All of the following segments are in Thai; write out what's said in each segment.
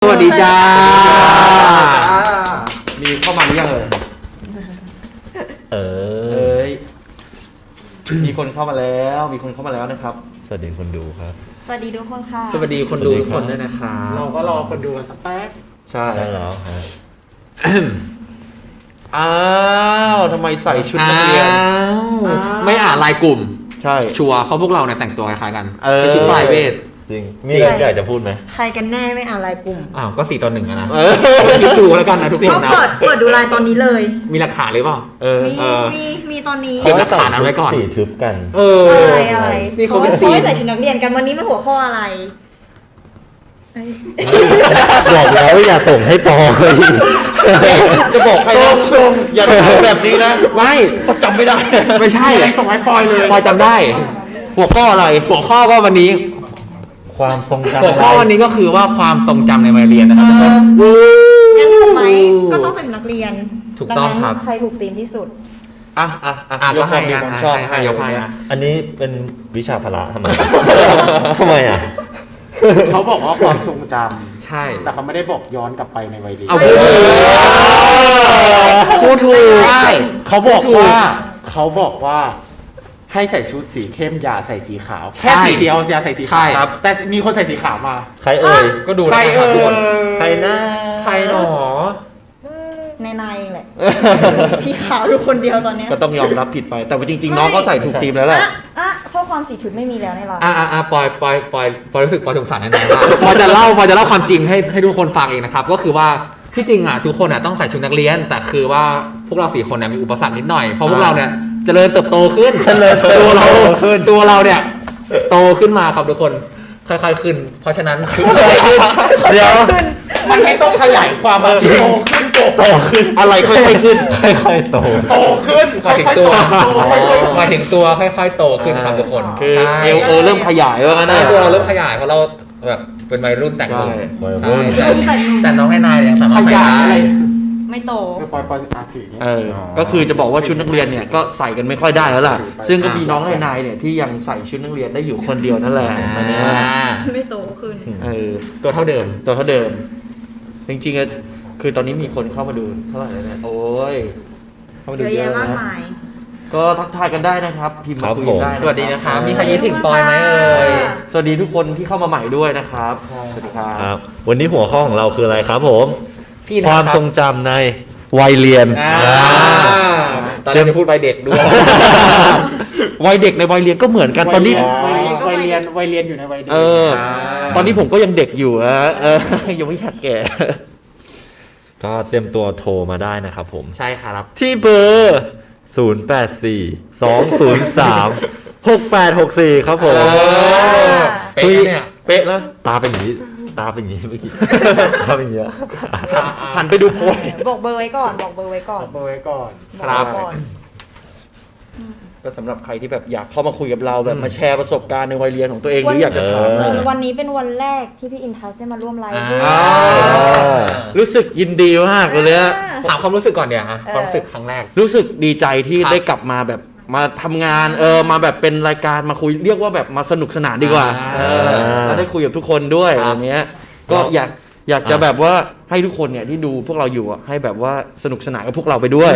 สวัสดีจ้ามีเข้ามาหรือยังมีคนเข้ามาแล้วนะครับสวัสดีคนดูครับสวัสดีทุกคนค่ะสวัสดีคนดูทุกคนด้วยนะครับเราก็รอคนดูกันสักแป๊บใช่แล้วฮะอ้าวทำไมใส่ชุดนักเรียนไม่อ่านรายกลุ่มใช่ชัวร์เพราะพวกเราเนี่ยแต่งตัวคล้ายกันเป็นชุดปลายเวทจริงมีอะไรอยากจะพูดไหมใครกันแน่ไม่อ่านรายกลุ่มก็4-1นะคิดดูแล้วกันนะทุกคนนะเปิดดูรายตอนนี้เลยมีหลักฐานหรือเปล่ามีตอนนี้เก็บหลักฐานเอาไว้ก่อนสีทึบกันอะไรนี่เขาเป็นใส่ชุดนักเรียนกันวันนี้มันหัวข้ออะไรบอกแล้วอย่าส่งให้ปอจะบอกใครนะอย่าทำแบบนี้นะไม่เขาจำไม่ได้ไม่ใช่ส่งให้ปอยเลยปอยจำได้หัวข้ออะไรหัวข้อก็วันนี้ความทรงจำหัวข้อวันนี้ก็คือว่าความทรงจำในวัยเรียนนะครับงั้นถูกไหมก็ต้องเป็นนักเรียนถูกต้องครับใครถูกธีมที่สุดยกความดีความชอบให้ยกให้อันนี้เป็นวิชาพละทำไมอ่ะเขาบอกว่าความทรงจำใช่แต่เขาไม่ได้บอกย้อนกลับไปในวัยเรียนพูดถูกเขาบอกว่าให้ใส่ชุดสีเข้มอย่าใส่สีขาวแค่สีเดียวอย่าใส่สีขาวแต่มีคนใส่สีขาวมาใครก็ดูใครใครหน้าใครหนอในแหละสีขาวอยู่คนเดียวตอนนี้ก็ต้องยอมรับผิดไปแต่ว่าจริงๆน้องเขาใส่ถูกธีมแล้วแหละข้อความสีชุดไม่มีแล้วในเราปอยรู้สึกปอยสงสารนายว่าปอยจะเล่าความจริงให้ทุกคนฟังเองนะครับก็คือว่าที่จริงทุกคนต้องใส่ชุดนักเรียนแต่คือว่าพวกเรา4คนมีอุปสรรคนิดหน่อยเพราะพวกเราเนี่ยเจริญเติบโตขึ้นตัวเราเนี่ยโตขึ้นมาครับทุกคนค่อยๆขึ้นเพราะฉะนั้นเดี๋ยวมันไม่ต้องขยายความโตขึ้นอะไรค่อยๆขึ้นค่อยๆโตขึ้นมาถึงตัวค่อยๆโตขึ้นครับทุกคนคือเริ่มขยายว่างั้นตัวเราเริ่มขยายเพราะเราแบบเป็นวัยรุ่นแต่งรุ่นแต่น้องนายยังสามารถใส่ได้ไม่โตก็คือจะบอกว่าชุดนักเรียนเนี่ยก็ใส่กันไม่ค่อยได้แล้วล่ะซึ่งก็มีน้องนายเนี่ยที่ยังใส่ชุดนักเรียนได้อยู่คนเดียวนั่นแหละไม่โตขึ้นตัวเท่าเดิมจริงๆคือตอนนี้มีคนเข้ามาดูเท่าไหร่แล้วเนี่ยโอ้ยเข้ามาดูเยอะนะก็ทักทายกันได้นะครับพิมพ์มาคุยได้สวัสดีนะครับมีใครคิดถึงปอยไหมสวัสดีทุกคนที่เข้ามาใหม่ด้วยนะครับสวัสดีครับวันนี้หัวข้อของเราคืออะไรครับผมความทรงจำในวัยเรียนตอนนี้จะพูดวัยเด็กด้วยวัยเด็กในวัยเรียนก็เหมือนกันตอนนี้วัยเรียนอยู่ในวัยเด็กตอนนี้ผมก็ยังเด็กอยู่ยังไม่อยากแก่ก็เตรียมตัวโทรมาได้นะครับผมใช่ครับที่เบอร์0842036864ครับผมเป๊ะเนี่ยเป๊ะแล้วตาเป็นอย่างนี้เมื่อกี้ตาเป็นอย่างนี้หันไปดูโพสบอกเบอร์ไว้ก่อนครับก็สำหรับใครที่แบบอยากเข้ามาคุยกับเราแบบมาแชร์ประสบการณ์ในวัยเรียนของตัวเองหรืออยากจะถามวันนี้เป็นวันแรกที่พี่อินทัชได้มาร่วมไลฟ์รู้สึกยินดีมากเลยถามความรู้สึกก่อนเดี๋ยวความรู้สึกครั้งแรกรู้สึกดีใจที่ได้กลับมาแบบมาทำงานมาแบบเป็นรายการมาคุยเรียกว่าแบบมาสนุกสนานดีกว่าแล้วได้คุยกับทุกคนด้วยอย่างเงี้ยก็อยากจะแบบว่าให้ทุกคนเนี่ยที่ดูพวกเราอยู่ให้แบบว่าสนุกสนานกับพวกเราไปด้วย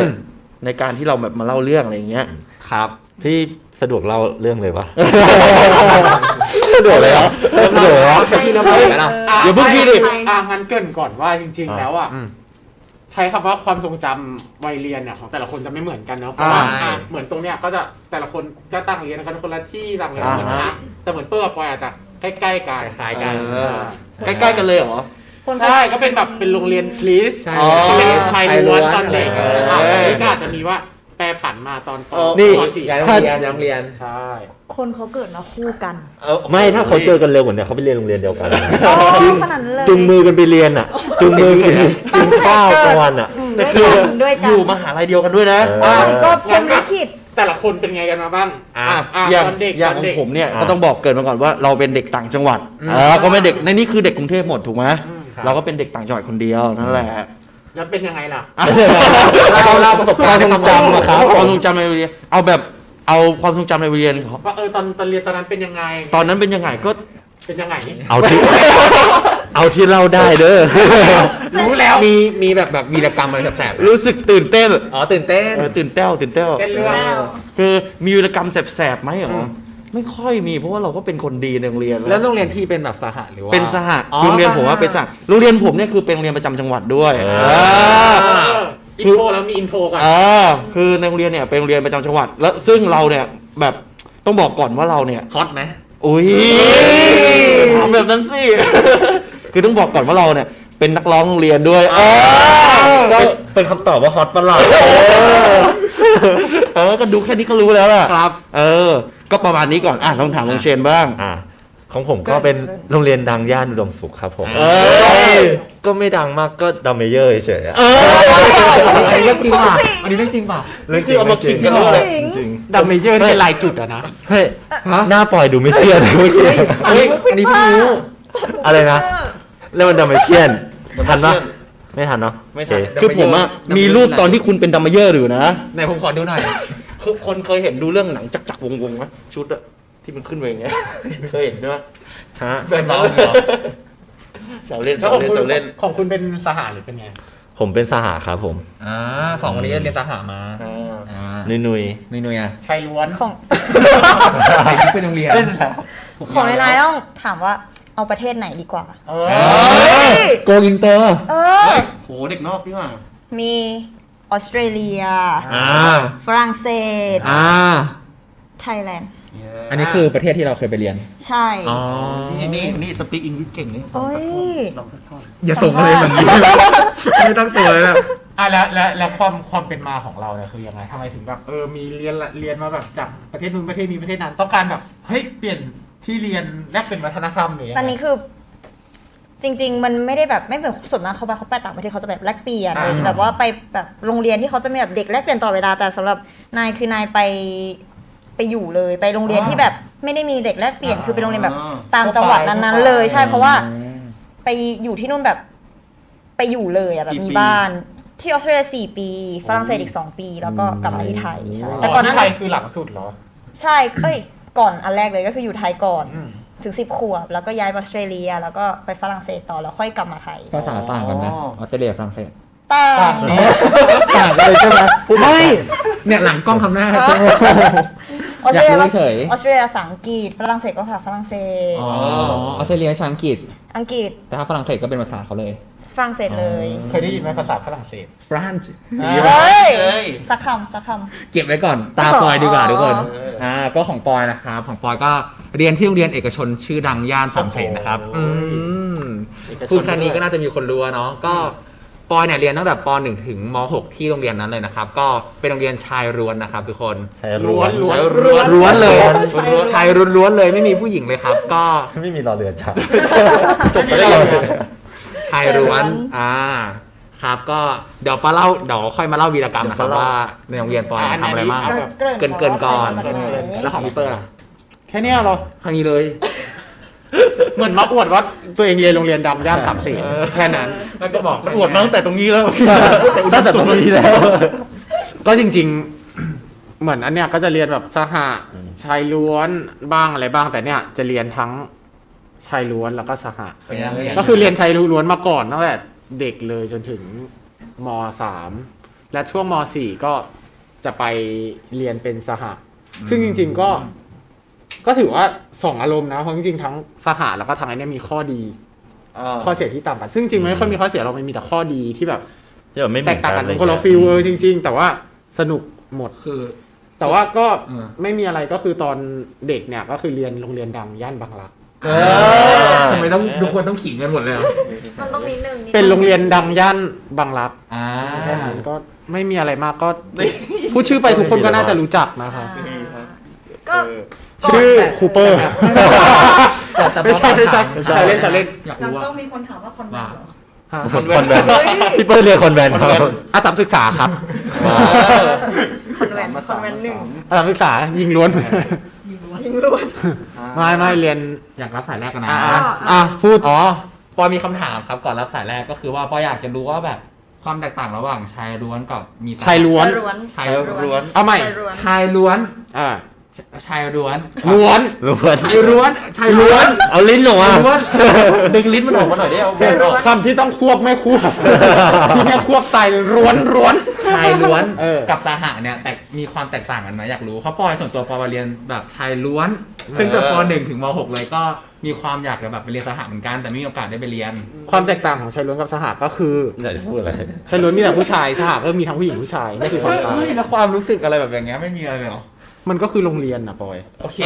ในการที่เราแบบมาเล่าเรื่องอะไรอย่างเงี้ยครับพี่สะดวกเล่าเรื่องเลยปะสะดวกเลยเหรอพี่เล่าไปแล้วอย่าเพิ่งพี่ดิงั้นเกินก่อนว่าจริงๆแล้วใช้คำว่าความทรงจำวัยเรียนเนี่ยของแต่ละคนจะไม่เหมือนกันเนาะเพราะว่าเหมือนตรงเนี้ยก็จะแต่ละคนก็ตั้งเรียนกันคนละที่ต่างเรียนเหมือนกันแต่เหมือนเปิ้ลกับปอยอาจจะใกล้ๆกันคล้ายกันใกล้ๆกันเลยเหรอใช่ก็เป็นแบบเป็นโรงเรียนคริสต์เป็นชายล้วนตอนเด็กนี่ก็อาจจะมีว่าแปรผันมาตอนนี่ย้ำเรียนใช่คนเขาเกิดมาคู่กันไม่ถ้าเขาเจอกันเร็วกว่านี้เขาไปเรียนโรงเรียนเดียวกันจุงมือกันไปเรียนจุงมือกินข้าวกลางวันด้วยกันอยู่มหาลัยเดียวกันด้วยนะก็พรหมลิขิตแต่ละคนเป็นไงกันมาบ้างอย่างของผมเนี่ยก็ต้องบอกเกิดมาก่อนว่าเราเป็นเด็กต่างจังหวัดก็ไม่เด็กในนี้คือเด็กกรุงเทพหมดถูกไหมเราก็เป็นเด็กต่างจังหวัดคนเดียวนั่นแหละแล้วเป็นยังไงล่ะเราประสบการณ์ความจำนะครับความทรงจำในวัยเรียนเอาความทรงจำในวัยเรียนว่าตอนเรียนตอนนั้นเป็นยังไงตอนนั้นเป็นยังไงก็ เป็นยังไง เอาที่ เอาที่เล่าได้เด้อ รู้แล้ว มีแบบวีรกรรมอะไรแสบๆไหม รู้สึกตื่นเต้น อ๋อตื่นเต้น ตื่นเต้น เป็นเรื่อง คือมีวีรกรรมแสบๆไหมเหรอไม่ค่อยมีเพราะว่าเราก็เป็นคนดีในโรงเรียน แล้วโรงเรียนพี่เป็นแบบสหะหรือว่า เป็นสหะ อ๋อ โรงเรียนผมว่าเป็นสหะโรงเรียนผมเนี่ยคือเป็นโรงเรียนประจำจังหวัดด้วย อินโทรแล้วมีอินโทรก่อน คือในโรงเรียนเนี่ยเป็นโรงเรียนประจำจังหวัด แล้วซึ่งเราเนี่ยแบบต้องบอกก่อนว่าเราเนี่ย ฮอตไหม อุ้ยทำแบบนั้นสิ คือต้องบอกก่อนว่าเราเนี่ยเป็นนักร้องโรงเรียนด้วยก็เป็นคำตอบว่าฮอตประหลาด ก็ดูแค่นี้ก็รู้แล้วล่ะ ครับ ก็ประมาณนี้ก่อนลองถามลงเชนบ้าง ของผมก็เป็นโรงเรียนดังย่านอุดมสุขครับผม ก็ไม่ดังมากก็ดัมเมเยอร์เฉยๆอะ อันนี้เรื่องจริงป่ะอันนี้เรื่องจริงป่ะ นี่คือเอามาขิงกันเลย ดัมเมเยอร์นี่เป็นลายจุดอะนะ เฮ้ยหน้าปล่อยดูไม่เชื่อเลยเมื่อกี้ อันนี้เพิ่งรู้ อะไรนะแล้วมันดัมเมเชียนทันปะไม่ทันเนาะ ไม่ทันคือผมอะ ดัมเมเยอร์ มีรูปตอนที่คุณเป็นดัมเมเยอร์อยู่นะ ไหนผมขอดูหน่อย คือคนเคยเห็นดูเรื่องหนังจักรวงไหมชุดอะที่มันขึ้นไปอย่างเงี้ย เคยเห็นใช่ไหม ฮะ แบบนั้น เหรอ เสาเล่น แล้ว เสา ของ เล่น คุณ เสาเล่น ของคุณเป็นสหาหรือเป็นไง ผมเป็นสหาครับผม สองคนนี้เรียนสหะมา นุย นุยอ่ะ ชายล้วน ของ ใครที่เป็นโรงเรียน ของนายต้องถามว่าเอาประเทศไหนดีกว่า โกอินเตอร์ เออ โหเด็กนอกพี่ว่า มีออสเตรเลีย า ฝรั่งเศส ไทยแลนด์ อันนี้คือประเทศที่เราเคยไปเรียน ใช่ อ๋อ นี่สปีกอังกฤษเก่งนี่ โอ้ย อย่าส่งอะไรแบบนี้ ไม่ตั้งตัวเลยนะ แล้วความเป็นมาของเราเนี่ยคือยังไงทำไมถึงแบบมีเรียนมาแบบจากประเทศนู้นประเทศนี้ประเทศนั้นต้องการแบบเฮ้ยเปลี่ยนที่เรียนแลกเป็นวัฒนธรรมหรือยัง ตอน ไง นี้คือจริง ๆ มันไม่ได้แบบไม่เหมือนส่วนมากเขาไปต่างประเทศเขาจะแบบแลกเปลี่ยน อ่า แบบว่าไปแบบโรงเรียนที่เขาจะมีแบบเด็กแลกเปลี่ยนตลอดเวลาแต่สำหรับนายคือนายไปอยู่เลยไปโรงเรียนที่แบบไม่ได้มีเด็กแลกเปลี่ยนคือเป็นโรงเรียนแบบตามจังหวัดนั้นๆเลยใช่เพราะว่าไปอยู่ที่นู่นแบบไปอยู่เลยอะแบบมีบ้านที่ออสเตรเลีย4 ปีฝรั่งเศสอีก2 ปีแล้วก็กลับมาที่ไทยใช่แต่ก่อนห ที่ นั้าน ไทยคือหลังสุดเหรอ ใช่ก่อนอันแรกเลยก็คืออยู่ไทยก่อนถึง10 ขวบแล้วก็ย้ายไปออสเตรเลียแล้วก็ไปฝรั่งเศสต่อแล้วค่อยกลับมาไทย ภาษาต่างกันไหมออสเตรเลียฝรั่งเศส ต่าง ต่างกันเลยใช่ไหมไม่เนี่ยหลังกล้องทำหน้า ออสเตรเลีย อยากรู้เฉย ออสเตรเลียภาษาอังกฤษฝรั่งเศสก็ภาษาฝรั่งเศส อ๋อออสเตรเลียใช้อังกฤษ อังกฤษ แต่ถ้าฝรั่งเศสก็เป็นภาษาเขาเลย ฝรั่งเศสเลย เคยได้ยินไหมภาษาฝรั่งเศส ฟรานซ์ เฮ้ยสักคำ เก็บไว้ก่อนตาปอยดีกว่าทุกคน อ๋อ ก็ของปอยนะครับของปอยก็เรียนที่โรงเรียนเอกชนชื่อดังย่านสามเสนนะครับพูดแค่นี้ก็น่าจะมีคนรู้เนาะก็ปอยเนี่ยเรียนตั้งแต่ป .1 ถึงม .6 ที่โรงเรียนนั้นเลยนะครับก็เป็นโรงเรียนชายล้วนนะครับทุกคน ใช่ล้วน ล้วนเลยชายล้วนเลยไม่มีผู้หญิงเลยครับก็ ไม่มีรอเรือจ้ะ จบไปได้ยังไง ชายล้วนครับก็เดี๋ยวค่อยมาเล่าวีรกรรมนะครับว่าในโรงเรียนปอยทำอะไรบ้าง เกินก่อน แล้วของพี่เปิ้ลอะ แค่เนี้ยเหรอ ครั้งนี้เลย เหมือนมาอวดว่าตัวเองเรียนโรงเรียนดังย่านสามเสนแค่นั้น มันก็บอกมันอวดมาตั้งแต่ตรงนี้แล้ว ตั้งแต่ตรงนี้แล้ว ก็จริงๆ เหมือนอันเนี้ยก็จะเรียนแบบสหะชายล้วนบ้างอะไรบ้างแต่เนี้ยจะเรียนทั้งชายล้วนแล้วก็สหะก็คือเรียนชายล้วนมาก่อนตั้งแต่เด็กเลยจนถึงม.3 และช่วงม.4 ก็จะไปเรียนเป็นสหะซึ่งจริง ๆก็ถือว่าสองอารมณ์นะเพราะจริงๆทั้งสหะแล้วก็ทางไอ้เนี้ยมีข้อดีข้อเสียที่ต่างกันซึ่งจริงๆไม่ค่อยมีข้อเสียเราไม่มีแต่ข้อดีที่แบบ ที่แบบไม่เห แต มือก น ต่าง กั กัน น เล เป็ ย นคนละฟิลจริง ๆ แต่ว่าสนุกหมด คือ แต่ว่าก็ อืม ไม่มีอะไรก็คือตอนเด็กเนี่ยก็คือเรียนโรงเรียนดังย่านบางรัก ทำไมต้องทุกคนต้องขิงกันหมดเลยเหรอ มันต้องนิดนึง เป็นโรงเรียนดังย่านบางรัก อ่า แค่นั้นก็ไม่มีอะไรมากก็พูดชื่อไปทุกคนก็น่าจะรู้จักนะครับ ก็ ชื่อคูเปอร์ แต่ ไม่ใช่เล่นเล่น อยาก ยัง รู้ว่า ต้องมีคนถามว่าคอนแวนเหรอ คนแบนพี่เปิ้ลเรียกคนแบนครับ อาสามศึกษาครับ คอนแวนหนึ่ง อาสามศึกษายิงล้วน ยิงล้วน ไม่เรียน อยากรับสายแรกกันนะ พูด อ๋อปอยมีคำถามครับก่อนรับสายแรกก็คือว่าปอยอยากจะรู้ว่าแบบความแตกต่างระหว่างชายล้วนกับมี ชายล้วน ชาย ล้วน เอาใหม่ ชายล้วน อ่า ชายล้วน ล้วน ชายล้วนชายล้วน เอาลิ้นออกมา ล้วน ดึงลิ้นมันออกมาหน่อยดิเอาแม่ออก คำที่ต้องควบไม่ควบที่แค่ควบใส่ร้วน ชายล้วน เออ กับสหะเนี่ยแต่มีความแตกต่างกันไหมอยากรู้เพราะปอยส่วนตัวปอยเรียนแบบชายล้วนตั้งแต่ป .1 ถึงม .6 เลยก็มีความอยากจะแบบไปเรียนสหะเหมือนกันแต่ไม่มีโอกาสได้ไปเรียน ความแตกต่างของชายล้วนกับสหก็คือ อยากจะพูดอะไร ชายล้วนมีแต่ผู้ชายสหก็มีทั้งผู้หญิงผู้ชายนี่คือความต่าง เฮ้ยแล้วความรู้สึกอะไรแบบอย่างเงี้ยไม่มีอะไรเลยเหรอ มันก็คือโรงเรียนนะปอย โอเค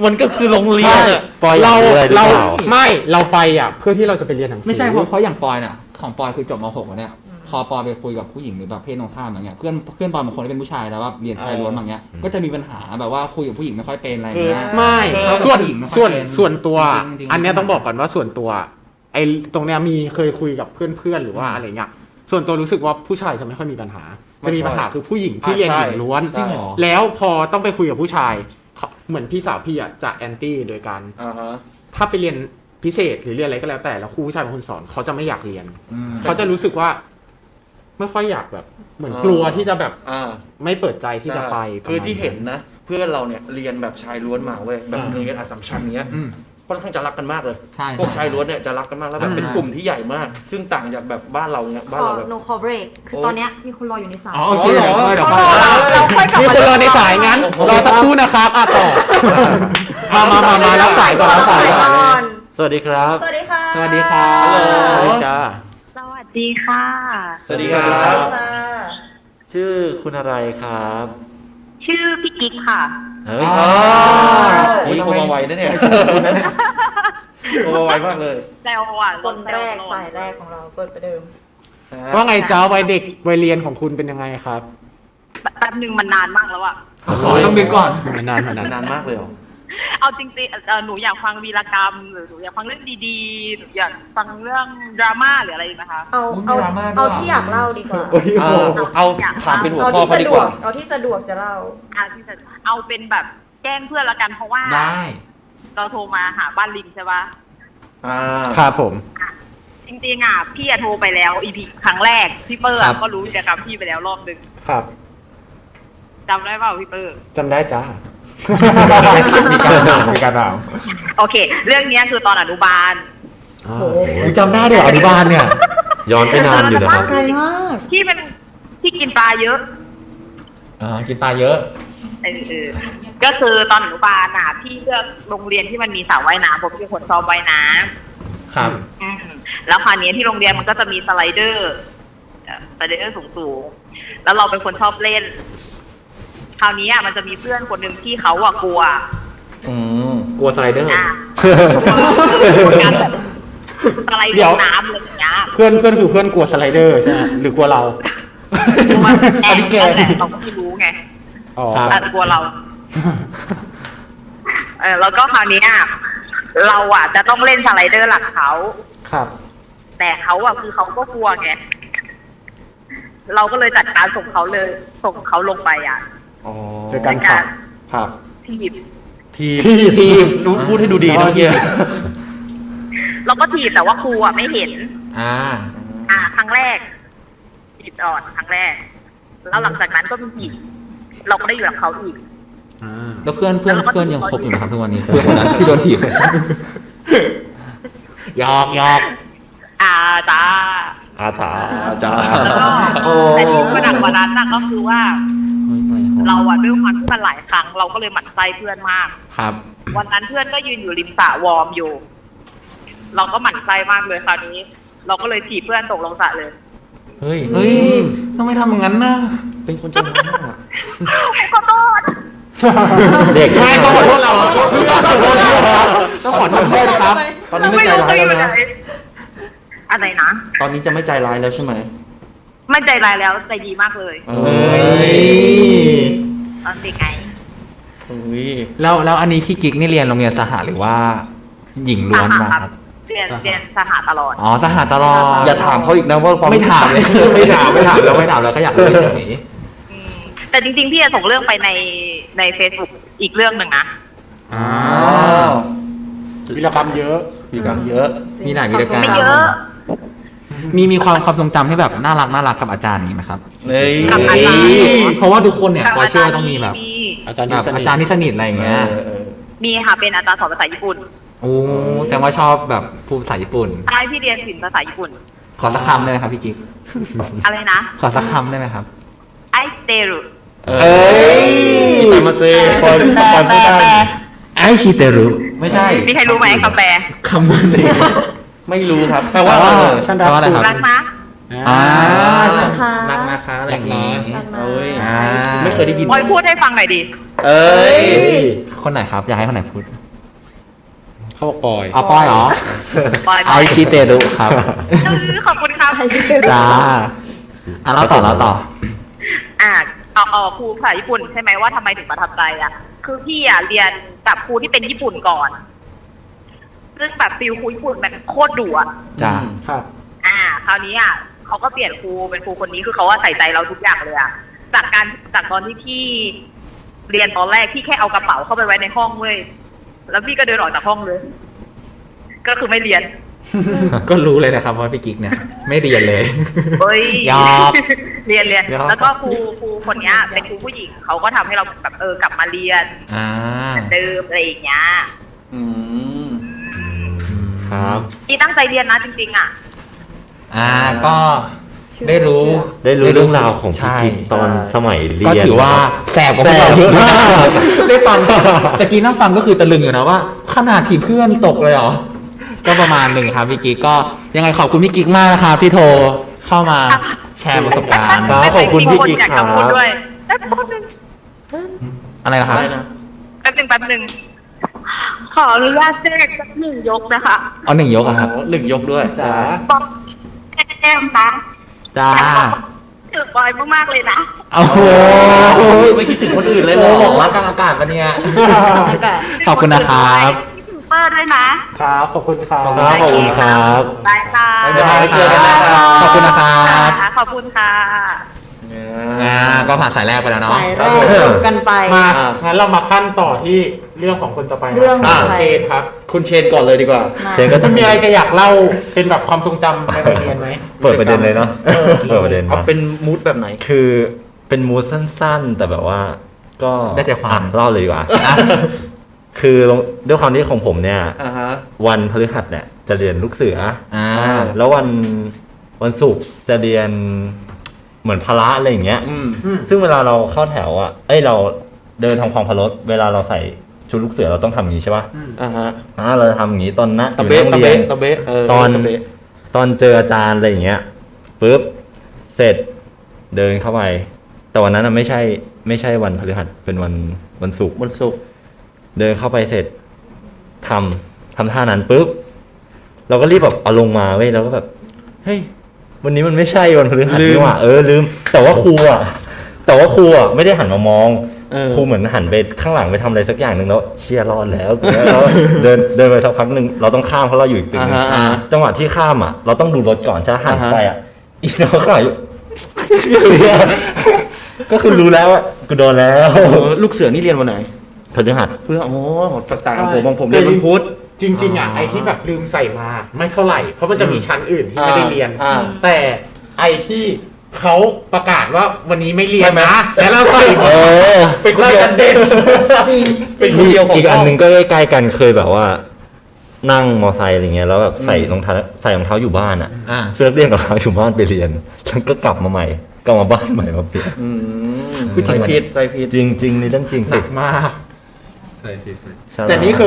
มันก็คือโรงเรียนอะปอย เรา อยก เรา อะไรหอปล่ ไม่เราไปอ่ะเพื่อที่เราจะไปเรียนหนังสือ ไม่ใช่เพราะอย่างปอยน่ะของปอยคือจบม .6 แล้วเนี่ยพอปอยไปคุยกับผู้หญิงหรือแบบเพศตรงข้ามอย่างเงี้ยเพื่อนปอยบางคนที่เป็นผู้ชายแล้วว่าเรียนชายล้วนอย่างเงี้ยก็จะมีปัญหาแบบว่าคุยกับผู้หญิงไม่ค่อยเป็นอะไรอย่างเงี้ย ไม่ คือ ส่วน ผู้หญิงไม่ค่อย ส่วน เป็น ส่วนตัว จริงๆ อันเนี้ยต้องบอกก่อนว่าส่วนตัวไอ้ตรงเนี้ยมีเคยคุยกับเพื่อนๆหรือว่าอะไรเงี้ยส่วนตัวรู้สึกว่าผู้ชายจะไม่ค่อยมีปัญหา จะมีปัญหาคือผู้หญิงที่เรียนหญิงล้วน จริงเหรอ แล้วพอต้องไปคุยกับผู้ชายเขาเหมือนพี่สาวพี่อ่ะจะแอนตี้โดยการ อ่าฮะ ถ้าไปเรียนพิเศษหรือเรียนอะไรก็แล้วแต่แล้วครูผู้ชายเป็นคนสอนเขาจะไม่อยากเรียน อืม เขาจะรู้สึกว่า ไม่ค่อยอยากแบบ เหมือนกลัวที่จะแบบ อ่า ไม่เปิดใจที่จะไป คือที่เห็นนะ เพื่อนเราเนี่ยเรียนแบบชายล้วนมาเว้ยแบบเรียนอัสสัมชัญเนี้ย อืม ค่อนข้างจะรักกันมากเลย ใช่ พวกชายล้วนเนี่ยจะรักกันมากแล้วแบบเป็น อ่า กลุ่มที่ใหญ่มาก ซึ่งต่างจากแบบบ้านเราเนี่ยบ้านเราแบบ no call break คือตอนเนี้ยมีคนรออยู่ในสาย อ๋อโอเค เหรอ เดี๋ยว เขา ค่อย รอเราค่อยกลับ มี มา คนรอในสายงั้นรอสักครู่นะครับต่อมารับสายก่อนรับสายก่อน สวัสดีครับ สวัสดีค่ะ สวัสดีครับ ฮัลโหล สวัสดีจ้า สวัสดีค่ะ สวัสดีครับ ชื่อคุณอะไรครับ ชื่อพี่กิ๊กค่ะ เฮ้ย โอ้ยโทรมาไวนะเนี่ยโทรมาไวมากเลย แซวอ่ะ คนแรก ซว สายแรกของเราเปิดประเดิม ว่าไงจ้าวัยเด็กวัยเรียนของคุณเป็นยังไงครับ แป๊บนึงมันนานมากแล้วอ่ะ ขอต้องดึงก่อน นานขนาดนั้น นานมากเลยเหรอ เอาจริงๆหนูอยากฟังวีรกรรมหรือหนูอยากฟังเรื่องดีๆหนูอยากฟังเรื่องดราม่าหรืออะไรอีกไหมคะ เอา มีดราม่าด้วย เอาที่อยากเล่าดีกว่า เอาถามเป็นหัว เอา ข้อ ที่ เขา สะ ดี ด ก วก ว่า เอาที่สะดวกจะเล่า ที่จะเอาเป็นแบบแกล้งเพื่อนละกันเพราะว่า ได้ เราโทรมาหาบ้านลิงใช่ปะ ครับผม จริงๆอ่ะพี่อะโทรไปแล้วอีพีครั้งแรกพี่เปอร์ ครั อะ บ ก็รู้วีรกรรมพี่ไปแล้วรอบนึง ครับ จำได้เปล่าพี่เปอร์ จำได้จ้า มีการถาม โอเค เรื่องเนี้ยคือตอนอนุบาล อุ๊ยจำได้ด้วยเหรออนุบาลเนี่ย ย้อนไปนานอยู่นะครับ ไกลมาก ที่เป็นที่กินปลาเยอะ กินปลาเยอะ ก็คือตอนอนุบาลน่ะพี่เลือกโรงเรียนที่มันมีสระว่ายน้ำผมเป็นคนชอบว่ายน้ ครับ ำแล้วคราวนี้ที่โรงเรียนมันก็จะมีสไลเดอร์สูงๆแล้วเราเป็นคนชอบเล่น คราวนี้อ่ะมันจะมีเพื่อนคนหนึ่งที่เขาอ่ะกลัว กลัวสไลเดอร์ อ่ะการแบบสไลเดอร์น้ำอะไรอย่างเงี้ย เพื่อนคือเพื่อนกลัวสไลเดอร์ใช่ไหมหรือกลัวเรา อันนี้แก นั่นแหละเราก็ไม่รู้ไง อ๋อ แต่กลัวเรา แล้วก็คราวนี้อ่ะเราอ่ะจะต้องเล่นสไลเดอร์หลังเขา ครับ แต่เขาอ่ะคือเขาก็กลัวไง เราก็เลยจัดการส่งเขาลงไปอ่ะ อ๋อ โดยการขับ ผับ ถีบ ทีมพูดให้ดูดีนะเมื่อกี้ เราก็ถีบแต่ว่าครูอ่ะไม่เห็น ครั้งแรกถีบอ่อนครั้งแรก แล้วหลังจากนั้นก็มีถีบเราก็ได้อยู่กับเขาอีก แล้วเพื่อนยังคบอยู่ไหมครับทุกวันนี้เพื่อนคนนั้นที่โดนถีบหยอก จ้า อาถา จ้า แล้วก็แต่ที่กระดักกว่านั้นน่ะก็คือว่า เราอ่ะด้วยความที่มันหลายครั้ง เราก็เลยหมั่นไส้เพื่อนมาก ครับ วันนั้นเพื่อนก็ยืนอยู่ริมสระวอร์มอยู่ เราก็หมั่นไส้มากเลยคราวนี้ เราก็เลยถีบเพื่อนตกลงสระเลย เฮ้ย เฮ้ยต้องไม่ทำอย่างนั้นนะ เป็นคนใจร้ายมาก ขอโทษ เด็ก ไม่ต้องขอโทษเราต้องขอโทษครับ ตอนนี้ไม่ใจร้ายแล้วนะ อะไรนะ ตอนนี้จะไม่ใจร้ายแล้วใช่ไหม ไม่ใจร้ายแล้วใจดีมากเลย เฮ้ย ตอนเด็กไง เฮ้ย แล้วอันนี้พี่กิ๊กนี่เรียนโรงเรียนสหหรือว่า หญิงล้วนมาครับ เรียนสหตลอด อ๋อสหตลอด อย่าถามเขาอีกนะว่าความ ไม่ถามเลย ไม่ถามแล้วก็อยากรู้เรื่องนี้ แต่จริงๆพี่จะส่งเรื่องไปใน Facebook อีกเรื่องหนึ่งนะ อ้าว วิรกรรมเยอะ มีกรรมเยอะ มีหลายวิธีการ ไม่เยอะ มีความทรงจำที่แบบน่ารักกับอาจารย์นี้ไหมครับ เฮ้ย กับอาจารย์ เพราะว่าทุกคนเนี่ยปอยเชื่อว่าต้องมีแบบ มี อาจารย์ แบ ที่ บ สนิ อา ท จารย์ที่สนิทอะไรอย่างเงี้ย มีค่ะเป็นอาจารย์สอนภาษาญี่ปุ่น โอ้แสดงว่าชอบแบบพูดภาษาญี่ปุ่น ใช่พี่เรียนศิลป์ภาษาญี่ปุ่น ขอสักคำได้ไหมครับพี่กิ๊ก อะไรนะ ขอสักคำได้ไหมครับ ไอสเตรุ เอ้ยแต่มาเซ่ ปอยปอยพูดได้ ไอชิเตรุ ไม่ใช่ มีใครรู้ไหมคำแปล คำว่าอะไร ไม่รู้ครับแปลว่า ฉัน แปลว่าอะไรครับ รักนะ อ่า นักนะคะอะไรอย่างงี้เอ้ย อ่า ไม่เคยได้ยิน ปอยพูดให้ฟังหน่อยดิ เอ้ย คนไหนครับ อยากให้คนไหนพูด เขาบอกปอย เอาป้อยเหรอ ปอย ไอชิเตรุครับ ขอบคุณครับ จ้าอ่ะเล่าต่อ เอาครูภาษาญี่ปุ่นใช่ไหมว่าทำไมถึงประทับใจอ่ะ คือพี่อ่ะเรียนกับครูที่เป็นญี่ปุ่นก่อนซึ่งแบบฟิลครูญี่ปุ่นแบบโคตรดุอ่ะ จ้า ครับ คราวนี้อ่ะเขาก็เปลี่ยนครูเป็นครูคนนี้คือเขาว่าใส่ใจเราทุกอย่างเลยอ่ะจากตอนที่พี่เรียนตอนแรกพี่แค่เอากระเป๋าเข้าไปไว้ในห้องเว้ยแล้วพี่ก็เดินออกจากห้องเลย ก็คือไม่เรียน ก็รู้เลยนะครับว่าพี่กิ๊กเนี่ย ไม่เรียนเลย เฮ้ย หยอก เรียน หยอก แล้วก็ครูคนเนี้ยเป็นครูผู้หญิงเขาก็ทำให้เราแบบกลับมาเรียน อ่า เดิมอะไรอย่างเงี้ย อืม ครับ พี่ตั้งใจเรียนนะจริงๆอ่ะ ก็ได้รู้ ได้รู้เรื่องราวของพี่ ใช่ กิ๊กตอนสมัยเรียน ก็ถือว่าแสบกว่าพวกเราเยอะมากได้ฟังตะกี้นั่งฟังก็คือตะลึงอยู่นะว่า ขนาดที่เพื่อนตกเลยเหรอ ก็ประมาณหนึ่งครับพี่กิ๊กก็ยังไงขอบคุณพี่กิ๊กมากนะครับที่โทรเข้ามาแชร์ประสบการณ์ ครับขอบคุณพี่กิ๊กครับ อยากจะพูดด้วยแป๊บนึง อะไรนะครับ อะไรนะ แป๊บนึงขออนุญาตแทรกสักหนึ่งยกนะคะ เอาหนึ่งยกอะครับ หนึ่งยกด้วย จ๋า บอกแอมนะ จ้า ถือบอยมากๆเลยนะ โอ้โห ไม่คิดถึงคนอื่นเลยเหร โอ้ อ บอกรักกลางอากาศปะเนี่ย ขอบคุณนะครับ พี่ถือเปอร์ด้วยนะครับ ขอบคุณครับ ครับขอบคุณครับ บายค่ะ บ๊ายบายเจอกันนะครับขอบคุณนะครับ ขอบคุณค่ะ ก็ผ่านสายแรกไปแล้วเนาะ สายแรกจบกันไป มางั้นเรามาขั้นต่อที่เรื่องของคนต่อไปนะ เรื่องของใคร เชนครับ คุณเชนก่อนเลยดีกว่า เชนก็ คุณมีอะไรจะอยากเล่าเป็นแบบความทรงจำในวัยเรียนไหม เปิดประเด็นเลยเนาะเปิดประเด็น เอา มา เป็นมูดแบบไหน คือเป็นมูดสั้นๆ แต่แบบว่าก็ ได้ใจความ อ่ะเล่าเลยดีกว่า คือด้วยความที่ของผมเนี่ย อ่าฮะ วันพฤหัสเนี่ยจะเรียนลูกเสือ อ่า แล้ววันศุกร์จะเรียนเหมือนพละอะไรอย่างเงี้ย อืม ซึ่งเวลาเราเข้าแถวอ่ะเราเดินทำความเคารพเวลาเราใส่ชุดลูกเสือเราต้องทำอย่างนี้ใช่ปะ อ่าฮะ เราจะทำอย่างนี้ตอนนะอ ตะ ยู่ เบะ ในโรง ตะ เรีย เบะ น ตะเบะตอน ตะเบะ ตอนเจออาจารย์อะไรอย่างเงี้ยปุ๊บเสร็จเดินเข้าไป แต่วันนั้นน่ะไม่ใช่วันพฤหัสเป็นวันศุกร์ วันศุกร์ เดินเข้าไปเสร็จทำท่านั้นปุ๊บเราก็รีบแบบเอาลงมาเว้ยเราก็แบบเฮ้ยวันนี้มันไม่ใช่วันพฤหัสนี่หว่าลืมแต่ว่าครูอ่ะไม่ได้หันมามองครูเหมือนหันไปข้างหลังไปทำอะไรสักอย่างหนึ่งแล้วเชี่ยรอดแล้วแล้วเดินไปสักพักหนึ่งเราต้องข้ามเพราะเราอยู่อีกตึกหนึงจังหวะที่ข้ามอ่ะเราต้องดูรถก่อนใช่ไหมหันไปอ่ะอีน้องข้างหลังอยู่ ก็คือรู้แล้วว่ากูโดนแล้ว ลูกเสือนี่เรียนวันไหน พฤหัส เพื่อโอ้ต่างๆของผมเรียนวันพุธ จริงๆอ่ะไอที่แบบลืมใส่มาไม่เท่าไหร่ เพราะมันจะมีชั้นอื่นที่ไม่ได้เรียน แต่ไอที่เขาประกาศว่าวันนี้ไม่เรียนนะแล้วเราใส่มาเป็นเราจะเด่น จริง เป็นคนเดียวของ อีกอันหนึ่งก็ใกล้ๆกันเคยแบบว่า นั่งมอไซค์อะไรเงี้ยแล้วแบบใส่รองเท้าอยู่บ้านอ่ะ อ่า ชุดนักเรียนกับรองเท้าอยู่บ้านไปเรียนแล้วก็กลับมาใหม่กลับมาบ้านใหม่มาเปลี่ยน ใจผิดใจผิด จริงๆในเรื่องจริง หนักมาก ใช่ แต่นี่เค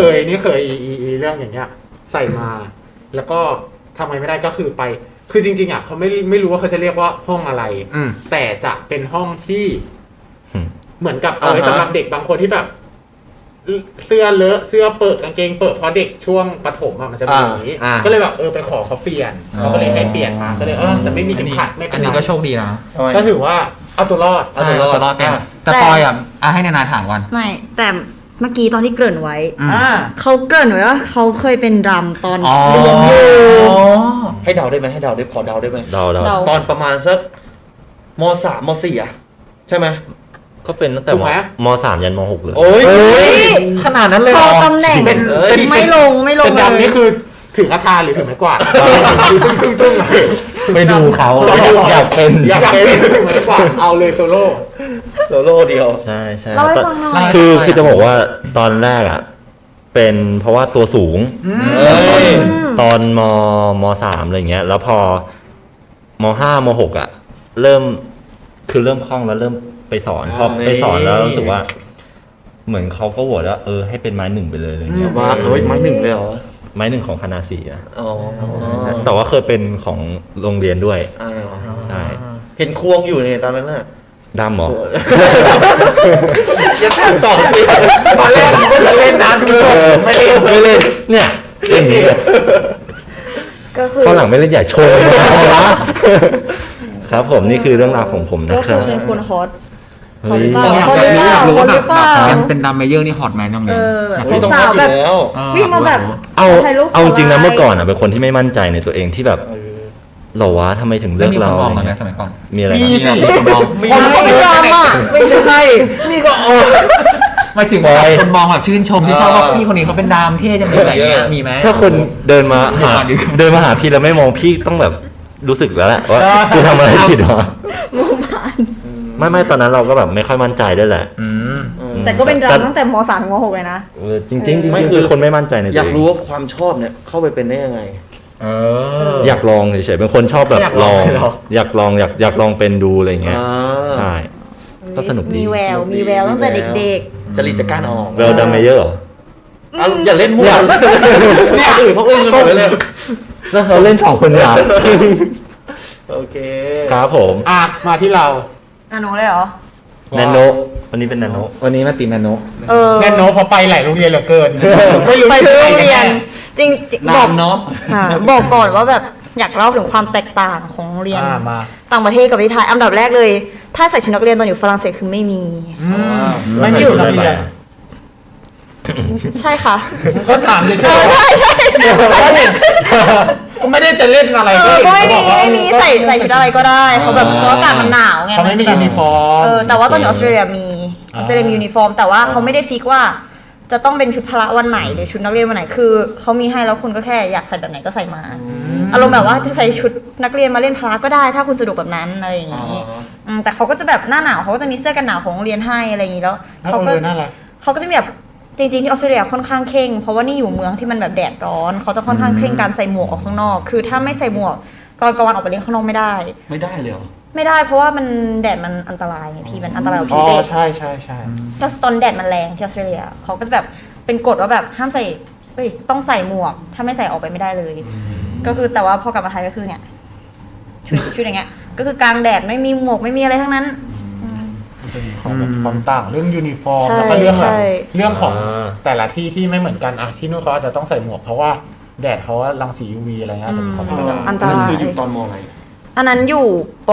ยอีเรื่องอย่างเงี้ย ใส่มา แล้วก็ทำไมไม่ได้ก็คือไป คือจริงๆอ่ะเขาไม่รู้ว่าเขาจะเรียกว่าห้องอะไร อืม แต่จะเป็นห้องที่ อืม เหมือนกับสำหรับเด็กบางคนที่แบบ เสื้อเลอะเสื้อเปิดกางเกงเปิดเพราะเด็กช่วงประถมอ่ะมันจะเป็นอย่างนี้ ก็เลยแบบไปขอเขาเปลี่ยนเขาก็เลยให้เปลี่ยนมาก็เลยแต่ไม่มีเข็มขัดไม่เป็ อั น น ไร นี้ก็โชคดีนะ ก็ถือว่าเอาตัวรอด เอาตัวรอดเป็นแต่ปอยให้นานาถามก่อน ไม่แต่เมื่อกี้ตอนที่เกริ่นไว้ อ่า เขาเกริ่นไว้ว่าเขาเคยเป็นรำตอน อ๋อ เรียนอยู่ ให้เดาได้ไหมให้เดาได้พอเดาได้ไหม เดา เดา ตอนประมาณสักม.3 ม.4 อ่ะใช่ไหม ก็เป็นตั้งแต่ ถูกไหม ม.3 ยันม.6 เลย โอ้ย ขนาดนั้นเลย พ เหร อ อ ตำแหน่ง เป็น ไม่ลง เป็น เล ดำนี่ ย คือถือกระทาหรือถือไม้กวาดไปดูเขาอยากเป็น อยากเป็นถือไม้กวาดเอาเลยโซโล่ โซโล่เดียว ใช่ใช่ เล่าให้ฟังหน่อย คือจะบอกว่าตอนแรกอ่ะเป็นเพราะว่าตัวสูง ตอนมสามอะไรเงี้ย แล้วพอมห้ามหกอ่ะเริ่มคล่องแล้วเริ่มไปสอนพอไปสอนแล้วรู้สึกว่า เหมือนเขาก็โหวตว่าให้เป็นไม้หนึ่งไปเลยอะไรเงี้ย ว่าเฮ้ยไม้หนึ่งเลยเหรอ ไม้หนึ่งของคณะสี่อ่ะ อ๋อ ใช่แต่ว่าเคยเป็นของโรงเรียนด้วย อ่า ใช่ เห็นควงอยู่เนี่ยตอนนั้นน่ะ ดำเหรอ อย่าถามต่อสิ ตอนแรกผมก็จะเล่นนะดูชมไม่เล่น ไม่เล่นเนี่ยอย่างนี้ ก็คือ ข้างหลังไม่เล่นอย่าโชว์นะครับผมนี่คือเรื่องราวของผมนะ ก็ ค คื รั อบ เป็นคนฮอต เฮ้ย อยากรู้ว่า คนหรือเปล่า เป็นดัมเมเยอร์นี่ฮอตไหมน้อง เอ เล่น อแบบสาวแบบ แล้ว วิ่งมาแบบ เอา ถ่ายรูป เอาจริงนะ ขอไลน์ เมื่อก่อนอ่ะเป็นคนที่ไม่มั่นใจในตัวเองที่แบบเหรอวะทำไมถึงเลื แล้ อ ว ก มีค เรา นมอง อะไร กันไหม เงี้ย สมัยก่อน มีอะไร มี นะ สิ คนมอง คนเขาไม่ยอมอ่ะ ไม่ใช่นี่ก็หมายถึงว่าคนมองแบบชื่นชมที่ชอบว่าพี่คนนี้เขาเป็นดามเท่จังเลยอะไรเงี้ยมีไหม ถ้าคนเดินมาหา ดีกว่า เดินมาหาพี่แล้วไม่มองพี่ต้องแบบรู้สึกแล้วแหละว่าจะทำอะไรผิดวะไม่ตอนนั้นเราก็แบบไม่ค่อยมั่นใจด้วยแหละ แต่ก็เป็นดราม่าตั้งแต่ม3ถึงม6เลยนะ จริงๆจริงๆ ไม่ คือคนไม่มั่นใจในตัวเอง อยากรู้ว่าความชอบเนี่ยเข้าไปเป็นได้ยังไง อยากลองเฉยๆเป็นคนชอบแบบ อยาก ล ล อ อง งเหรอ อยากลองอยากลองเป็นดูอะไรเงี้ย อ่า ใช่ ก็สนุกดี มีแววตั้งแต่เด็ก จริตจะกล้าออก เวลดัมเมเยอร์เหรอ เอาอย่าเล่นมั่วเนี่ยอื่นเขาอึ้งกันหมดเลย แล้วเขาเล่นสองคนเนี่ย โอเค ครับผม อ่ะมาที่เรา ๆอ่ะหนูเลยเหรอ แนโนวันนี้เป็นแนโน วันนี้มาตีนาโน เออ แน่นโนเขาไปหลายโรงเรียนเหลือเกิน ไม่รู้ ไปทุกโรงเรียน จริงๆบอก น้ำเนาะ บอกก่อนว่าแบบอยากเล่าถึงความแตกต่างของโรงเรียน มา ต่างประเทศกับที่ไทยอันดับแรกเลย ถ้าใส่ชุดนักเรียนตอนอยู่ฝรั่งเศสคือไม่มี ไม่อยู่โรงเรียน ใช่ค่ะ ก็ถามเลย เอ ใช่ไหม อใช่ ก็ไม่ได้จะเล่นอะไร ก็ไม่มีใส่ชุดอะไรก็ได้เขาแบบเพราะอากาศมันหนาวไง เขาไม่มียูนิฟอร์ม แต่ว่าตอนอยู่ออสเตรเลียมีออสเตรเลียมียูนิฟอร์มแต่ว่าเขาไม่ได้ฟิกว่าจะต้องเป็นชุดพละวันไหนหรือชุดนักเรียนวันไหนคือเขามีให้แล้วคุณก็แค่อยากใส่แบบไหนก็ใส่มาอารมณ์แบบว่าจะใส่ชุดนักเรียนมาเล่นพละก็ได้ถ้าคุณสะดวกแบบนั้นอะไรอย่างนี้แต่เขาก็จะแบบหน้าหนาวเขาก็จะมีเสื้อกันหนาวของโรงเรียนให้อะไรอย่างนี้แล้วเขาก็ น่ารัก เขาก็จะมีแบบจริงๆที่ออสเตรเลียค่อนข้างเคร่งเพราะว่านี่อยู่เมืองที่มันแบบแดดร้อนเขาจะค่อนข้างเคร่งการใส่หมวกออกข้างนอก คือถ้าไม่ใส่หมวกตอนกลางวันออกไปเล่นข้างนอกไม่ได้ ไม่ได้เลยเหรอ ไม่ได้เพราะว่ามันแดดมันอันตรายไงพี่มันอันตรายกับ อ๋อ พี่เด็ก ใช่ใช่ใช่ แล้วตอนแดดมันแรงที่ออสเตรเลียเขาก็จะแบบเป็นกฎว่าแบบห้ามใส่เฮ้ยต้องใส่หมวก ถ้าไม่ใส่ออกไปไม่ได้เลย ก็คือแต่ว่าพอกลับมาไทยก็คือเนี่ยชุดอย่างเงี้ยก็คือกลางแดดไม่มีหมวกไม่มีอะไรทั้งนั้น มันจะมีความต่างเรื่องยูนิฟอร์ม ใช่ แล้วก็เรื่องแบบ ใช่ เรื่องของแต่ละที่ที่ไม่เหมือนกันอ่ะที่นู่นเขาอาจจะต้องใส่หมวกเพราะว่าแดดเขาว่ารังสี UV อะไรเงี้ยอาจจะมีความต่าง อันตราย คืออยู่ตอนมอะไร อันนั้นอยู่ป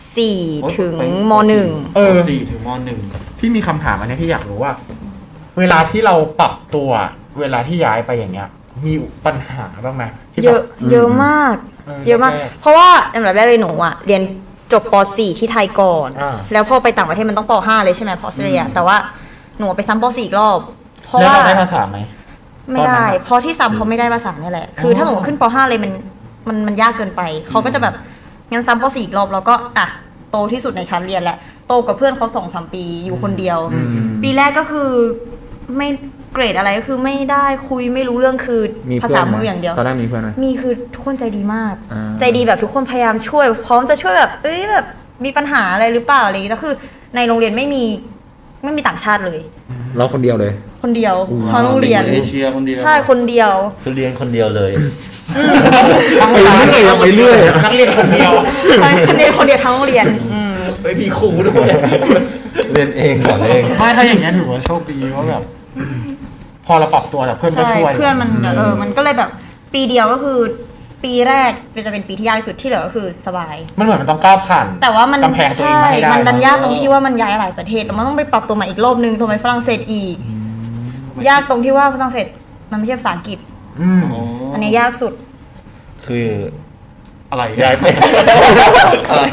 .4 ถึงม .1 4 ถึงม พี่มีคำถามอันนี้ที่อยากรู้ว่า เวลาที่เราปรับตัวเวลาที่ย้ายไปอย่างเงี้ย มีปัญหาบ้างไหมที่ เย แบบ อะเยอะมาก เยอะมาก แรก เพราะว่าอันดับแรกเลยหนูอะเรียนจบป .4 ที่ไทยก่อน อ่า แล้วพอไปต่างประเทศมันต้องป .5 เลยใช่ไหมเพราะออสเตรเลียแต่ว่าหนูไปซ้ำป .4 อีกรอบ เพราะ แล้ว ว่า เราได้ภาษาไหม ไม่ได้ ตอนนั้นอะ เพราะที่ซ้ำเขาไม่ได้ภาษาเนี่ยแหละ คือถ้าหนูขึ้นป .5 เลยมันยากเกินไป เขาก็จะแบบงั้นซ้ำป .4 อีกรอบแล้วก็อ่ะโตที่สุดในชั้นเรียนแหละโตกับเพื่อนเขา2-3 ปีอยู่คนเดียว ปีแรกก็คือไม่เกรดอะไรก็คือไม่ได้คุยไม่รู้เรื่องคือ มี ภา เพื่อ ษาน ไหม มืออย่างเดียว ตอนแรกมีเพื่อนไหม มีคือทุกคนใจดีมาก อ่า ใจดีแบบทุกคนพยายามช่วย พร้อมจะช่วยแบบเอ้ยแบบมีปัญหาอะไรหรือเปล่าอะไรอย่างงี้แล้วคือ ในโรงเรียนไม่มีต่างชาติเลย เราคนเดียวเลย คนเดียว 1 ทั้งโรงเรียน เอเชียคนเดียว ใช่คนเดียว คือเรียนคนเดียวเลย ไปเรื่อยยังไปเรื่อยนักเรียนคนเดียว คนเดียวคนเดียวทั้งโรงเรียนไปมีครูด้วย เรียนเองสอนเอง ไม่ถ้าอย่างเงี้ยถือว่าโชคดีว่าแบบ พอเราปรับตัวแต่เพื่อนก็ ใช่ ช่วย เพื่อนมันมันก็เลยแบบปีเดียวก็คือ ปีแรกจะเป็นปีที่ยากที่สุดที่เหลือก็คือสบาย มันเหมือนมันต้องก้าวผ่าน แต่ว่ามัน กำแพงตัวเอง ใช่ มาให้ได้ มันดัน เนอะ ยากตรงที่ว่ามันย้ายหลายประเทศแล้วมันต้องไปปรับตัวใหมาอีกรอบนึงตัวไปฝรั่งเศสอีก ยากตรงที่ว่าฝรั่งเศสมันไม่ใช่ภาษาอังกฤษ อืม อันนี้ยากสุด คือ อะไร ย้ายไป อะไร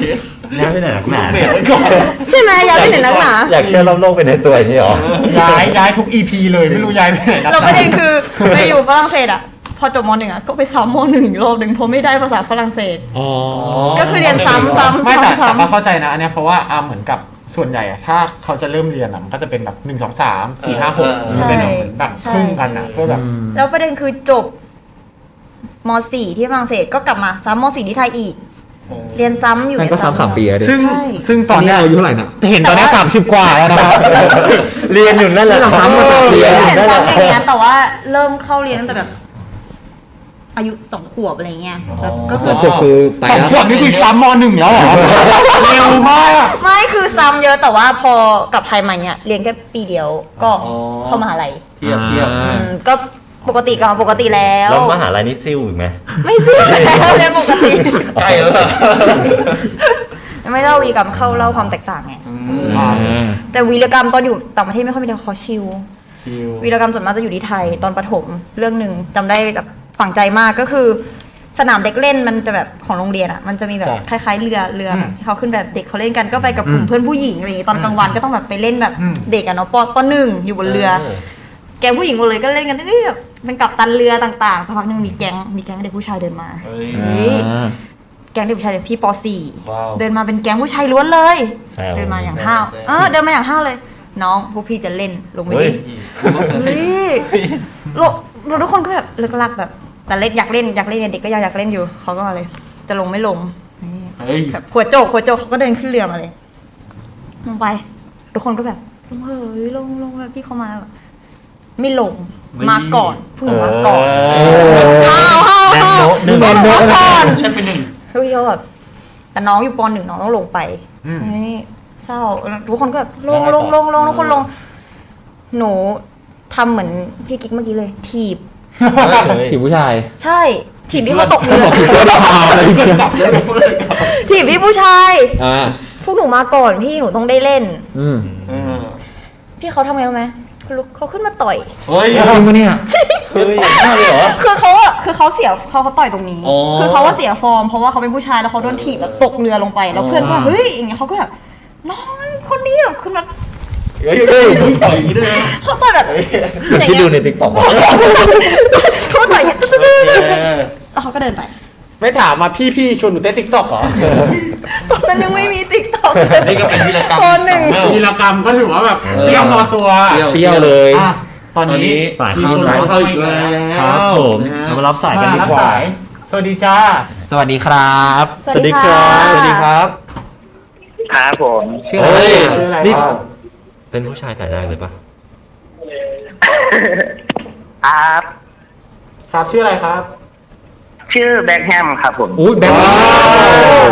ย้ายไปไหนนักหนา เบรกไว้ก่อน ใช่ไหมย้ายไปไหนนักหนา อยากเชื่อรอบโลกเป็นในตัวอย่างนี้เหรอ ย้ายทุก EP เลยไม่รู้ย้ายไปไหน เราประเด็นคือไปอยู่ฝรั่งเศสอ่ะพอจบม .1 อ่ะก็ไปซ้ำม .1 อีกรอบนึงเพราะไม่ได้ภาษาฝรั่งเศส อ๋อ ก็คือเรียนซ้ำ ไม่แต่ ซ้ำ ก็เข้าใจนะอันเนี้ยเพราะว่าเหมือนกับ ส่วนใหญ่อะถ้าเขาจะเริ่มเรียนอะมันก็จะเป็นแบบ1 2 3 4 5 6 ใช่ เป็นแบบเหมือนแบบครึ่งกันอะเพื่อแบบ แล้วประเด็นคือจบม .4 ที่ฝรั่งเศสก็กลับมาซ้ำม .4 ที่ไทยอีก เรียนซ้ำอยู่ นั่นก็ซ้ำ3 ปีอะดิ ซึ่ง ใช่ ซึ่งตอนเนี้ย อายุเท่าไหร่นะ เห็นตอนเนี้ย30 กว่าแล้วนะครับ เรียนอยู่นั่นแหละ เราซ้ำมา3 ปี เรียน นั่นแห ซ้ำ ละ อย่างเงี้ยแต่ว่าเริ่มเข้าเรียนตั้งแต่แบบ อายุ2 ขวบอะไรเงี้ยแบบก็คือ ก็คือไป สอง แล้ว ขวบนี่คือซ้ำม .1 แล้วเหรอ เร็วมาก ไม่คือซ้ำเยอะแต่ว่าพอกลับไทยมาเนี่ยเรียนแค่ปีเดียวก็เข้ามหาลัย เทียบ ก็ปกติกับปกติแล้ว แล้วมหาลัยนี่ซิ่วอีกไหม ไม่ซิ่วแล้วเรียนปกติ ใกล้แล้วเหรอ ไม่เล่าวีรกรรมเข้าเล่าความแตกต่างไงแต่วีรกรรมตอนอยู่ต่างประเทศไม่ค่อยมีเขาชิลวีรกรรมส่วนมากจะอยู่ที่ไทยตอนประถมเรื่องหนึ่งจำได้แบบฝังใจมากก็คือ สนามเด็กเล่นมันจะแบบของโรงเรียนอ่ะมันจะมีแบบคล้ายๆเรือแบบที่เขาขึ้นแบบเด็กเขาเล่นกันก็ไปกับกลุ่มเพื่อนผู้หญิงอะไรอย่างงี้ตอนกลางวันก็ต้องแบบไปเล่นแบบเด็กอะเนาะป .1 อยู่บนเรือ แก๊งผู้หญิงหมดเลยก็เล่นกันได้แบบเป็นกัปตันเรือต่างๆสักพักหนึงมีแก๊งเด็กผู้ชายเดินมาเฮ้ยแก๊งเด็กผู้ชายพี่ป .4 เดินมาเป็นแก๊งผู้ชายล้วนเลย แซว เดินมาอย่างห้าวเดินมาอย่างห้าวเลย น้องพวกพี่จะเล่นลงไปดิเฮ้ยเราทุกคนก็แบบเลิกลักแบบแต่เล่นอยากเล่นเด็กก็อยากเล่นอยู่เขาก็มาเลยจะลงไม่ลงแบบขวดโจกเขาก็เดินขึ้นเรือมาเลยลงไปทุกคนก็แบบลงเฮ้ยลงแบบพี่เขามาไม่ลงมาก่อนผู้หญิงมาก่อนห้าวมาก่อนฉันเป็น1พี่เขาแบบแต่น้องอยู่ป .1 น้องต้องลงไปเศร้าทุกคนก็แบบลงทุกคนลงหนูทำเหมือนพี่กิ๊กเมื่อกี้เลยถีบ ผีผู้ชาย ใช่ถีบพี่เขาตกเรือถีบพี่ผู้ชายพวกหนูมาก่อนพี่หนูต้องได้เล่นพี่เขาทำไงรู้ไหมเขาขึ้นมาต่อย เฮ้ย จริงปะเนี่ย เฮ้ยน่าเลยเหรอ คือเขาเสียเขาต่อยตรงนี้ คือเขาว่าเสียฟอร์มเพราะว่าเขาเป็นผู้ชายแล้วเขาโดนถีบแบบตกเรือลงไปแล้วเพื่อนก็เฮ้ยอย่างเงี้ยเขาก็แบบน้องคนนี้แบบขึ้นมา เฮ้ยต่อยอย่างนี้ด้วยนะ เขาต่อยแบบ ที่ดูในติ๊กต็อก เขาต่อยอย่างแล้วเขาก็เดินไป ไม่ถามมาพี่ชวนหนูเต้นติ๊กต็อกเหรอ ตอนนั้นยังไม่มีติ๊กต็อก นี่ก็เป็นวีรกรรม ตอนหนึ่ง วีรกรรมก็ถือว่าแบบเปรี้ยวพอตัว เปรี้ยวเลย อ่ะตอนนี้ สาย มี เข้า คน สาย เข้าอีกแล้ว ครับผมเรามารับสายกันดี รับ กว่า สายสวัสดีจ้า สวัสดีครับ สวัสดีค่ะ สวัสดีครับ ครับผม ชื่ออะไร เฮ้ย ชื่ออะไร นี่ ครับ เป็นผู้ชายถ่ายได้เลยปะ ครับ ครับชื่ออะไรครับ ชื่อแบ็คแฮมครับผม อุ้ยแบงค์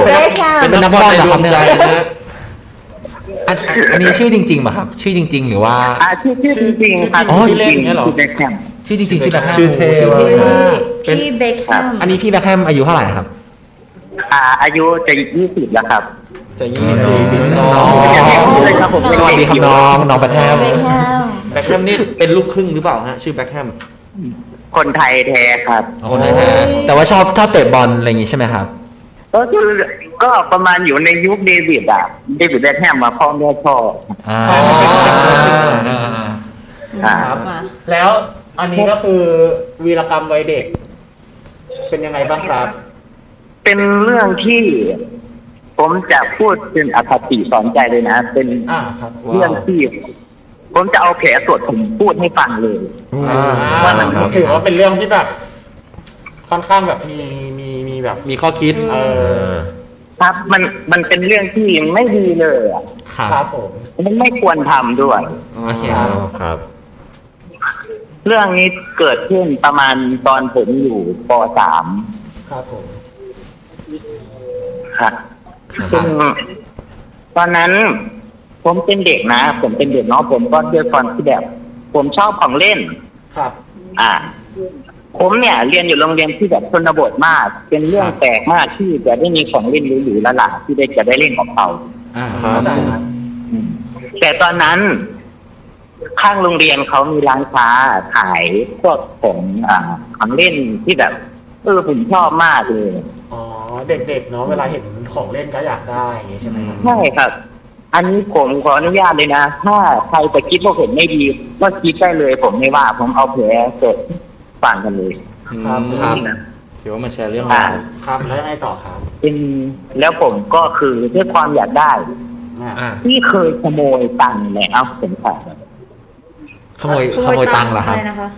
เบคแฮม เป็นนักบอลเหรอครับเนี่ย ใจนะ อันนี้ชื่อจริงๆป่ะครับ ชื่อจริง ๆ หรือว่า ชื่อจริงๆครับ อ๋อ ชื่อจริงชื่อแบ็คแฮม ชื่อจริงๆชื่อแบ็คแฮม ชื่อเท่ ชื่อ ว่ะ เท่มาก พี่เบคแฮม อันนี้พี่แบ็คแฮมอายุเท่าไหร่ครับ อายุจะ20แล้วครับ จะ24น้อง อ๋อ เลยครับผม สวัสดีครับน้องแบ็คแฮม เบคแฮม แบ็คแฮมนี่เป็นลูกครึ่งหรือเปล่าฮะชื่อแบ็คแฮม คนไทยแท้ครับ คนนะฮะแต่ว่าชอบเตะบอลอะไรอย่างงี้ใช่ไหมครับ ก็คือก็ประมาณอยู่ในยุคเดวิดแบ็คแฮมมาพ่อแม่พ่อ อ่า ครับ แล้วอันนี้ก็คือวีรกรรมวัยเด็ก เป็นยังไงบ้างครับ เป็นเรื่องที่ผมจะพูดเป็นอคติสอนใจเลยนะ เป็น ครับ เรื่องที่ ผมจะเอาแผลสดผมพูดให้ฟังเลย ว่ามันถือว่าเป็นเรื่องที่แบบ ค่อนข้างแบบมีแบบ มีข้อคิด ครับมันเป็นเรื่องที่ไม่ดีเลยอ่ะ ครับผม มันไม่ควรทำด้วย โอเค อ๋ ค อ รับ ครับ เรื่องนี้เกิดขึ้นประมาณตอนผมอยู่ป ครับผม .3 ครับซึ่งตอนนั้นผมเป็นเด็กนะ ผมเป็นเด็กเนาะผมก็ด้วยความที่แบบ ผมชอบของเล่น ครับ ผมเนี่ยเรียนอยู่โรงเรียนที่แบบชนบทมาก เป็นเรื่องแปลกมากที่จะได้มีของเล่นหรูๆละล่ะที่ได้จะได้เล่นของเขา ครับ แต่ตอนนั้น ข้างโรงเรียนเขามีร้านค้าขายพวกของเล่นที่แบบผมชอบมากเลย อ๋อเด็กๆเนาะเวลาเห็นของเล่นก็อยากได้อย่างงี้ใช่ไหมครับ ใช่ครับ อันนี้ผมขออนุญาตเลยนะ ถ้าใครจะคิดว่าผมไม่ดีก็คิดได้เลย ผมไม่ว่า ผมเอาแผลสดฟังกันเลย ครับถือว่ามาแชร์เรื่องราว ครับแล้วยังไงต่อครับ เป็นแล้วผมก็คือด้วยความอยากได้ อ่า ที่เคยขโมยตังค์แล้วผมถาม ขโมยตังค์เหรอครับ อะไรนะคะ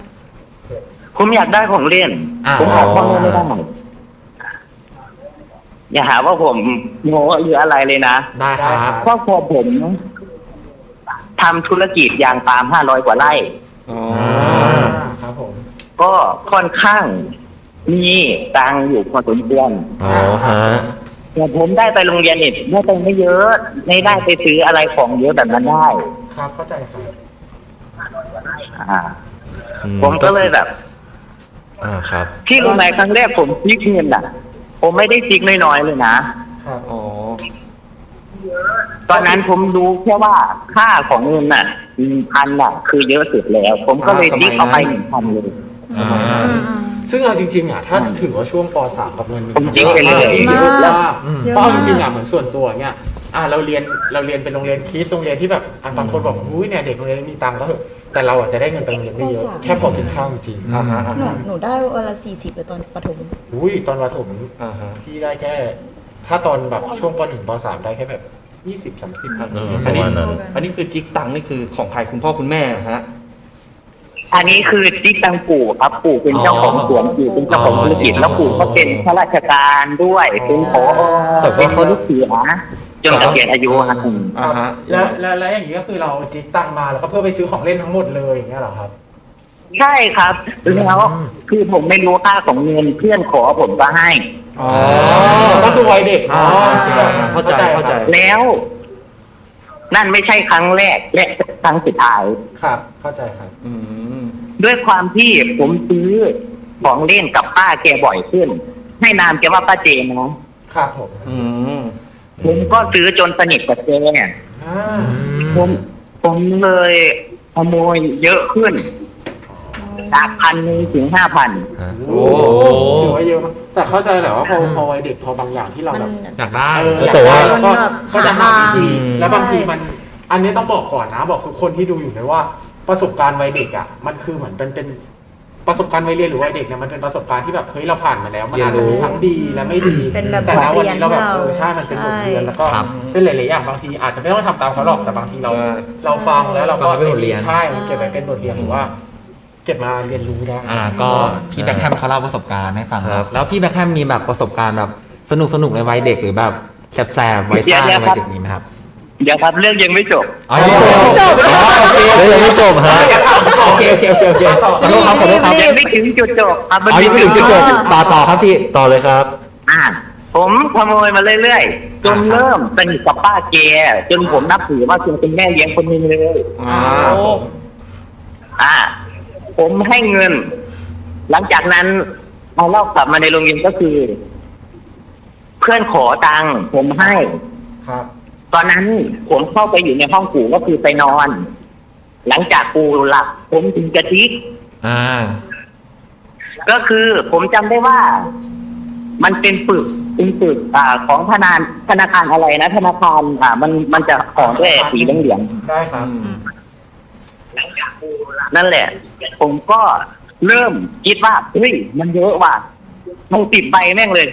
ผมอยากได้ของเล่น อ่า ผมบอกพ่อแม่ไม่ได้อย่าหาว่าผมโง่หรืออะไรเลยนะ ได้ครับ ครอบครัวผมทำธุรกิจยางปาล์ม500 กว่าไร่ อ๋อ ครับผม ก็ค่อนข้างมีตังค์อยู่พอสมควร อ๋อฮะ แต่ผมได้ไปโรงเรียนเนี่ยได้ตังค์ไม่เยอะไม่ได้ไปซื้ออะไรของเยอะแบบนั้นได้ ครับเข้าใจครับ อ่า ผมก็เลยแบบ ครับ ที่รู้ไหมครั้งแรกผมซิกเงินอ่ะ ผมไม่ได้ซิกน้อยๆเลยนะ อ๋อ ตอนนั้นผมรู้แค่ว่าค่าของเงินน่ะ1,000 น่ะ คือเยอะสุดแล้ว ผมก็เลยซิกเข้าไป 1,000 เลย ซึ่งเอาจริงๆอ่ะถ้าถือว่าช่วงป .3 กับเงิน ผมจริงไปเลย เยอะมาก เยอะ เพราะ มาก เอาจริงๆอ่ะเหมือนส่วนตัวเนี่ยเราเรียนเป็นโรงเรียนคริสต์โรงเรียนที่แบบบางคนบอกอุ้ยเนี่ยเด็กโรงเรียนมีตังค์ก็เถอะแต่เราอ่ะจะได้เงินไปโรงเรียนไม่เยอะแค่พอกินข้าวจริงๆ หนูได้วันละ40เลยตอนประถม อุ้ยตอนประถม อ่าฮะ พี่ได้แค่ ถ้าตอนแบบช่วงป .1 ป .3 ได้แค่แบบ20-30พัน อันนี้ ประมาณนั้น อันนี้คือจิกตังค์นี่คือของใครคุณพ่อคุณแม่ฮะ อันนี้คือซิกตังปู่ครับ ปู่เป็นเจ้าของสวนปู่เป็นเจ้าของธุรกิจแล้วปู่ก็เป็นข้าราชการด้วยเป็นผอ แต่ว่า เป็น เขา ลูกเสือจนเกษียณอายุครับ อ่าฮะ แล้วอย่างนี้ก็คือเราจิกตังค์มาแล้วก็เพื่อไปซื้อของเล่นทั้งหมดเลยอย่างเงี้ยเหรอครับ ใช่ครับแล้วคือผมไม่รู้ค่าของเงินเพื่อนขอผมก็ให้ อ๋อ ก็คือวัยเด็ก อ่าเข้าใจเข้าใจ แล้ว นั่นไม่ใช่ครั้งแรกและครั้งสุดท้าย ครับ เข้าใจครับ อืม ด้วยความที่ผมซื้อของเล่นกับป้าแกบ่อยขึ้น ให้นามแกว่าป้าเจนนะครับ ผม อืม ผมก็ซื้อจนสนิทกับแก อ่า ผมเลยขโมยเยอะขึ้นจาก1,000 ถึง 5,000 โอ้ ถือว่าเยอะมากแต่เข้าใจแหละว่าพอวัยเด็กพอบางอย่างที่เรา มัน แบบ อยากได้ แต่ว่า ก็จะหาวิธี อืม แล้วบางทีมัน อันนี้ต้องบอกก่อนนะ บอกทุกคนที่ดูอยู่เลยว่าประสบการณ์วัยเด็กอ่ะมันคือเหมือนเป็นประสบการณ์วัยเรียนหรือวัยเด็กเนี่ยมันเป็นประสบการณ์ที่แบบเฮ้ยเราผ่านมาแล้วมันอาจจะมีทั้งดีและไม่ดี เป็นแบบ แต่ณวันนี้เราแบบ บทเรียนที่เรา ใช่มันเป็นบทเรียนแล้วก็ ครับ เป็นหลายๆอย่างบางทีอาจจะไม่ต้องทำตามเขาหรอกแต่บางทีเราฟังแล้วเราก็ ฟังเป็นบทเรียน ใช่มันเก็บไว้เป็นบทเรียนหรือว่า เก็บมาเรียนรู้ได้ ก็พี่แบ็คแฮมเขาเล่าประสบการณ์ให้ฟัง ครับ แล้วพี่แบ็คแฮมมีแบบประสบการณ์แบบสนุกในวัยเด็กหรือแบบแสบๆวัยซ่าในวัยเด็กนี้ไหมครับ เดี๋ยวครับเรื่องยังไม่จบ อ๋อยังไม่จบ เฮ้ยยังไม่จบฮะ โอเคขอโทษครับขอโทษครับ ยังไม่ถึงจุดจบครับ อ๋อยังไม่ถึงจุดจบต่อครับพี่ ต่อเลยครับ ผมขโมยมาเรื่อยๆจนเริ่มสนิทกับป้าแกจนผมนับถือว่าแกเป็นแม่เลี้ยงคนหนึงเลย ผมให้เงิน หลังจากนั้นเอาเล่ากลับมาในโรงเรียนก็คือ เพื่อนขอตังค์ผมให้ ครับ ตอนนั้นผมเข้าไปอยู่ในห้องปู่ก็คือไปนอน หลังจากปู่หลับผมถึงกระทิก ก็คือผมจำได้ว่า มันเป็นปึกของธนาคารอะไรนะธนาคารมันจะห่อด้วยสีเหลือง ได้ครับ ๆนั่นแหละ ผมก็เริ่มคิดว่าเฮ้ยมันเยอะว่ะมัน10 ใบแม่งเลย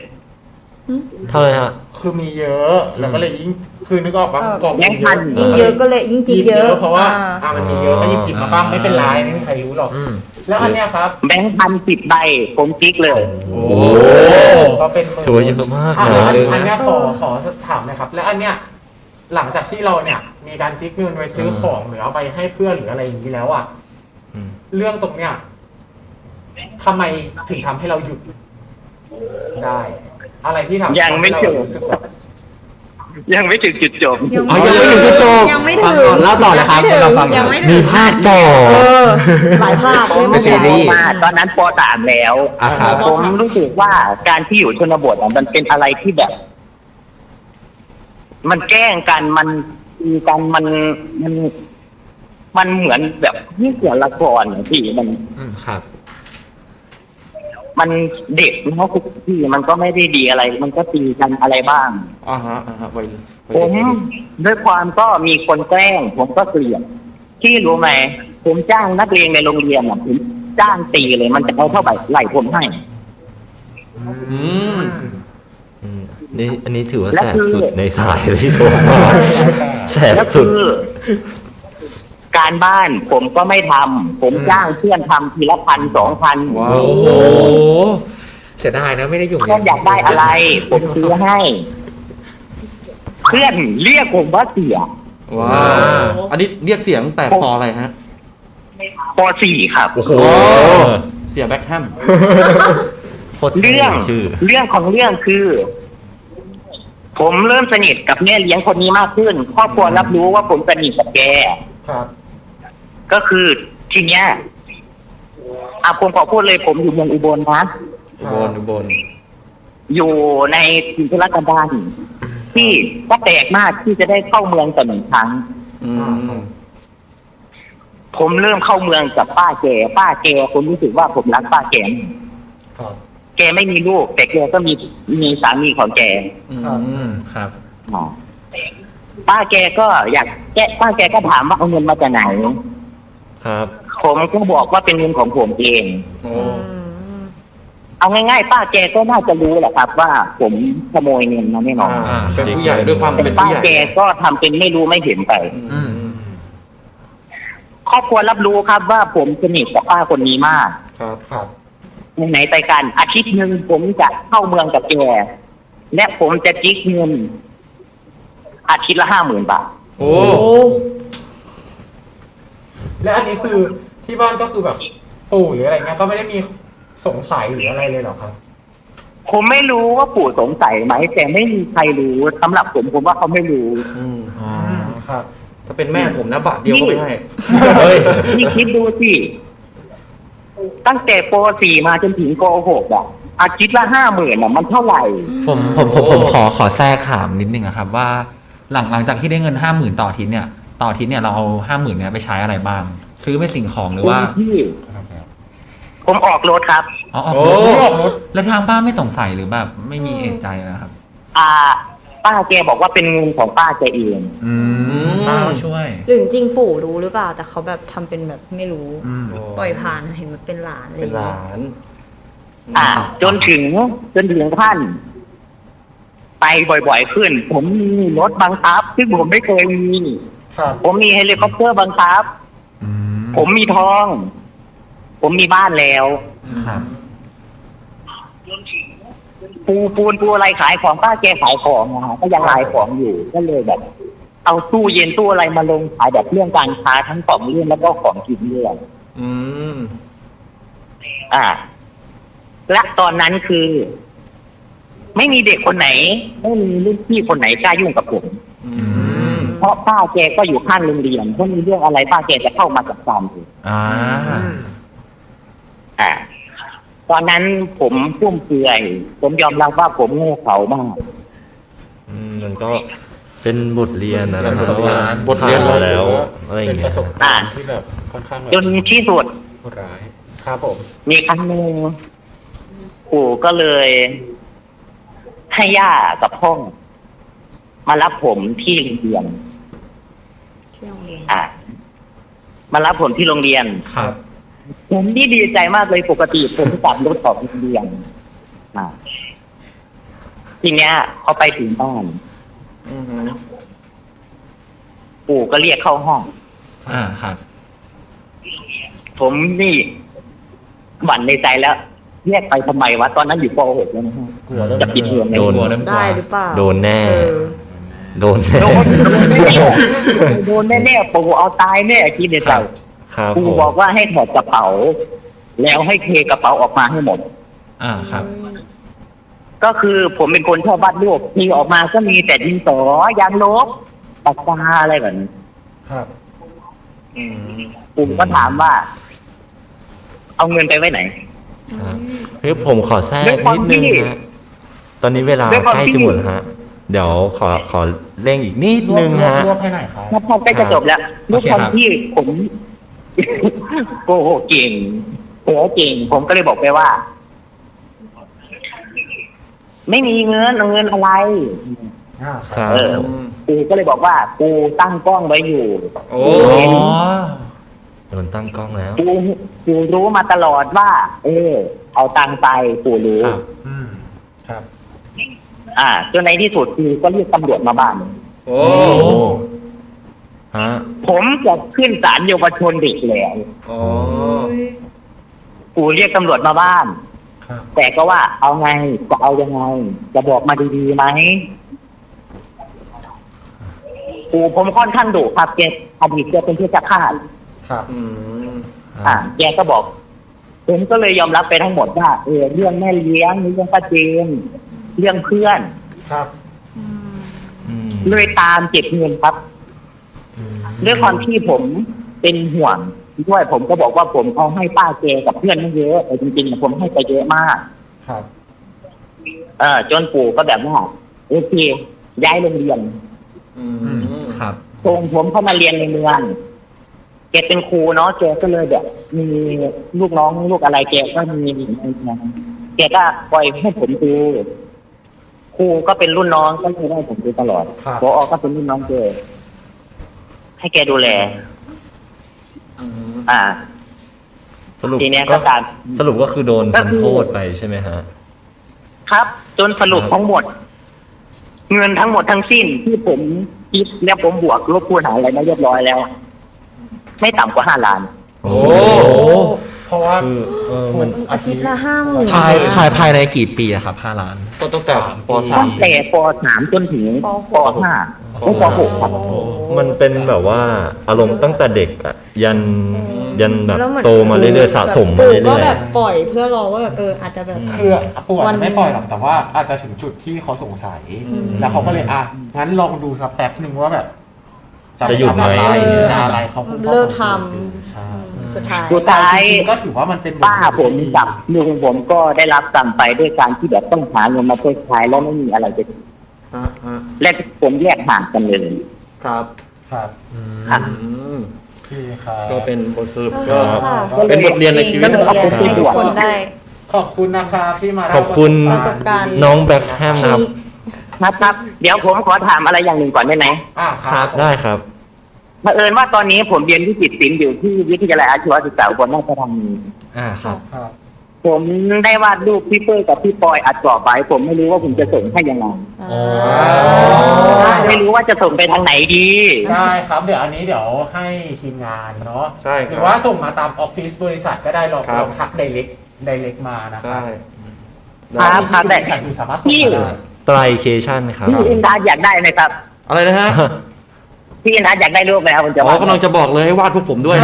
เท่าไหร่ฮะ คือมีเยอะแล้วก็เลยยิ่งคือนึกออกว่ากล่อง แบงค์พัน ยิ่งเยอะก็เลยยิ่งจิกเยอะ เพราะว่ามันมีเยอะก็ยิ่งจิบมาบ้างไม่เป็นไรไม่มีใครรู้หรอก แล้วอันเนี้ยครับ แบงค์พัน10 ใบ ผมติ๊กเลย โอ้ ก็เป็นหมื่น ถือว่าเยอะมาก อ่ะ เลย อันเนี้ยขอถามหนะครับ แล้วอันเนี้ยหลังจากที่เราเนี่ย มีการจิกเงินไว้ซื้อของหรือเอาไปให้เพื่อนหรืออะไรอย่างนี้แล้วอ่ะเรื่องตรงเนี้ยทำไมถึงทำให้เราหยุดได้ อะไรที่ทำ ยังไม่ ให้ จ เรา บ รู้สึกแบบ ยังไม่ถึงจุดจบ ยัง อ๋อยังไม่ถึงจุดจบ ยังไม่ถึง เล่าต่อเลยครับให้เราฟังหน่อย ยังไม่ถึง มีภาคต่อ หลายภาค ผม ไม่ ซีรีส์ มาตอนนั้นป .3 แล้ว ครับ ผมรู้สึกว่าการที่อยู่ชนบทมันเป็นอะไรที่แบบ มันแกล้งกันมันตีกันมันเหมือนแบบนี่เกี่ยวละครอะพี่ครับ มันเด็กเนาะทุกที่มันก็ไม่ได้ดีอะไร มันก็ตีกันอะไรบ้าง อ่าฮะไว้ ผมด้วยความก็มีคนแกล้ง ผมก็เกลียดที่รู้ไหมผมจ้างนักเรียนในโรงเรียนอ่ะผมจ้างตีเลย มันจะเอาเท่าไหร่ผมให้ อืม นี่อันนี้ถือว่า และ แสบ คือ สุดในสายเลยที่โทรมาแสบ แล้ว สุ คื ด อ การบ้านผมก็ไม่ทำผมจ้างเพื่อนทำทีละ1,000-2,000 ว้าว โอ้โหเสียดายนะไม่ได้อยู่ เพื่อนอยากได้อะไร ผมซื้อให้ เพื่อนเรียกผมว่าเสีย ว้าว อันนี้เรียกเสียงแต่ปออะไรฮะ ป .4 ครับ โอ้โห เสียแบ็คแฮม โคตรท่ เรื่อง ชื่อ เรื่องของเรื่องคือ ผมเริ่มสนิทกับแม่เลี้ยงคนนี้มากขึ้นครอบครัวรับรู้ว่าผมสนิทกับแก ครับ ก็คือทีเนี้ยผมขอพูดเลยผมอยู่เมืองอุบลนะ อุบล อยู่ในถิ่นธุรกันดารที่ก็แปลกมากที่จะได้เข้าเมืองต่อหนึ่งครั้ง อืม ผมเริ่มเข้าเมืองกับป้าแกผมรู้สึกว่าผมรักป้าแก ครับ แกไม่มีลูก แต่แกก็มีสามีของแก ครับ อ๋อป้าแกก็ป้าแกก็ถามว่าเอาเงินมาจากไหน ครับ ผมก็บอกว่าเป็นเงินของผมเอง โอ้ เอาง่ายๆป้าแกก็น่าจะรู้แหละครับ ว่าผมขโมยเงินมาแน่นอน เป็นผู้ใหญ่ด้วยความ แต่ เป็น ป้า ผู้ใหญ่ แกก็ทำเป็นไม่รู้ไม่เห็นไป อืม ครอบครัวรับรู้ครับว่าผมสนิทกับป้าคนนี้มาก ครับ ครับ ไหนๆไปกันอาทิตย์หนึ่งผมจะเข้าเมืองกับแกและผมจะจิกเงินอาทิตย์ละ50,000 บาท โอ้ และอันนี้คือที่บ้านก็คือแบบปู่หรืออะไรเงี้ยก็ไม่ได้มีสงสัยหรืออะไรเลยเหรอครับ ผมไม่รู้ว่าปู่สงสัยไหมแต่ไม่มีใครรู้สำหรับผมว่าเขาไม่รู้ อืม ครับ ถ้าเป็นแม่ผมนะบาทเดียวก็ไม่ให้ เฮ้ย นี่คิดดูสิตั้งแต่ป .4 มาจนถึงป .6 อาทิตย์ละ50,000มันเท่าไหร่ ผมขอแทรกถามนิดนึงนะครับว่าหลังจากที่ได้เงิน50,000ต่ออาทิตย์เนี่ยเราเอา50,000เนี่ยไปใช้อะไรบ้าง ซื้อเป็นสิ่งของหรือว่า ที่ผมออกรถครับ อ๋อออก โอ้ รถแล้วทางบ้านไม่สงสัยหรือแบบไม่มีเอะใจนะครับ ป้าแกบอกว่าเป็นเงินของป้าแกเอง ป้าก็ช่วย หรือจริงๆปู่รู้หรือเปล่า แต่เขาแบบทำเป็นแบบไม่รู้ อืม ปล่อยผ่านเห็นมันเป็นหลานอะไรอ เป็น ย่าง ห เงี้ย ลาน จนถึงท่าน ไปบ่อยๆขึ้น ผมมีรถบังคับ ซึ่งผมไม่เคยมี ครับ ผมมีเฮลิคอปเตอร์บังคับ ผมมีทอง ผมมีบ้านแล้ว ครับ ปูอะไรขายของป้าแกขายของนะฮะก็ยังขายของอยู่ก็เลยแบบ เอาตู้เย็นตู้อะไรมาลงขายแบบเรื่องการค้าทั้งของเรื่องแล้วก็ของกินเรื่อง อืม และตอนนั้นคือ ไม่มีเด็กคนไหนไม่มีรุ่นพี่คนไหนกล้ายุ่งกับผม อืม เพราะป้าแกก็อยู่ข้างโรงเรียนถ้ามีเรื่องอะไรป้าแกจะเข้ามาจัดการผม ตอนนั้นผมฟุ่มเฟือยผมยอมรับว่าผมโง่เขลามาก มันก็เป็นบทเรียนนะ เป็น ครับ ประสบการณ์ บทเรียนมาแล้วอะไรอย่าง เป็น เงี้ ป ย ระสบการณ์ที่แบบค่อนข้างแบบ จนที่สุด โหดร้าย ครับผม มีครั้งหนึ่งปู่ก็เลย ให้ย่ากับพ่อมารับผมที่โรงเรียน ที่โรงเรียน มารับผมที่โรงเรียน ครับ ผมนี่ดีใจมากเลยปกติผมขับรถของโรงเรียนทีเนี้ยเขาไปถึงบ้าน อืม ปู่ก็เรียกเข้าห้อง ครับ ผมนี่หวั่นในใจแล้วเรียกไปทำไมวะตอนนั้นอยู่ป .6 แล้วนะฮะ กลัวเริ่ม จะปิดเทอม โดน กลัวเริ่มกลัว ได้หรือเปล่า โดนแน่ เออ โดนแน่ โดนแน่ๆปู่เอาตายแน่คิดในใจ ครับ ปู่ ผม บอกว่าให้ถอดกระเป๋า แล้วให้เทกระเป๋าออกมาให้หมด ครับ ก็คือผมเป็นคนชอบวาดรูปมีออกมาก็มีแต่ดินสอยางลบปากกาอะไรแบบนี้ ครับ อืม ปู่ก็ถามว่า เอาเงินไปไว้ไหน ครับเฮ้ยผมขอแทรก ด้วยความ นิดนึง ที่ ฮะตอนนี้เวลา ด้วยความ ใกล้ ที่ จะหมดแล้วฮะ เดี๋ยวขอเร่งอีกนิดนึงฮะ รวบให้หน่อยครับ ถ้าพอใกล้จะจบแล้วด้วยความที่ผม โกหกเก่งโกหกเก่ง ผมก็เลยบอกไปว่า ไม่มีเงินเอาเงินอะไร ครับ กูก็เลยบอกว่ากูตั้งกล้องไว้อยู่ โอ้ โดนตั้งกล้องแล้ว กูรู้มาตลอดว่า เอาตังค์ไปกูรู้ ครับ ครับ จนในที่สุดครูก็เรียกตำรวจมาบ้าน โอ้ โอ้ฮะ ผมจะขึ้นศาลเยาวชนเด็กแล้ว อ๋อ ครูเรียกตำรวจมาบ้าน ครับ แต่ก็ว่าเอาไงจะเอายังไง จะบอกมาดีๆไหมครูผมค่อนข้างดุครับแกอดีตแกเป็นเพชฌฆาต อืม แกก็บอกผมก็เลยยอมรับไปทั้งหมดว่าเรื่องแม่เลี้ยงเรื่องป้าเจนเรื่องเพื่อน อืม เลยตามเก็บเงินครับด้วยความที่ผมเป็นห่วงด้วยผมก็บอกว่าผมเอาให้ป้าแกกับเพื่อนไม่เยอะแต่จริงๆผมให้ไปเยอะมาก ครับ จนปู่ก็แบบว่าโอเคย้ายโรงเรียน อืม ครับ ส่งผมเข้ามาเรียนในเมืองแกเป็นครูเนาะแกก็เลยแบบมีลูกน้องลูกอะไรแกก็มีแกก็ปล่อยให้ผมดูครูก็เป็นรุ่นน้องก็เลยให้ผมดูตลอด ครับ ผอก็เป็นรุ่นน้องแกให้แกดูแล สรุป ทีเนี้ยก็การ สรุปก็คือโดน ก็คือ ทำโทษไปใช่ไหมฮะ ครับ จนสรุปทั้งหมด เงินทั้งหมดทั้งสิ้นที่ผมคิดแล้วผมบวกลบคูณหารอะไรมาเรียบร้อยแล้ว ไม่ต่ำกว่า5 ล้าน โอ้ เพราะว่า คือมัน อาทิตย์ละ50,000 ภายในกี่ปีอะครับ5 ล้าน ก็ตั้งแต่ป ตั้งแต่ป .3 จนถึงป .5 ถึงป .6 ครับ มันเป็นแบบว่าอารมณ์ตั้งแต่เด็กอะยันแบบ แล้วเหมือน โตมาเรื่อยๆสะสมมา ปู่ เรื่ ก็ อย แบบปล่อยเพื่อรอว่าแบบอาจจะแบบ คือปู่อาจจะไม่ปล่อยหรอก วัน แต่ว่าอาจจะถึงจุดที่เขาสงสัย แล้วเขาก็เลยงั้นลองดูสักแป๊บหนึ่งว่าแบบ จะหยุดไหม ทำอะไรจะอะไรเขาก็ เลิกท ใช่ ำสุดท้าย สุดท้าย จริงๆก็ถือว่ามันเป็น ป้าผมกับลุงผมก็ได้รับกรรมไปด้วยการที่แบบต้องหาเงินมาใช้ใช้แล้วไม่มีอะไรจะกินและผมแยกห่างกันเลย ครับ ครับ ครับ โอเคครับ ก็เป็นบทสรุป ก็ ก็เป็นบทเรียนในชีวิต เป็นบทเรียนให้ทุกคนได้ ขอบคุณนะครับที่มา ๆ ขอบคุณ ประสบการณ์ น้องแบ็คแฮมนะครับ ครับ เดี๋ยวผมขอถามอะไรอย่างหนึ่งก่อนได้ไหม ครับ ได้ครับ เผอิญว่าตอนนี้ผมเรียนวิจิตรศิลป์อยู่ที่วิทยาลัยอาชีวศึกษาอุบลราชธานี ครับ ครับ ผมได้วาดรูปพี่เป้ยกับพี่ปอยอัดกรอบไว้ผมไม่รู้ว่าผมจะส่งให้ยังไงไม่รู้ว่าจะส่งไปทางไหนดี ได้ครับเดี๋ยวอันนี้เดี๋ยวให้ทีมงานเนาะ ใช่ครับ หรือว่าส่งมาตามออฟฟิศบริษัทก็ได้ลอง ครับ ทักไดเรกมานะค ใช่ รับ ครับ บริษัทอยู่สามารถส่ง พี่ มาได้ ไตรเคชั่นครับ พี่อินดาอยากได้ไหมครับ อะไรนะฮะ พี่อินดาอยากได้รูปไหมครับผมจะ อ๋อ วาด กำลังจะบอกเลยให้วาดพวกผมด้วย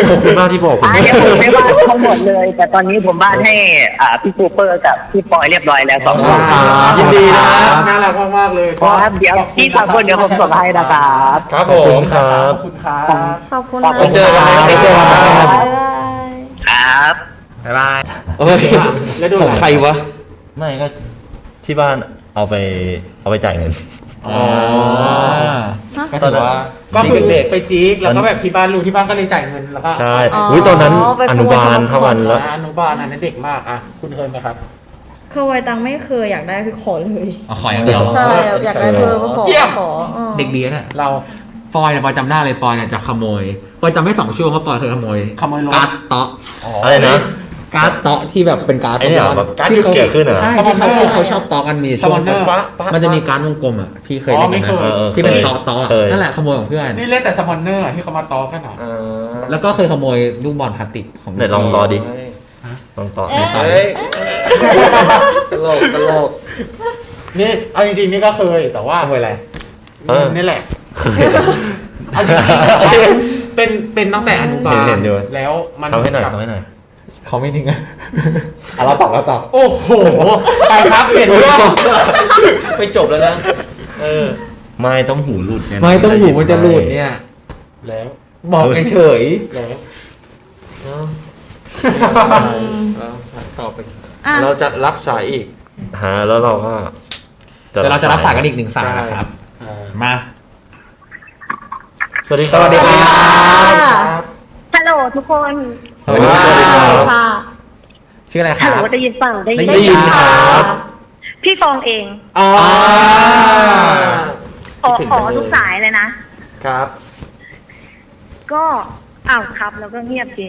ขอบคุณมากที่บอกผม เดี๋ยวผมไม่วาดทั้งหมดเลย แต่ตอนนี้ผมวาดให้พี่ซูเปอร์กับพี่ปอยเรียบร้อยแล้ว2 คน ยินดีนะครับ น่ารักมากๆเลย ครับเดี๋ยวพี่สองคนเดี๋ยวผมส่งให้นะครับ ครับผ ขอบคุ ม ณครับ ขอบคุณครับ ขอบคุณ ขอบ นะ คุณ เจอกันนะครับ เจอกันนะครับ บ๊ายบาย ครับ บ๊ายบาย เอ้ย แล้วดู ของใครวะ ไม่ก็ที่บ้านเอาไปจ่ายเงิน อ๋อก็ถือว่า ก็คือ เด็ก ไปจี๊กแล้วก็แบบที่บ้านรู้ที่บ้านก็เลยจ่ายเงินแล้วก็ ใช่อุ้ยตอนนั้นอนุบาลเท่ากันแล้ว อนุบาลอันนั้นเด็กมากคุณเคยไหมครับ เคยตังไม่เคยอยากได้คือขอเลย ขออย่างเดียว ใช่อยากได้เพิ่มก็ขอ เยี่ยม ขออ เด็กเรียนอะ เรา ปอยเนี่ยปอยจำได้เลยปอยเนี่ยจะขโมยปอยจำได้2 ช่วงว่าปอยเคยขโมย ขโมยรถ การ์ดเตาะ อะไรนะ การ์ดเตาะที่แบบเป็นการ์ด ไอ้เนี่ยแบบการ์ดที่เกี่ยวขึ้นเหรอ ใช่ที่เขาชอบเตาะกันมีช่วง สปอนเซอร์ มันจะมีการ์ดวงกลมอ่ะพี่เคย อ๋อ เล่นไหม ไม่เคย ที่เป็นเตาะเตาะ เคย นั่นแหละขโมยของเพื่อน นี่เล่นแต่สปอนเนอร์ที่เขามาต่อกันหน่อย แล้วก็เคยขโมยลูกบอลพลาสติกของ ไหนลองต่อดิลองต่อ เฮ้ยตลกตลก นี่เอาจริงๆนี่ก็เคยแต่ว่า ขโมยอะไร นี่แหละ เคย เอาจริงๆเป็นตั้งแต่อนุบาล เห็นอยู่ แล้วมัน ทำให้หน่อย กับ ทำให้หน่อย เขาไม่นิ่งอะเราตอบ โอ้โหไปครับเห็นด้วย ไม่จบแล้วนะ ไม่ต้องหูหลุดไง ไม่ต้องหูมันจะหลุดเนี่ย แล้ว บอกเฉย แล้ว ต่อไป อ่ะ เราจะรับสายอีก ฮะแล้วเราก็ เดี๋ยวเราจะรับสายกันอีก1 สายนะครับ มา สวัสดีครับ สวัสดีครับ ฮัลโหลทุกคน สวัสดีค สวัสดีครั รับ บ ค่ะ ชื่ออะไรค ฮัล รั โหล บ ได้ยินเปล่าได้ ได้ยินครับ พี่ฟองเอง อ๋อ ขอทุกสายเลยนะ ครับ ก็ อ้าวครับแล้วก็เงียบสิ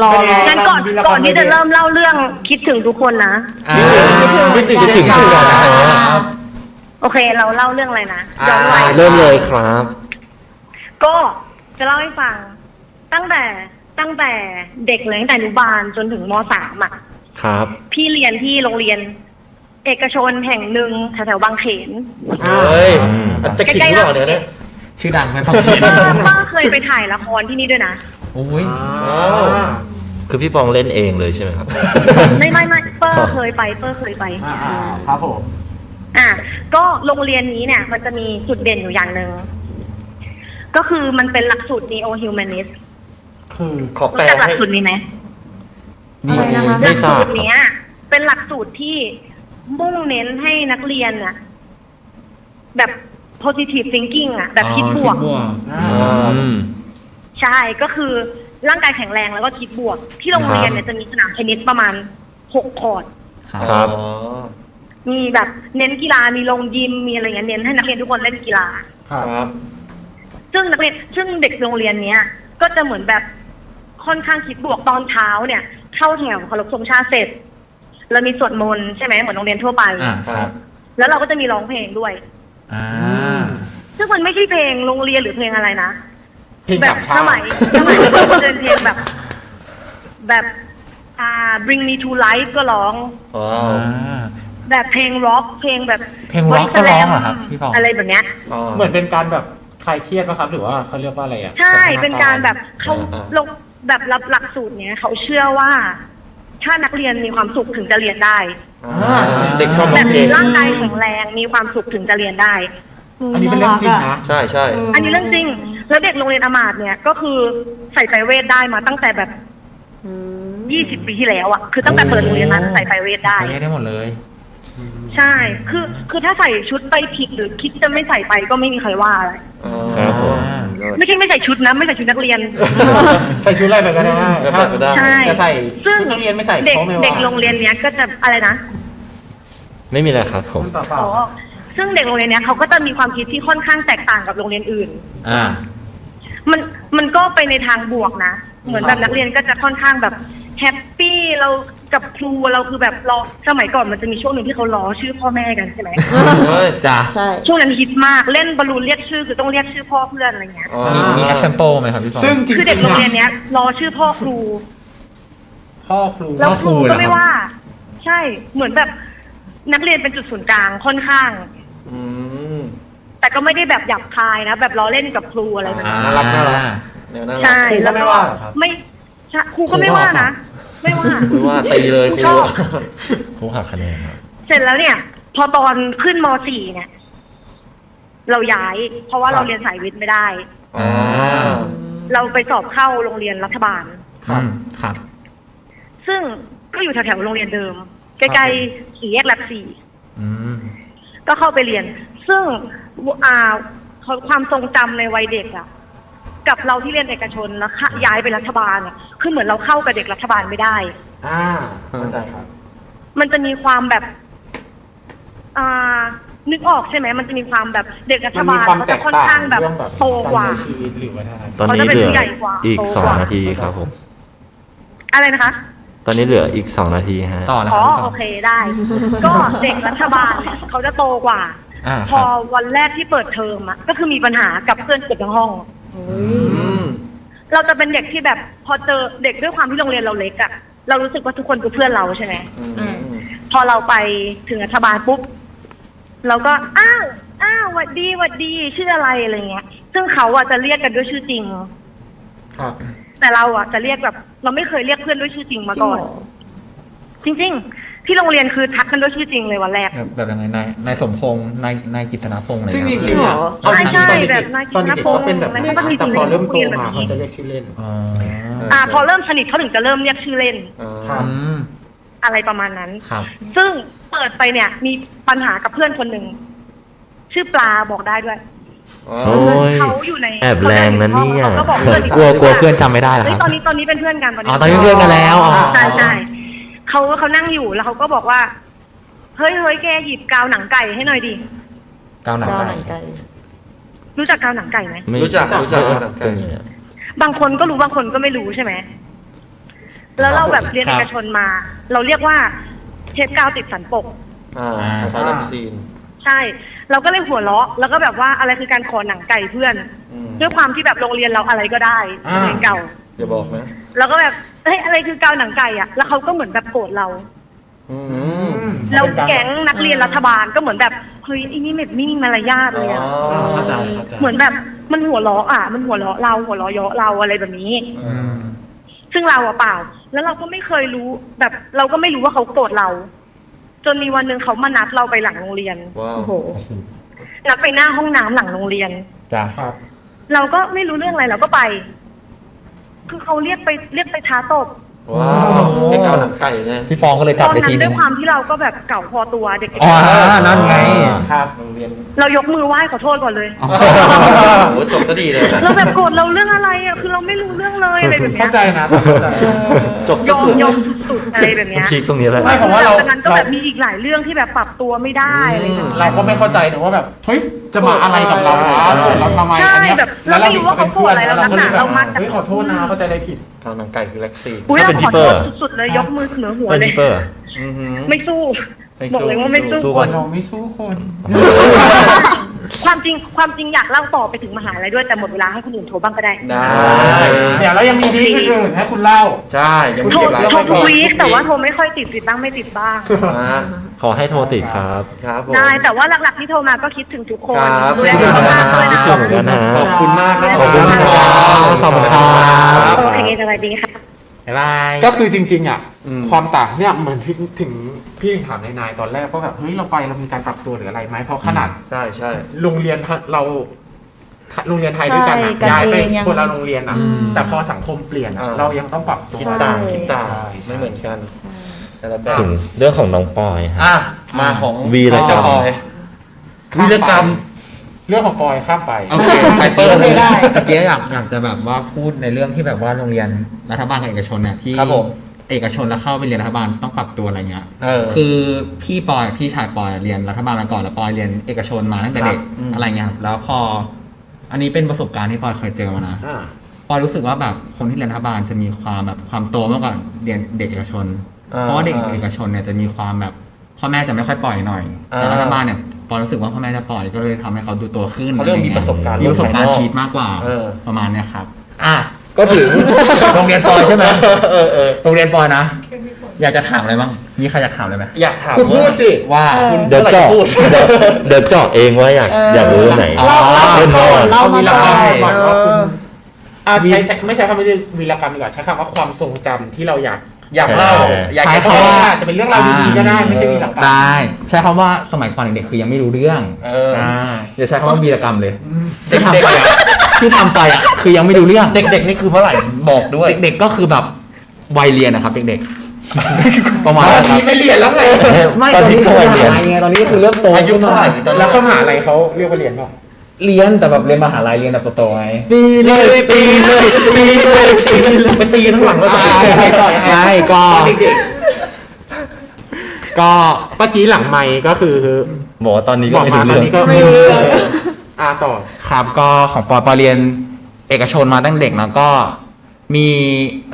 รอ งั้นก่อนที่จะเริ่มเล่าเรื่องคิดถึงทุกคนนะ ไม่ถึง ครับ โอเค เราเล่าเรื่องอะไรนะย้อนวัย เริ่มเลยครับ ก็จะเล่าให้ฟังตั้งแต่เด็กเลยตั้งแต่อนุบาลจนถึงม.3อ่ะ ครับ พี่เรียนที่โรงเรียนเอกชนแห่งหนึ่งแถวๆบางเขน เฮ้ยจะขิงหรอเนี่ย ชื่อดังไหมฟัง ป้าเคยไปถ่ายละครที่นี่ด้วยนะ โอ้ย คือพี่ปองเล่นเองเลยใช่ไหมครับ ไม่เปอร์เคยไปครับผม ก็โรงเรียนนี้เนี่ย มันจะมีจุดเด่นอยู่อย่างหนึ่งก็คือมันเป็นหลักสูตร Neo Humanist คือขอแปล รู้จักหลั ให้ กสูตรนี้ไหม อะไรนะคะ หลักสูตรเนี้ย เป็นหลักสูตรที่มุ่งเน้นให้นักเรียนอะแบบ positive thinking อะแบบคิดบวก ใช่ก็คือร่างกายแข็งแรงแล้วก็คิดบวก ที่โรงเรียนเนี่ยจะมีสนามเทนนิสประมาณ6 คอร์ต ครับ มีแบบเน้นกีฬามีลงยิมมีอะไรเงี้ยเน้นให้นักเรียนทุกคนเล่นกีฬา ครับ ซึ่งเด็กโรงเรียนเนี้ย ก็จะเหมือนแบบค่อนข้างคิดบวกตอนเช้าเนี่ย เข้าแถวเคารพธงชาติเสร็จแล้วมีสวดมนต์ใช่ไหมเหมือนโรงเรียนทั่วไป ครับ แล้วเราก็จะมีร้องเพลงด้วยซึ่งมันไม่ใช่เพลงโรงเรียนหรือเพลงอะไรนะ เพลง แบ จั บบ ชา สมัยเราเดินเพลงแบบbring me to life ก็ร้อง แบบเพลงร็อกเพลงแบบ เพลงร็อกก็ร้องเหรอครับพี่ปอง อะไรแบบเนี้ย เหมือนเป็นการแบบคลายเครียดป่ะครับ หรือว่าเขาเรียกว่าอะไรอ่ะ ใช่เป็นการแบบเขาลงแบบรับหลักสูตรเนี้ยเขาเชื่อว่า ถ้านักเรียนมีความสุขถึงจะเรียนได้ เด็กชอบร้ แบ อง บ เพล มี ง ร่างกายแข็งแรงมีความสุขถึงจะเรียนได้ อันนี้เป็นเรื่องจริงนะ ใช่ใช่ อันนี้เรื่องจริง แล้วเด็กโรงเรียนอมาตย์เนี่ยก็คือใส่ไพรเวทได้มาตั้งแต่แบบ20 ปีที่แล้วอ่ะคือตั้งแต่เปิดโรงเรียนมาใส่ไพรเวทได้ ได้หมดเลย ใช่คือถ้าใส่ชุดไปผิดหรือคิดจะไม่ใส่ไปก็ไม่มีใครว่าอะไร ครับผม ไม่ใช่ไม่ใส่ชุดนะไม่ใส่ชุดนักเรียน ใส่ชุดอะไรไปก็ได้ ใช่ จะใส่ ซึ่ง ชุดนักเรียนไม่ใส่ เด็ก เขาไม่ว่า เด็กโรงเรียนเนี้ยก็จะอะไรนะ ไม่มีอะไรครับผม ต่อเปล่า อ๋อซึ่งเด็กโรงเรียนเนี้ยเขาก็จะมีความคิดที่ค่อนข้างแตกต่างกับโรงเรียนอื่น มันก็ไปในทางบวกนะ เหมือนแบบนักเรียนก็จะค่อนข้างแบบแฮปปี้เรากับครูเราคือแบบรอสมัยก่อนมันจะมีช่วงหนึ่งที่เขาล้อชื่อพ่อแม่กันใช่ไหม จ้า ใช่ ช่วงนั้นฮิตมากเล่นบอลลูนเรียกชื่อคือต้องเรียกชื่อพ่อเพื่อนอะไรเงี้ย มีexample ไหมครับพี่ปอง ซึ่งจริงๆ คือเด็กโรงเรียนเนี้ยล้อชื่อพ่อครู พ่อครู แล้วครู เหรอครับ ก็ไม่ว่า ใช่เหมือนแบบนักเรียนเป็นจุดศูนย์กลางค่อนข้าง แต่ก็ไม่ได้แบบหยาบคายนะแบบล้อเล่นกับครูอะไรแบบนี้ น่ารักน่ารักแนวน่ารัก ใช่ ครูก็ แล้ว ไม่ ก็ ว่าเหรอครับ ไม่ใช่ครูก็ไม่ว่านะ ไม่ว่า ไม่ว่าตีเลยครู ก็ ผู้หักคะแนนครับ เสร็จแล้วเนี่ย พอตอนขึ้นม .4 เนี่ย เราย้าย เพราะว่าเราเรียนสายวิทย์ไม่ได้ เราไปสอบเข้าโรงเรียนรัฐบาล ครับ ซึ่งก็อยู่แถวๆโรงเรียนเดิม ใกล้ๆสี่แยกหลักสี่ ก็เข้าไปเรียน ซึ่งความทรงจำในวัยเด็กอะกับเราที่เรียนเอกชนแล้วย้ายไปรัฐบาลอะคือเหมือนเราเข้ากับเด็กรัฐบาลไม่ได้ เข้าใจครับ มันจะมีความแบบนึกออกใช่ไหมมันจะมีความแบบเด็กรัฐ มัน บา มี ล ความ เขา แต จะ ก ค่อน ต่าง ข้างแบบ เรื่องแบบ โตกว่า การใช้ชีวิตหรือว่าอะไร ตอนนี้เหลือ เขาจะเป็นผู้ใหญ่กว่า อีก โตกว่า 2 นาทีครับผม อะไรนะคะ ตอนนี้เหลืออีก 2 นาทีฮะ ต่อแล้ว อ๋ ค อ รับพี่ป โอ อง เคได้ ก็เด็กรัฐบาลเนี่ยเขาจะโตกว่า ค พ รั อบ วันแรกที่เปิดเทอมอะก็คือมีปัญหากับเพื่อนเกือบทั้งห้อง เราจะเป็นเด็กที่แบบ พอเจอเด็กด้วยความที่โรงเรียนเราเล็กอะเรารู้สึกว่าทุกคนคือเพื่อนเราใช่ไหมพอเราไปถึงรัฐบาลปุ๊บเราก็อ้าวหวัดดีชื่ออะไรอะไรเงี้ย ซึ่งเขาอะจะเรียกกันด้วยชื่อจริง ครับ แต่เราอะจะเรียกแบบ เราไม่เคยเรียกเพื่อนด้วยชื่อจริงมาก่อน จริงๆ ที่โรงเรียนคือทักกันด้วยชื่อจริงเลยวันแรก แบบยังไงนายสมพงษ์นายกิษณพงษ์อะไร ซึ่งจ เงี้ย ริงๆอ่ะ ใช่แบบนายกิ ตอน ษณ เด็ก พงษ์ ก็เป็นแบบนั้น แล้วก็จริงๆ แต่พอเริ่มโต เรียนแบบ มา นี้ เขาจะเรียกชื่อเล่น พอเริ่มสนิทเขาถึงจะเริ่มเรียกชื่อเล่น ครับ อะไรประมาณนั้น ครับ ซึ่งเปิดไปเนี่ย มีปัญหากับเพื่อนคนหนึ่งชื่อปลาบอกได้ด้วย โอ้ย เขาอยู่ใน แอบแรงนะเนี่ย ขาก็บอกเพื่อน กลัวเพื่อนจำไม่ได้เหรอ เฮ้ ค ย รับ ตอนนี้เป็นเพื่อนกัน อ๋อตอนนี้เป็นเพื่อนกันแล้วอ๋อ ใช่เขานั่งอยู่แล้วเขาก็บอกว่าเฮ้ยแกหยิบกาวหนังไก่ให้หน่อยดิ กาวหนังไก่ รู้จักกาวหนังไก่ไหม ไม่ รู้จัก เป็นไงอะ บางคนก็รู้บางคนก็ไม่รู้ใช่ไหมแล้วเราแบบเรียนเอกชนมา เราเรียกว่าเทปกาวติดสันปก คล้ายๆวัคซีน ใช่ เราก็เลยหัวเราะแล้วก็แบบว่าอะไรคือการขอหนังไก่เพื่อนด้วยความที่แบบโรงเรียนเราอะไรก็ได้โรงเรียนเก่า อย่าบอกนะ แล้วก็แบบเฮ้ยอะไรคือกาวหนังไก่อ่ะแล้วเขาก็เหมือนแบบโกรธเราแล้วแก๊งนักเรียนรัฐบาลก็เหมือนแบบเฮ้ยไอ้นี่ไม่มีมารยาทเลยอ่ะ เข้าใจ เหมือนแบบมันหัวเราะอ่ะมันหัวเราะเราหัวเราะเยาะเราอะไรแบบนี้ซึ่งเราอะเปล่าแล้วเราก็ไม่เคยรู้แบบเราก็ไม่รู้ว่าเขาโกรธเรา จนมีวันหนึ่งเขามานัดเราไปหลังโรงเรียน ว้าว โอ้โห นัดไปหน้าห้องน้ำหลังโรงเรียน จ้ะ ครับ เราก็ไม่รู้เรื่องอะไรเราก็ไป คือเขาเรียกไปท้าตบ ว้าวแค่ก้าวหนังไก่ไง พี่ฟองก็เลย ต จับ อน ไป นั้ ที น นึ ด้ว ง ยความที่เราก็แบบเก่าพอตัวเด็ก อ๋อนั่นไง ครับโรงเรียน ๆเรายกมือไหว้ขอโทษก่อนเลย โอ้โหจบซะดีเลย เราแบบโกรธเราเรื่องอะไรอ่ะคือเราไม่รู้เรื่องเลยอะไรแบบเนี้ เข้าย ใจนะเข้าใจ จบ ย ซะ อม สุด ยอมสุดๆอะไรแบบเนี้ย พีคตรงนี้แหละ ไม่ผมว่าเรา จากนั้นก็แบบมีอีกหลายเรื่องที่แบบปรับตัวไม่ได้อะไรแบบนี้ เราก็ไม่เข้าใจนะว่าแบบเฮ้ยจะมาอะไรกับเราวะเราทำไมอันเนี้ย ใช่แบบเราไม่รู้ว่าเขาโกรธอะไรเรานักหนาเรามาจาก เฮ้ยขอโทษนะเข้าใจอะไรผิด ก้าวหนังไก่คือแล็กซี่ อุ้ย ถ้า เรา เป็น ขอโท Tipper ษสุดๆเลยยกมือเสมอหัว เป็น เลย ดิปเปอร์ ไม่สู้ ไม่ บอก สู้ เลยว่าไม่สู้ สู้ คนเราไม่สู้คน ความจริงอยากเล่าต่อไปถึงมหาลัยด้วยแต่หมดเวลาให้คนอื่นโทรบ้างก็ได้ ได้ เดี๋ยวเรายังมีวีคอื่นๆให้คุณเล่า ใช่ยังมี โทร หลาย โทร เรื่อง วีคแต่ว่าโทรไม่ค่อยติดบ้างไม่ติดบ้าง มา ขอให้โทรติดครับ ครับผม ได้แต่ว่าหลักๆที่โทรมาก็คิดถึงทุกคน ครับ ดูแลสุขภาพด้วย คิด นะ ถึงเหมือนกันนะ ขอบคุณมากนะ ขอบคุณครับขอบคุณครับ โอเคสวัสดีค่ะ บ๊ายบาย ก็คือจริงๆอ่ะ อืม ความต่างเนี่ยเหมือนถึงพี่ถามนายตอนแรกว่าแบบเฮ้ยเราไปเรามีการปรับตัวหรืออะไรไหมเพราะขนาด ใช่ใช่ โรงเรียนเราโรงเรียนไทยด้วยกันอะ ใช่ ย้ายไป กันเองยัง คนละโรงเรียนอ่ะ แต่พอสังคมเปลี่ยนอะเรายังต้องปรับตัว คิดต่าง ใช่ คิดต่าง ใช่ ไม่เหมือนกันแต่ละแบบ ถึงเรื่องของน้องปอยฮะ อ่ะมาของ วีรกรรม เจ้าปอยวีรกรรม เรื่องของปอยข้ามไป โอเคไปเปิดเลยได้ตะกี้อยากจะแบบว่าพูดในเรื่องที่แบบว่าโรงเรียนรัฐบาลกับเอกชนเนี่ยที่ ครับผม เอกชนแล้วเข้าไปเรียนรัฐบาลต้องปรับตัวอะไรเงี้ย อ คือพี่ชายปอยเรียนรัฐบาลมาก่อนแล้วปอยเรียนเอกชนมาตั้งแต่เด็ก ครับอืม อะไรเงี้ยครับแล้วพอ อันนี้เป็นประสบการณ์ที่ปอยเคยเจอมานะ อ่า ปอยรู้สึกว่าแบบคนที่เรียนรัฐบาลจะมีความแบบความโตมากกว่าเรียนเด็กเอกชน เพราะว่าเด็กเอกชนเนี่ยจะมีความแบบพ่อแม่จะไม่ค่อยปล่อยหน่อยแต่รัฐบาลเนี่ยปอยรู้สึกว่าพ่อแม่จะปล่อยก็เลยทำให้เขาดูโตขึ้น เขาเรียกว่ามีประสบการณ์ มีประสบการณ์ชีวิตมากกว่า เออ ประมาณเนี้ยครับ อ่ะก็ถึง โรงเรียนปอยใช่ไหม โรงเรียนปอยนะ อยากจะถามอะไรบ้างมีใครอยากถามอะไรไหม อยากถาม คุณพูดสิ ว่า คุณ เดี๋ยว เมื่อไหร่ เจาะ จะพูด เดี๋ยวเจาะเองว่าอยากรู้ไหน เล่า เล่น ก่อน ก่อน เล่ามา วีร ก่ กรรม อน ก่อนว่าคุณใช้ไม่ใช้คำว่าวีรกรรมดีกว่าใช้คำว่าความทรงจำที่เราอยาก อยากเล่า อยาก ใช้ จะ คำว่า อาจจะเป็นเรื่องราวดีๆก็ได้ไม่ใช่วีรกรรม ได้ใช้คำว่าสมัยก่อนเด็กๆคือยังไม่รู้เรื่อง เออ อย่าใช้คำว่าวีรกรรมเลย เด็ก ที่ทำไปอ่ะคือยังไม่รู้เรื่อง ๆเด็กๆนี่คือเมื่อไหร่บอกด้วย เด็กๆก็คือแบบวัยเรียนนะครับเด็กๆ ประมาณ ตอน นั้นค นี้ รับ ไม่เรียนแล้วไง ไม่ ตอนนี้ คือ วัยเรียน มหาลัไงตอนนี้ก็คือเริ่มโต อายุเท่าไหร่ตอน แล้ นั้ วน ก็มหาลัยเขาเรียกว่าเรียนเปล่า เรียนแต่แบบเรียนมหาลัยเรียนแบบโตๆไง ตีเลยตีเลยตีเลยตีเลยไปตีข้างหลังแล้ว ใช่ก็ เด็กก็เมื่อกี้หลังไมค์ก็คือ บอกว่าตอนนี้ บ ก็ อก ไม่ มา รู้ ตอน เรื่อง นี้ก็ไม่รู้เรื่องต่อ ครับก็ของปอเรียนเอกชนมาตั้งเด็กนะก็มี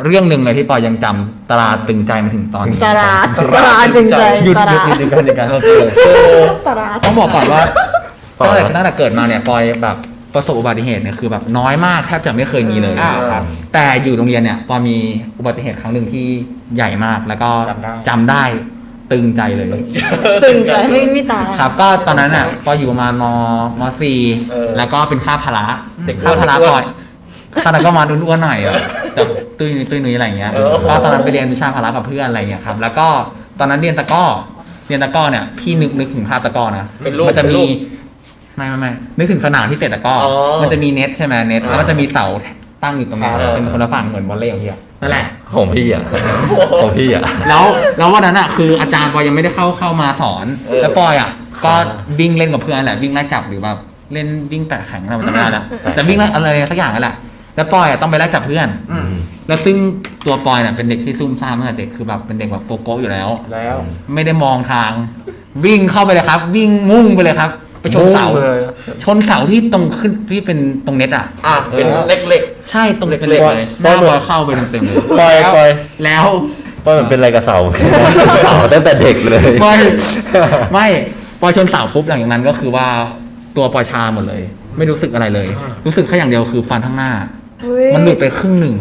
เรื่องหนึ่งเลยที่ปอยังจำตราตึงใจมาถึงตอนนี้ ตลาดจริงใจ หยุด ตลาด หยุดกันโอเค ตลาด ต้องบอกก่อนว่า ต่อ ตั้งแต่เกิดมาเนี่ยปอยแบบประสบอุบัติเหตุเนี่ยคือแบบน้อยมากแทบจะไม่เคยมีเลย ครับ แต่อยู่โรงเรียนเนี่ยปอมีอุบัติเหตุครั้งหนึ่งที่ใหญ่มากแล้วก็ จำได้ จำได้ตึงใจเลย ตึงใจไม่ตา ครับก็ตอนนั้นอ่ะปออยู่ประมาณมสี่ เออ แล้วก็เป็นค่าพละ เด็ก ค่าพละ อ้วน ปอยตอนนั้นก็มาอ้วนๆหน่อยอะแต่ตุ้ยนุ้ยอะไรอย่างเงี้ย เออ ก็ตอนนั้นไปเรียนวิชาพละกับเพื่อนอะไรอย่างเงี้ยครับแล้วก็ตอนนั้นเรียนตะกร้อเนี่ยพี่นึกถึงภาพตะกร้อนะ เป็นรูป มันจะ เป็นรู มี ป ไม่นึกถึงสนามที่เตะตะกร้ออ อ มันจะมีเน็ตใช่ไหมเน็ตแล้วมันจะมีเสาตั้งอยู่ตรงนี้ ครับ เป็นคนละฝั่งเหมือนวอลเลย์ของพี่อะนั่นแหละ ของพี่อ่ะของพี่อ่ะ แล้ววันนั้นอ่ะคืออาจารย์ปอยยังไม่ได้เข้ามาสอน แล้วปอยอ่ะก็วิ่งเล่นกับเพื่อนแหละวิ่งไล่จับหรือแบบเล่นวิ่งแปะแข็งอะไรจำไม่ได้แล้วแต่วิ่งไล่อะไรสักอย่างนั่นแหละแล้วปอยอ่ะต้องไปไล่จับเพื่อน แล้วซึ่งตัวปอยเนี่ยเป็นเด็กที่ซุ่มซ่ามตั้งแต่เด็กคือแบบเป็นเด็กแบบโกโก้อยู่แล้ว แล้ว ไม่ได้มองทาง วิ่งเข้าไปเลยครับ วิ่งมุ่งไปเลยครับ ไปชนเสาที่ตรงขึ้นที่เป็นตรงเน็ตอ่ะ เป็นเล็ก ใช่ตรงเป็นเลยหน้าบอยเข้าไปเต็มๆเลย ปอย แล้ว ปอยมันเป็นอะไรกับเสาเสาตั้งแต่เด็กเลย ไม่ปอยชนเสาปุ๊บหลังจากนั้นก็คือว่าตัวปอยชาหมดเลย ไม่รู้สึกอะไรเลย รู้สึกแค่อย่างเดียวคือฟันข้างหน้า มันหลุดไปครึ่งหนึ่ง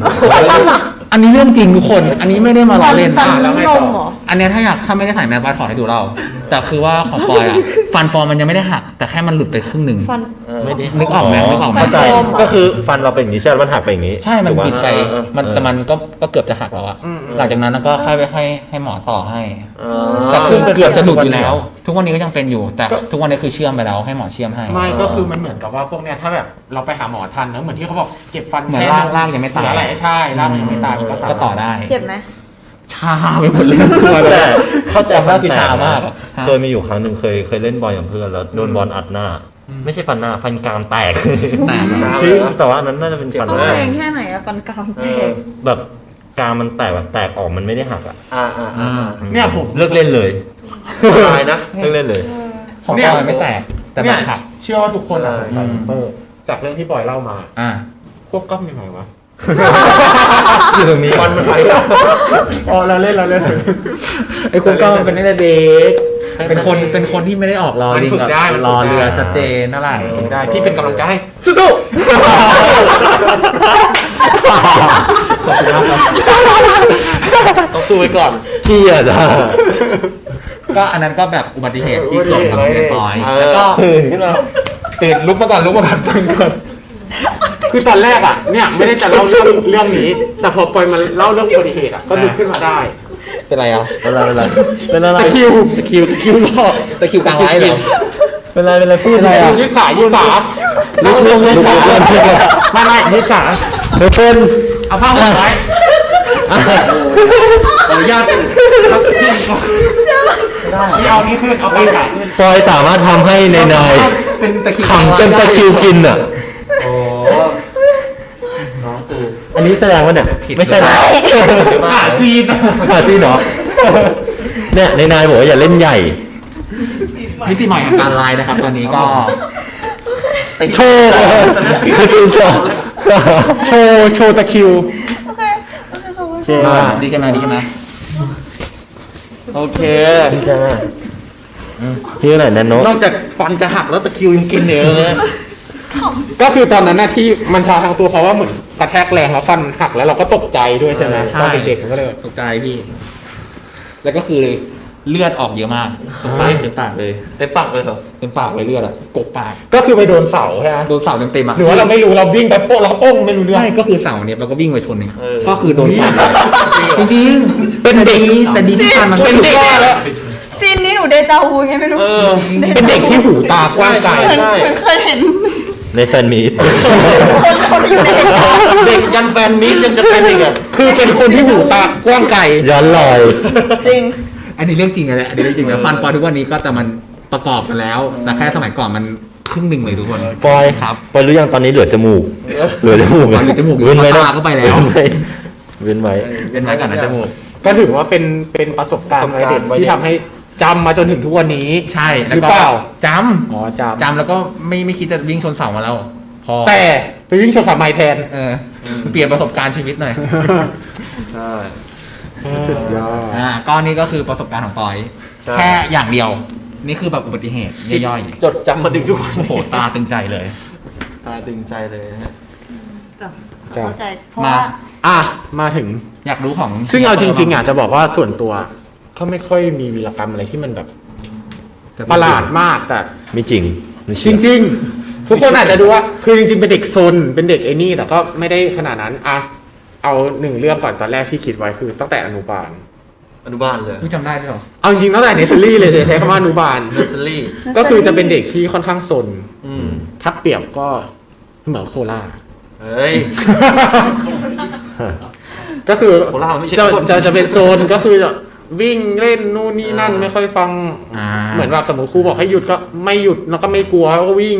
อันนี้เรื่องจริงทุกคน อันนี้ไม่ได้มาล้อเล่น ฟัน แล้วไง ล ต่ ม อ เหรอ อันเนี้ยถ้าไม่ได้ใส่แมสบายถอดให้ดูเรา แต่คือว่าของปอยอ่ะ ฟันปอยมันยังไม่ได้หัก แต่แค่มันหลุดไปครึ่งหนึ่ง ฟัน ไม่ได้ นึกออกไหมนึกออกไหม เข้าใจ ฟันปลอมเหรอ ก็คือฟันเราเป็นอย่างนี้ใช่ไหมมันหักไปอย่างนี้ ใช่ มัน ถูกปะ บิดไปมันแต่มันก็เกือบจะหักแล้วอะหลังจากนั้นก็ค่อยไปให้หมอต่อให้ แต่คือเกือบจะหลุดอยู่แล้ว ทุกวันนี้ก็ยังเป็นอยู่ แต่ทุกวันนี้คือเชื่อมไปแล้วให้หมอเชื่อมให้ ไม่ก็คือมันเหมือนกับว่าพวกเนี้ยถ้าแบบเราไปหาหมอทันนะเหมือนที่เขาบอกเก็บฟัน เหมือน แค่ รากยังไม่ตาย เสีอะไรใช่รากมันยังไม่ตายมันก็สามารถ ก็ต่อได้ เจ็บไหม ชาไปหมดเลยตัวเล แต่ ย เข้าใจว่าคือชามาก ฮะ เคยมีอยู่ครั้งหนึ่งเคยเล่นบอลกับเพื่อนแล้วโดนบอลอัดหน้า ไม่ใช่ฟันหน้าฟันกรามแตก แตก จริงแต่ว่าอันนั้นน่าจะเป็นฟัน ต้อง หน้า แรงแค่ไหนอะฟันกรามแตก แบบกรามมันแตกแบบแตกออกมันไม่ได้หักอ่ะ เนี่ยผม เลิกเล่นเลย ตายนะ เลิกเล่นเลย ของปอยไม่แตก แต่ เนี่ แบ ย บหัก เชื่อว่าทุกคนอะสงสัย อืม จากเรื่องที่ปอยเล่ามา อ่า ควบกล้องยังไงวะ อยู่ตรงนี้ มันไปแล้ว อ๋อเราเล่น ไอ้คุณก็เป็นตั้งแต่เด็กเป็นคนที่ไม่ได้ออกรอ มัน ลิง ฝึก กับ ได้มันฝึก รอเรือ ได้ ชัดเจนเท่าไหร่ ได้พี่เป็นกำลังใจให้สู้ ต้องสู้ไว้ก่อน เกลียดอ่ะ ก็อันนั้นก็แบบอุบัติเหตุที่เกิดกับเด็กน้อย เออ แล้วก็ ตื่นขึ้นมา ตื่นลุกมาก่อนคือตอนแรกอ่ะเนี่ยไม่ได้จะเล่าเรื่องนี้ แต่พอปอยมาเล่าเรื่องอุบัติเหตุอ่ะก็นึกขึ้นมาได้ เป็นไรอ่ะ เป็นอะไร ตะคริว ตะคริวรอบ ตะคริวกลางไลฟ์เหรอ เป็นอะไรพูดอะไร ยืดขาไม่ไม่ยืดขา เดี๋ยวเป็น เอาผ้าห่มไว้ ขออนุญาต ที่เอานี้ขึ้นเอาไปขาขึ้น ปอยสามารถทำให้ใน เป็นตะคริว ขำจนตะคริวกินอ่ะ โอ้ อันนี้แสดงว่าเนี่ยไม่ใช่นะ ขาซีน ขาซีเหรอเนี่ยในนายบอกว่าอย่าเล่นใหญ่ มิติใหม่ของการไลฟ์นะครับ ตอนนี้ก็ โชว์โชว์ตะคริว ดีกันไหม โอเค ชื่ออะไรนะโน้ต นอกจากฟันจะหักแล้วตะคริวยังกินเนี่ยนะ ก็คือตอนนั้นน่ะที่มันชาทั้งตัวเพราะว่าเหมือนกระแทกแรงแล้วฟันหักแล้วเราก็ตกใจด้วยใช่ไหมตอนเด็กๆมันก็เลย ตกใจพี่ แล้วก็คือเลือดออกเยอะมากเต็มปากเลย เต็มปากเลยเหรอ เต็มปากเลยเลือดอะกกปาก ก็คือไปโดนเสาใช่ไหม โดนเสาเต็มๆอะ หรือว่าเราไม่รู้เราวิ่งไปโป๊ะเราโป้งไม่รู้เรื่อง ไม่ก็คือเสาเนี่ยเราก็วิ่งไปชนเนี่ย เออ ก็คือโดนฟันจริงๆเป็นเด็กแต่ดีที่ฟันมัน เป็นเด็กแล้ว ซีนนี้หนูเดจาวูไงไม่รู้ เป็นเด็กที่หูตากว้างไกล เหมือนเคยเห็น ในแฟนมีต คนอยู่ในเหตุการณ์ เด็กยันแฟนมิตรยังจะเป็นอีกอ่ะ คือเป็นคนที่หูตากว้างไกล ย้อนลอย จริง อันนี้เรื่องจริงเลยแหละอันนี้เรื่องจริงแล้วฟันปอยทุกวันนี้ก็แต่มันประกอบกันแล้ว แต่แค่สมัยก่อนมันครึ่งหนึ่งเลยทุกคน ปอย ครับ ปอยรู้ยังตอนนี้เหลือจมูกเหลือจมูก เหลือจมูก เว้นไว้นะ ตาก็ไปแล้ว เว้นไว้ เป็นไว้ก่อนนะจมูก ก็ถือว่าเป็นประสบการณ์วัยเด็กที่ทำให้จำมาจนถึงทุกวันนี้ ใช่ หรือเปล่า จ อ๋อจ ำจำแล้วก็ไม่คิดจะวิ่งชนเสามาแล้ว พอ ำแต่ไปวิ่งชนกับไม้แทน เปลี่ยนประสบการณ์ชีวิตหน่อย ใช่ สุดยอด ก็นี่ก็คือประสบการณ์ของปอย ใช่ แค่อย่างเดียว นี่คือแบบอุบัติเหตุย่อย จดจำมาถึงทุกวัน ๆโอ้โหตาตึงใจเลย ตาตึงใจเลยนะฮะ เข้าใจเพราะ มา ว่า อ่ะมาถึง อยากรู้ของ ซึ่งเอาจริงๆอ่ะจะบอกว่าส่วนตัวก็ไม่ค่อยมีวีรกรรมอะไรที่มันแบบประหลาดมากแต่ ไม่จริงไม่ จ เชื่อ ริงๆ ทุกคนอาจจะดูว่าคือจริงๆเป็นเด็กซนเป็นเด็กไอ้นี่แต่ก็ไม่ได้ขนาดนั้นอ่ะเอาหนึ่งเรื่องก่อนตอนแรกที่คิดไว้คือตั้งแต่อนุบาล อนุบาลเลย รู้จำได้ด้วยเหรอ เอาจริงๆตั้งแต่เนสเซอรี่เลยจะใช้คำว่าอนุบาล เนสเซอรี่ ก็คือจะเป็นเด็กที่ค่อนข้างซน อืม ถ้าเปรียบก็เหมือนโคล่า เฮ้ย ก็คือ โคล่าไม่ใช่ จะ คน จะเป็นโซนก็คือวิ่งเล่นนู่นนี่นั่นไม่ค่อยฟัง เหมือนแบบสมมติครูบอกให้หยุดก็ไม่หยุดแล้วก็ไม่กลัวแล้วก็วิ่ง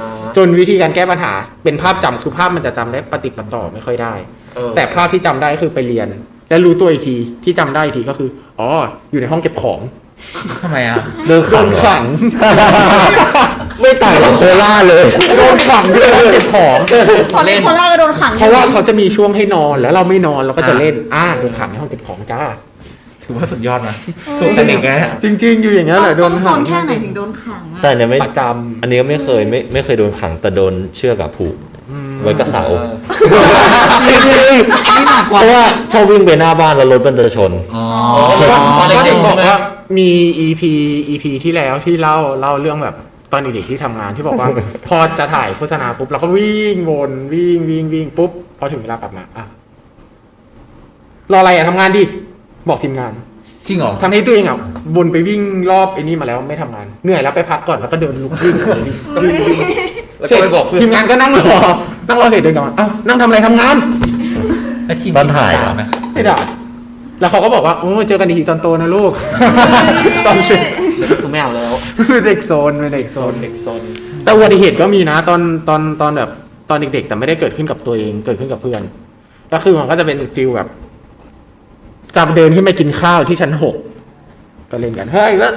อ่า จนวิธีการแก้ปัญหา เป็นภาพจำคือภาพมันจะจำได้ปฏิปต่อไม่ค่อยได้ เออ แต่ภาพที่จำได้คือไปเรียน แล้วรู้ตัวอีกทีที่จำได้อีกทีก็คืออ๋ออยู่ในห้องเก็บของ ทำไมอ่ะ เรื่อง โด ขัง น เหรอ ขัง ไม่ต่างกับโคล่าเลย โดนขังด้วยเก็บของ ตอนนี้คนแรกก็โดนขัง เพราะว่าเขาจะมีช่วงให้นอนแล้วเราไม่นอนเราก็จะเล่นโดนขังในห้องเก็บของจ้า ถือว่าสุดยอดนะสุดแต่เด็กไง จริงๆอยู่อย่างนี้ยแหละโดน ต้องโซ ขัง นแค่ไหนถึงโดนขังอะ แต่เนี่ยไม่ ประจ อันนี้ก็ไม่เคยโดนขังแต่โดนเชือกกับผูกไว้กับเสาเพราะว่าชอบวิ่งไปหน้าบ้านแล้วรถมันจะชน ำ ตอนเด็กๆ บ ใช่ อก ไหม ว่ามี EP ที่แล้วที่เล่าเรื่องแบบตอนเด็กๆที่ทำงานที่บอกว่า พอจะถ่ายโฆษณาปุ๊บเราก็วิ่งวนวิ่งปุ๊บพอถึงเวลากลับมารออะไรทำงานดิบอกทีมงาน จริงเหรอ ทำให้ตัวเองวนไปวิ่งรอบไอ้นี่มาแล้วไม่ทำงานเหนื่อยแล้วไปพักก่อนแล้วก็เดินลุกวิ่งวิ่ง แล้วก็ไปบอกเพื่อน ทีมงานก็นั่งรอเสร็จเดินกลับมานั่งทำอะไรทำงาน แล้วทีม ตอนถ่าย ด่ไหม ไม่ได้แล้วเขาก็บอกว่าโอ้เจอกันอีกทีตอนโตนะลูก ตอนเด็ก คือไม่เอาแล้ว เด็กโซนเป็นเด็กโซนแต่อุบัติเหตุก็มีนะตอนแบบตอนเด็กๆแต่ไม่ได้เกิดขึ้นกับตัวเองเกิดขึ้นกับเพื่อนก็คือมันก็จะเป็นฟิลแบบจำเดินขึ้นไปกินข้าวที่ชั้น 6ก็เล่นกันเฮ้ยแล้ว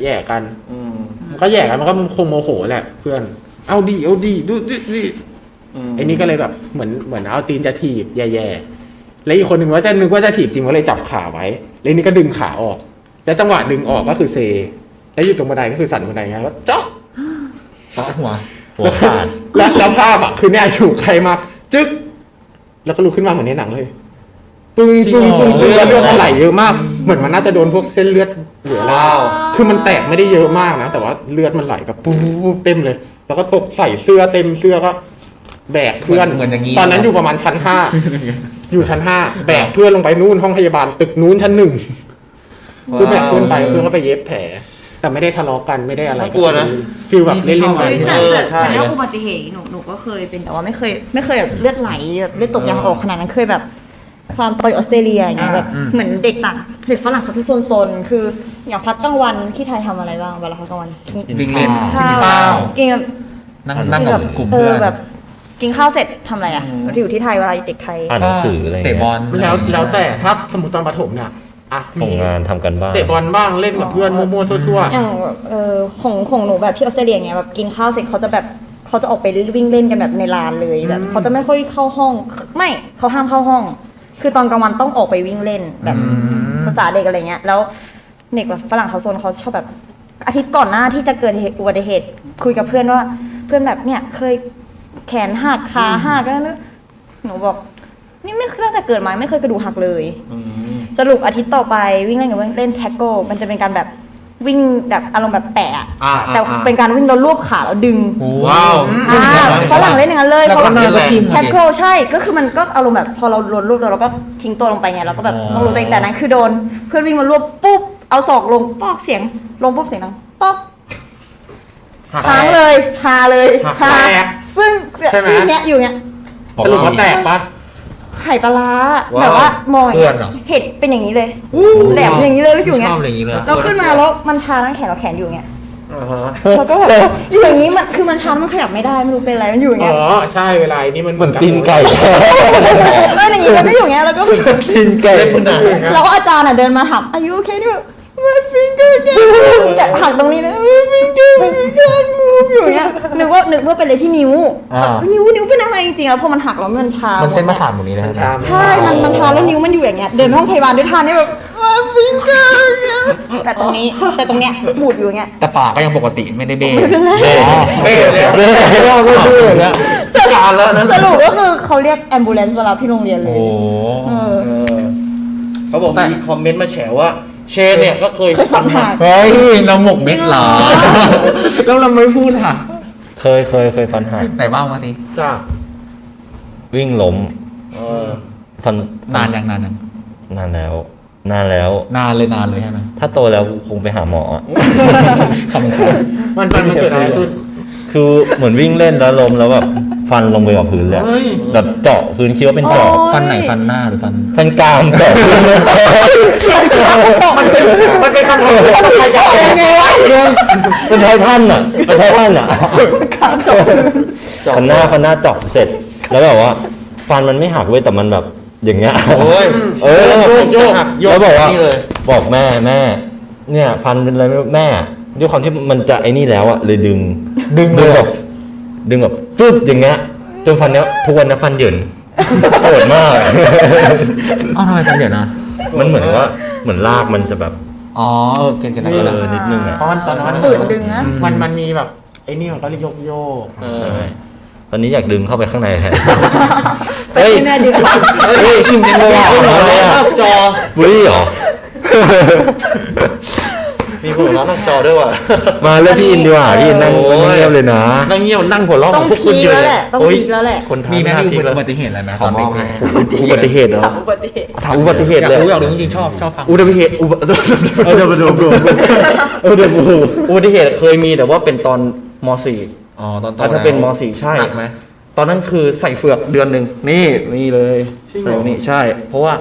แย่กันมันก็แย่กันมันก็คงโมโหแหละเพื่อนเอาดีดูไอ้นี่ก็เลยแบบเหมือนเอาตีนจะถีบแย่ๆแล้วอีกคนหนึ่งว่านึกว่าจะถีบจริงก็เลยจับขาไว้แล้วนี่ก็ดึงขาออกแล้วจังหวะดึงออกก็คือเซแล้วอยู่ตรงบันไดก็คือสั่นบันไดไงว่าจ๊อก เจาะหัว หัวขาด แล้วภาพคือเนี่ยอยู่ใครมาจึ๊กแล้วก็ลุกขึ้นมาเหมือนในหนังเลยตึงแล้วเลือดมันไหลเยอะมาก เหมือนมันน่าจะโดนพวกเส้นเลือดเหลือแล้วคือมันแตกไม่ได้เยอะมากนะแต่ว่าเลือดมันไหลแบบปุ๊บเต็มเลย แล้วก็ตกใส่เสื้อเต็มเสื้อก็แบกเพื่อน เหมือนอย่างนี้ ตอนนั้นอยู่ประมาณชั้น 5 อยู่ชั้น 5 แบกเพื่อนลงไปนู่นห้องพยาบาลตึกนู้นชั้น 1คือแบกเพื่อนไปเพื่อนก็ไปเย็บแผลแต่ไม่ได้ทะเลาะกันไม่ได้อะไร น่ากลัวนะ ฟีลแบบเล่นๆกัน แต่เรื่องอุบัติเหตุหนูก็เคยเป็นแต่ว่าไม่เคยแบบเลือดไหลแบบเลือดตกยางออกขนาดนั้นเคยแบบความไปออสเตรเลียอย่างเงี้ยแบบเหมือนเด็กฝรั่งเขาจะซนๆคืออย่างพักกลางวันที่ไทยทำอะไรบ้างเวลาพักกลางวัน วิ่งเล่น ข้า กินข้าว กินกับ นั่งกับกลุ่มเพื่อน แบบกินข้าวเสร็จทำอะไรอ่ะอยู่ที่ไทยเวลาเด็กไทย อ่านหนังสืออะไร เตะ เงี้ย บอล แล้วแต่ถ้าสมมติตอนประถมเนี่ยมี ส่งงานทำกันบ้าน เตะบอลบ้างเล่นกับเพื่อนมั่วๆซั่ว อย่างของหนูแบบที่ออสเตรเลียเงี้ยแบบกินข้าวเสร็จเขาจะออกไปวิ่งเล่นกันแบบในลานเลยแบบเขาจะไม่ค่อยเข้าห้องไม่เขาห้ามเข้าห้อง คือตอนกลางวันต้องออกไปวิ่งเล่นแบบภาษาเด็กอะไรเงี้ยแล้วเด็กแบบฝรั่งเขาโซนเขาชอบแบบอาทิตย์ก่อนหน้าที่จะเกิดอุบัติเหตุคุยกับเพื่อนว่าเพื่อนแบบเนี่ยเคยแขนหักขาหักแล้วหนูบอกนี่ไม่ตั้งแต่เกิดมาไม่เคยกระดูกหักเลยสรุปอาทิตย์ต่อไปวิ่งเล่นกับเล่นแท็กโก้มันจะเป็นการแบบวิ่งแบบอารมณ์แบบแปะแต่เป็นการวิ่งเรารวบขาแล้วดึง ว้าว ฝรั่งเล่นอย่างนั้นเลย แล้วก็ เพราะ เนินกับทีม แท็กโก้ใช่ก็คือมันก็อารมณ์แบบพอเราโดนรวบตัวเราก็ทิ้งตัวลงไปไงเราก็แบบต้องรู้ตัวเองแต่นั้นคือโดนเพื่อนวิ่งมารวบปุ๊บเอาศอกลงปอกเสียงลงปุ๊บเสียงดังป๊อกค้างเลยชาเลยชาซึ่งซีเนี้ยอยู่เนี้ย ๆสรุปว่าแตกปะ ไข่ปลาร้าแบบว่ามองอย่างเงี้ยเห็ดเป็นอย่างนี้เลยแหลมอย่างนี้เลยแล้วอยู่เงี้ ช ย อบอะไรอย่างนี้เลย เราขึ้นมาแล้วมันชาทั้งแขนเราแขนอยู่เงี้ยเราก็แบบอยู่อย่างนี้มันคือมันชาแล้วมันขยับไม่ได้ไม่รู้เป็นอะไรมันอยู่อย่าง อ๋ เงี้ย อใช่เวลานี้มัน เหมือนตีนไก่ แล้วอย่างนี้มันก็อยู่อย่างเงี้ยแล้วก็ ตีนไก่ แล้วอาจารย์เดินมาถามอายุแค่นี้แบบmy finger can แต่หักตรงนี้นะ my finger can move อยู่เงี้ยนึกว่าเป็นอะไรที่นิ้วนิ้วเป็นอะไรจริงๆแล้วพอมันหักแล้วมันชา มันเส้นประสาทหมดนี้เลยใช่ไหม ใช่มันชาแล้วนิ้วมันอยู่อย่างเงี้ยเดินห้องพยาบาลด้วยท่านี่แบบ my finger can แต่ตรงเนี้ยบูดอยู่อย่างเงี้ย แต่ปากก็ยังปกติไม่ได้เบ้ เบ้เลย สรุปก็คือเขาเรียก ambulance เวลาพี่โรงเรียนเลย โอ้ เขาบอกมีคอมเมนต์มาแฉว่าเชนเนี่ยก็เคยฟันหัก เฮ้ยเราหมกเม็ดเหรอแล้วเราไม่พูดค่ะ เคยฟันหัก ไหนบ้างมาดิ จ้า วิ่งล้มฟัน นานยัง นานแล้ว นานเลยใช่ไหม ถ้าโตแล้วคงไปหาหมออะ คำค่ะ มันเกิดอะไรขึ้น คือเหมือนวิ่งเล่นแล้วล้มแล้วแบบฟันลงไปกับพื้นเลยอะแบบเจาะพื้นคิดว่าเป็นจอบ ฟันไหนฟันหน้าหรือฟัน ฟันกรามเจาะพื้นเลย มันเป็นคำถามยังไงวะ เป็นไททันอ่ะฟันหน้าเจาะเสร็จ แล้วแบบว่า ฟันมันไม่หักเว้ยแต่มันแบบอย่างเงี้ยแล้วบอกว่าบอกแม่เนี่ยฟันเป็นอะไรไม่รู้แม่ ด้วยความที่มันจะไอ้นี่แล้วอะเลยดึงแบบฟึบอย่างเงี้ยจนฟันเนี้ยทุกวันนี้ฟันเหยินปวดมาก อ้าวทำไมกันเดี๋ยวนะ มันเหมือนว่าเหมือนลากมันจะแบบ อ๋อเกินกันได้ นิดนึงอะ เพราะตอนนั้น ฝืนดึงนะ มันมีแบบไอ้นี่มันก็โยก ใช่ตอนนี้อยากดึงเข้าไปข้างในแทน ไปให้แม่ดึง เฮ้ยอิ่มจังเลยอ่ะจอบุรีเหรอ มีคนหัวเราะนอกจอด้วยว่ะ มาเลือกพี่อินดีกว่าพี่อินนั่งเงียบเลยนะ นั่งเงียบนั่งหัวเราะ ต้อง พวกคุณ พี อยู่ แล้ว เนี่ย แหละต้อง โอ้ย พีแล้วแหละ คนไทย มีไหม น่า มี พีแล้ว อุบัติเหตุอะไรไหม ข ต อ อน ม เด็ อบ ก ให้อุบัติเหตุเหรอ อุบัติเหตุ ถามอุบัติเห ๆอ ตุ ยาก เลย รู้จริงๆชอบฟัง อุบัติเหตุอุบัติเหตุเคยมีแต่ว่าเป็นตอนม .4 อ๋อตอนโต ถ้าเป็นม .4 ใช่ หนักไหม ตอนนั้นคือใส่เฟือกเดือนหนึ่งนี่เลยใส่นี่ใช่ เพราะว่า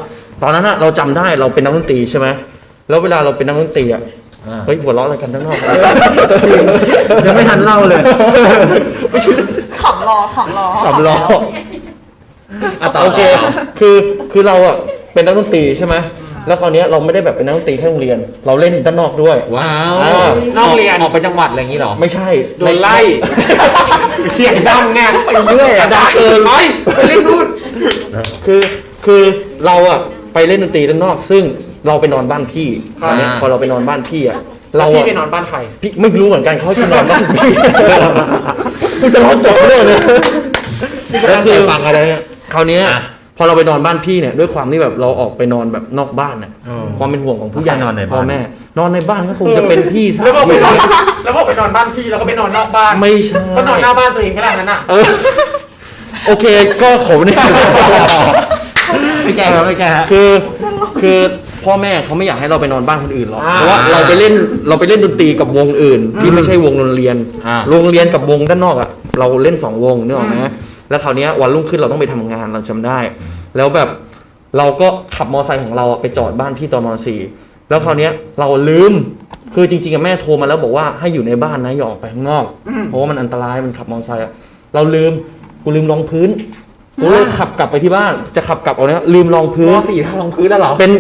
ตอนนั้นเราจำได้เราเป็นนักดนตรีใช่ไหมแล้วเวลาเราเป็นนักดนตรีเฮ้ยหัวเราะอะไรกันข้างนอก ยังไม่ทันเล่าเลย ของรอ สำล้อโอเคคือเราเป็นนักดนตรีใช่ไหมแล้วคราวนี้เราไม่ได้แบบเป็นนักดนตรีแค่โรงเรียน เราเล่นด้านนอกด้วย ว้าว นอกเรียน ออกไปจังหวัดอะไรอย่างงี้เหรอ ไม่ใช่ โดนไล่เสียงดังไง ไปเรื่อยดังเกิน ไปเล่นนู่น คือเราไปเล่นดนตรีด้านนอก ซึ่งเราไปนอนบ้านพี่ตอนนี้พอเราไปนอนบ้านพี่เรา พี่ไปนอนบ้านใคร พี่ไม่รู้เหมือนกันเขาจะนอนบ้านพี่กูจะร้องจบเลยนะ แล้วคือฟังอะไรเนี่ย คราวนี้พอเราไปนอนบ้านพี่เนี่ยด้วยความที่แบบเราออกไปนอนแบบนอกบ้านน่ะ อืม ความเป็นห่วงของผู้ใหญ่ นอนในบ้าน พ่อแม่ นอนในบ้านก็คงจะเป็นพี่สาว แล้วพอไปนอนบ้านพี่แล้วก็ไปนอนนอกบ้าน ไม่ใช่ ก็นอนหน้าบ้านตัวเองก็ได้นั่นน่ะ โอเคก็ขอเนี่ย ไม่แก้ครับไม่แก้ฮะ คือพ่อแม่เขาไม่อยากให้เราไปนอนบ้านคนอื่นหรอกเพราะว่าเราไปเล่นดนตรีกับวงอื่น ที่ไม่ใช่วงโรงเรียนโรงเรียนกับวงด้านนอกเราเล่น2วงนึกออกไหมแล้วคราวนี้วันรุ่งขึ้นเราต้องไปทำงานเราจำได้ แล้วแบบเราก็ขับมอเตอร์ไซค์ของเราไปจอดบ้านพี่ตอนม.4 แล้วคราวนี้เราลืมคือจริงๆแม่โทรมาแล้วบอกว่าให้อยู่ในบ้านนะอย่าออกไปข้างนอกเพราะว่ามันอันตรายมันขับมอเตอร์ไซค์เรากูลืมรองพื้นกูเลยขับกลับไปที่บ้านจะขับกลับเอาเนี่ยลืมรองพื้น 4ทองพื้นแล้วเหรอ เป็น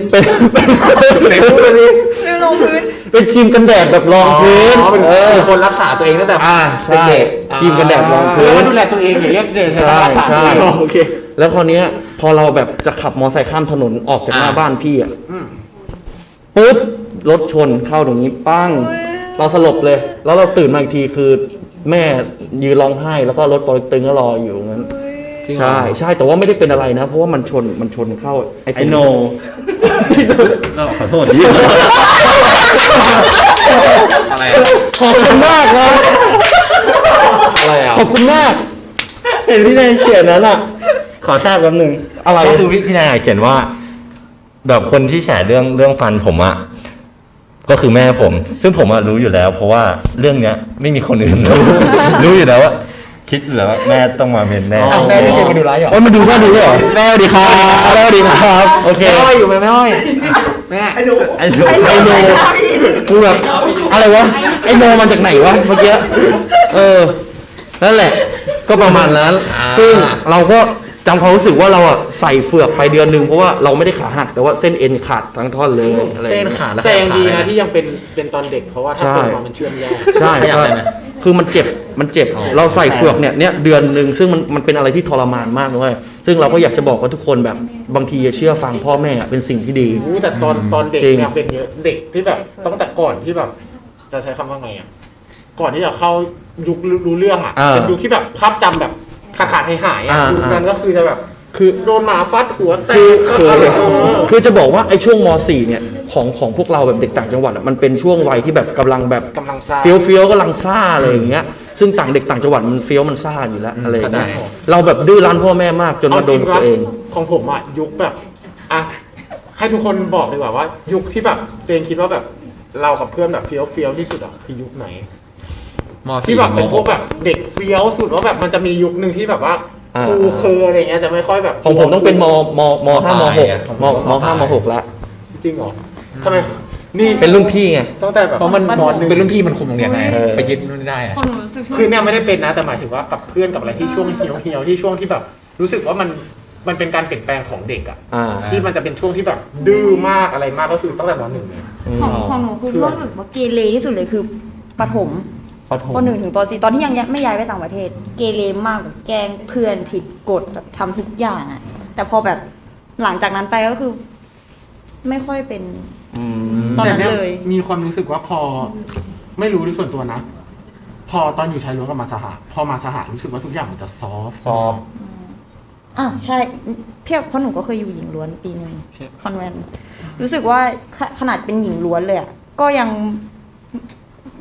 ไหนพูดเลยนี่ ลืมลงพื้น เป็นครีมกันแดดแบบรองพื้น เป็นคนรักษาตัวเองตั้งแต่ ใช่ เด็ก ครีมกันแดดรอง คือ พื้น ดูแลตัวเองอย่าเรียกเด็ก ใช่ โอเค แล้วคราวเนี้ยพอเราแบบจะขับมอเตอร์ไซค์ข้ามถนนออกจากหน้าบ้านพี่ปุ๊บรถชนเข้าตรงนี้ปั้งเราสลบเลย แล้วเราตื่นมาอีกทีคือแม่ยืนร้องไห้แล้วก็รถปอเต็กตึงก็รออยู่งั้น จริงเหรอ ใช่แต่ว่าไม่ได้เป็นอะไรนะ เพราะว่ามันชนเข้าไอ้โน ขอโทษดิ อะไร ขอบคุณมากนะ อะไรอ่ะ ขอบคุณมาก เห็นพี่นายเขียนนั้นอ่ะ ขอแทรกแป๊บนึง อะไร ก็คือพี่นายเขียนว่า แบบคนที่แฉเรื่องฟันผมอ่ะก็คือแม่ผม ซึ่งผมอะรู้อยู่แล้ว เพราะว่าเรื่องเนี้ยไม่มีคนอื่นรู้ รู้อยู่แล้วว่าคิดอยู่แล้วว่าแม่ต้องมาเมนแน่ แม่ไม่เคยมาดูไลฟ์เหรอ โอ้ยมาดูก็ดูด้วยเหรอแม่สวัสดีครับแม่สวัสดีครับโอเค แม่อ้อยอยู่ไหมแม่อ้อยแม่ ไอ้โน ไอ้โนกูแบบอะไรวะไอ้โนมาจากไหนวะเมื่อกี้นั่นแหละ ก็ประมาณนั้น ซึ่งเราก็จำความรู้สึกว่าเราใส่เฟือกไปเดือนหนึ่งเพราะว่าเราไม่ได้ขาหักแต่ว่าเส้นเอ็นขาดทั้งท่อนเลยอะไรอย่าง เส้น เงี้ย ขาดแล้ว แต่ยังดี ขา นะ ด ที่ยังเป็นตอนเด็กเพราะว่าถ้า ใช่ เปิดมามันเชื่อมแย่ ใช่ ขยับ ใช่ ได้ไหม คือมันเจ็บเราใส่เฟือกเนี่ยเดือนหนึ่งซึ่งมันเป็นอะไรที่ทรมานมากเลยซึ่งเราก็อยากจะบอกว่าทุกคนแบบบางทีเชื่อฟังพ่อแม่เป็นสิ่งที่ดี อู้แต่ตอนเด็ก จริง เนี่ยเป็นเยอะเด็กที่แบบตั้งแต่ก่อนที่แบบ จะใช้คำว่าไงอ่ะก่อนที่จะเข้ายุครู้เรื่องอ่ะเป็นยุคที่แบบภาพจำแบบขาดหายอ่ะยุคนั้นก็คือจะแบบ คือ โดนหมาฟาดหัวแต คือจะบอกว่าไอ้ช่วงม .4 เนี่ยของพวกเราแบบเด็กต่างจังหวัดมันเป็นช่วงวัยที่แบบกำลังแบบ กำลังซ่า เฟี้ยวกำลังซ่าอะไรอย่างเงี้ยซึ่งต่างเด็กต่างจังหวัดมันเฟี้ยวมันซ่าอยู่แล้วอะไรอย่างเงี้ย เข้าใจ เราแบบดื้อรั้นพ่อแม่มากจนมาโดนตัวเอง ของผมอ่ะยุคแบบอ่ะให้ทุกคนบอกดีกว่าว่า ยุคที่แบบตัวเองคิดว่าแบบเรากับเพื่อนแบบเฟี้ยวที่สุดอ่ะคือยุคไหน ม ที่แบบเป็นพวกแบบเด็กเฟี้ยวสุดว่าแบบมันจะมียุคหนึ่งที่แบบว่า อ่า ครูเคออะไรเงี้ยจะไม่ค่อยแบบ ของผมต้องเป็นม5ม ปลายอะ 6ม5ม6แล้ว จริงเหรอทำไมนี่ เป็นรุ่นพี่ไง ตั้งแต่แบบ เพราะมัน มหนึ่ง เป็นรุ่นพี่มันคุมโรงเรียนไง เออ ไปยึดนู่นได้อะ คนรู้สึก คือเนี่ยไม่ได้เป็นนะแต่หมายถึงว่ากับเพื่อนกับอะไรที่ช่วงเหี่ยวที่ช่วงที่แบบ รู้สึกว่ามันเป็นการเปลี่ยนแปลงของเด็กอ่ะ ที่มันจะเป็นช่วงที่แบบดื้อมากอะไรมากก็คือตั้งแต่ม .1 เนี่ย ของหนูคือรู้สึกว่าเกเรที่สุดเลยคือ ประถมป .1 ถึงป .4 ตอนที่ยังไม่ย้ายไปต่างประเทศ เกเรมากแบบแกล้งเพื่อนผิดกฎแบบทำทุกอย่างอะแต่พอแบบหลังจากนั้นไปก็คือ ไม่ค่อยเป็นตอนนั้นเลย มีความรู้สึกว่าพอไม่รู้ด้วยส่วนตัวนะ พอตอนอยู่ชายล้วนกับมาสหะพอมาสหะรู้สึกว่าทุกอย่างมันจะซอฟต์ ใช่เทียบเพราะหนูก็เคยอยู่หญิงล้วนปีนึงคอนแวนต์รู้สึกว่าขนาดเป็นหญิงล้วนเลยอ่ะก็ยัง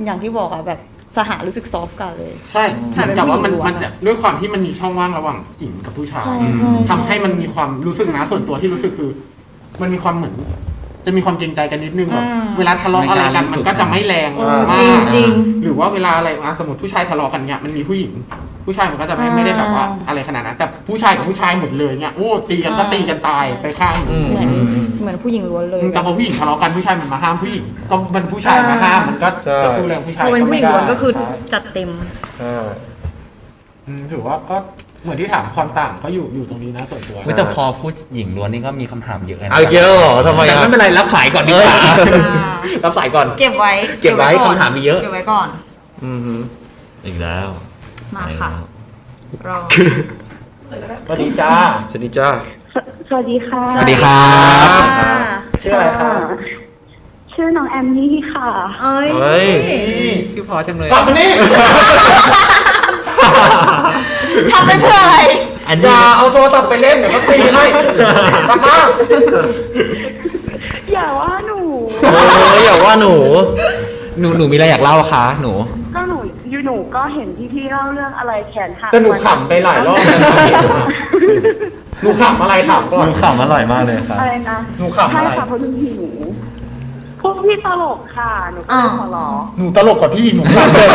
อย่างที่บอกอะแบบสหะรู้สึกซอฟต์กันเลย ใช่แต่ว่ามันจะด้วยความที่มันมีช่องว่างระหว่างหญิงกับผู้ชาย ใช่ ทำให้มันมีความรู้สึกนะส่วนตัวที่รู้สึกคือ มันมีความเหมือน จะมีความเกรงใจกันนิดนึงแบบเวลาทะเลาะอะไรกันมันก็จะไม่แรงมากหรือว่าเวลาอะไรสมมติผู้ชายทะเลาะกันเนี่ยมันมีผู้หญิงผู้ชายมันก็จะไม่ได้แบบว่าอะไรขนาดนั้นแต่ผู้ชายกับผู้ชายหมดเลยเนี่ยโอ้ตีกันก็ตีกันตายไปข้าง เหมือนผู้หญิงล้วนเลย แต่พอผู้หญิงทะเลาะกันผู้ชายมันมาห้ามผู้หญิงก็มันผู้ชายมาห้ามมันก็จะสู้แรงผู้ชาย พอเป็นผู้หญิงล้วนก็คือจัดเต็ม ถือว่าก็เหมือนที่ถามความต่างก็อยู่ตรงนี้นะส่วนตัว แต่พอพูดหญิงล้วนนี่ก็มีคำถามเยอะนะ เอาเยอะเหรอทำไม แต่ไม่เป็นไรรับสายก่อนดีกว่า รับสายก่อน เก็บไว้ คำถามมีเยอะ เก็บไว้ก่อน อีกแล้ว มาค่ะรอ สวัสดีจ้า สวัสดีจ้า สวัสดีค่ะ สวัสดีครับ ชื่ออะไรครับ ชื่อน้องแอมมี่ค่ะ เอ้ย ชื่อพอจังเลย กลับมานี่ ทำไปเพื่ออะไร อย่าเอาโทรศัพท์ไปเล่นเดี๋ยวก็ตีให้กลับมา อย่าว่าหนู อย่าว่าหนู หนูมีอะไรอยากเล่าคะหนู ก็หนูก็เห็นพี่ๆเล่าเรื่องอะไรแขนหัก แต่หนูขำไปหลายรอบหนูขำอะไรถามก่อน ขำอร่อยมากเลยครับ อะไรนะ หนูขำอะไร ใช่ค่ะเพราะพี่หนูพวกพี่ตลกค่ะหนูก็เลยหัวเราะ หนูตลกกว่าพี่หนูขำเลย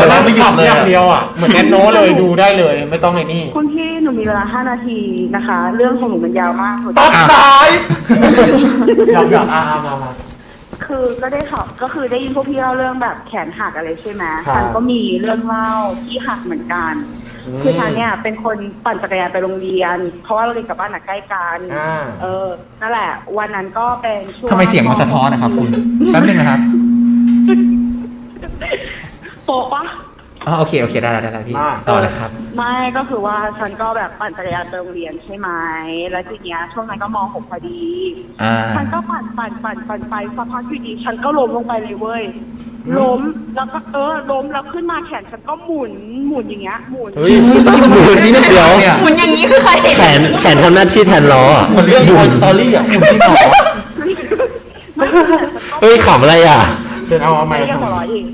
เราไม่ขำอย่างเดียวอ่ะเหมือนแอนโนเลยดูได้เลยไม่ต้องไอ้นี่ คุณพี่หนูมีเวลา5 นาทีนะคะ เรื่องของหนูมันยาวมากหนู ตัดสายอยากมา คือก็ได้ข่าวก็คือได้ยินพวกพี่เล่าเรื่องแบบแขนหักอะไรใช่ไหม ครับ ฉันก็มีเรื่องเล่าที่หักเหมือนกัน คือฉันเนี่ยเป็นคนปั่นจักรยานไปโรงเรียน เพราะว่าโรงเรียนกับบ้านใกล้กัน นั่นแหละ วันนั้นก็เป็นช่วง ทำไมเสียงมันสะท้อนนะครับคุณแป๊บนึงนะครับ โปะปะ โอเคได้พี่ต่อเลยครับ ไม่ก็คือว่าฉันก็แบบปั่นจักรยานไปโรงเรียนใช่ไหมแล้วทีเนี้ยช่วงนั้นก็ม.6 พอดี ฉันก็ปั่นไปสักพักอยู่ดีฉันก็ล้มลงไปเลยเว้ยล้มแล้วก็ล้มแล้วขึ้นมาแขนฉันก็หมุนอย่างเงี้ยหมุน เฮ้ยหมุนนี่นิดเดียว หมุนอย่างนี้คือใครเห็น แขนทำหน้าที่แทนล้ออ่ะ เหมือนเรื่อง Toy Story อ่ะหมุนที่หนอ เฮ้ยขำอะไรอ่ะ เชิญเอาไม ไม่ ค์ ได้หัวเราะอีก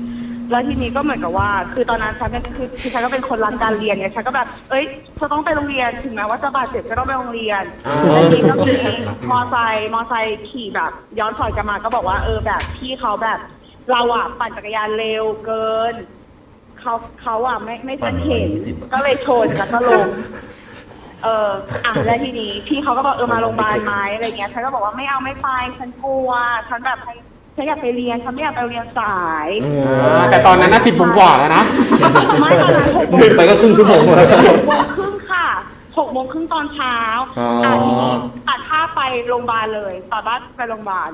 แล้วทีนี้ก็เหมือนกับว่า คือตอนนั้นฉันคือฉันก็เป็นคนรักการเรียนไงฉันก็แบบฉันต้องไปโรงเรียนถึงแม้ว่าจะบาดเจ็บก็ต้องไปโรงเรียนแล้วทีนี้ก็มีมอไซค์ขี่แบบย้อนสอนกันมาก็บอกว่าแบบพี่เขาแบบเราอ่ะปั่นจักรยานเร็วเกินเขาอ่ะไม่ทันเห็นก็เลยชนแล้วก็ลงแล้วทีนี้พี่เขาก็บอกมาโรงพยาบาลไหมอะไรเงี้ยฉันก็บอกว่าไม่เอาไม่ไปฉันกลัวฉันแบบฉันอยากไปเรียนฉันไม่อยากไปโรงเรียนสาย แต่ตอนนั้นน่ะ10 โมงกว่าแล้วนะ ไม่ตอนนั้น6 โมง ไปก็ครึ่งชั่วโมงเลย 6 โมงครึ่งค่ะ6 โมงครึ่งตอนเช้าทีนี้ตัดท่าไปโรงพยาบาลเลยตัดบ้านไปโรงพยาบาล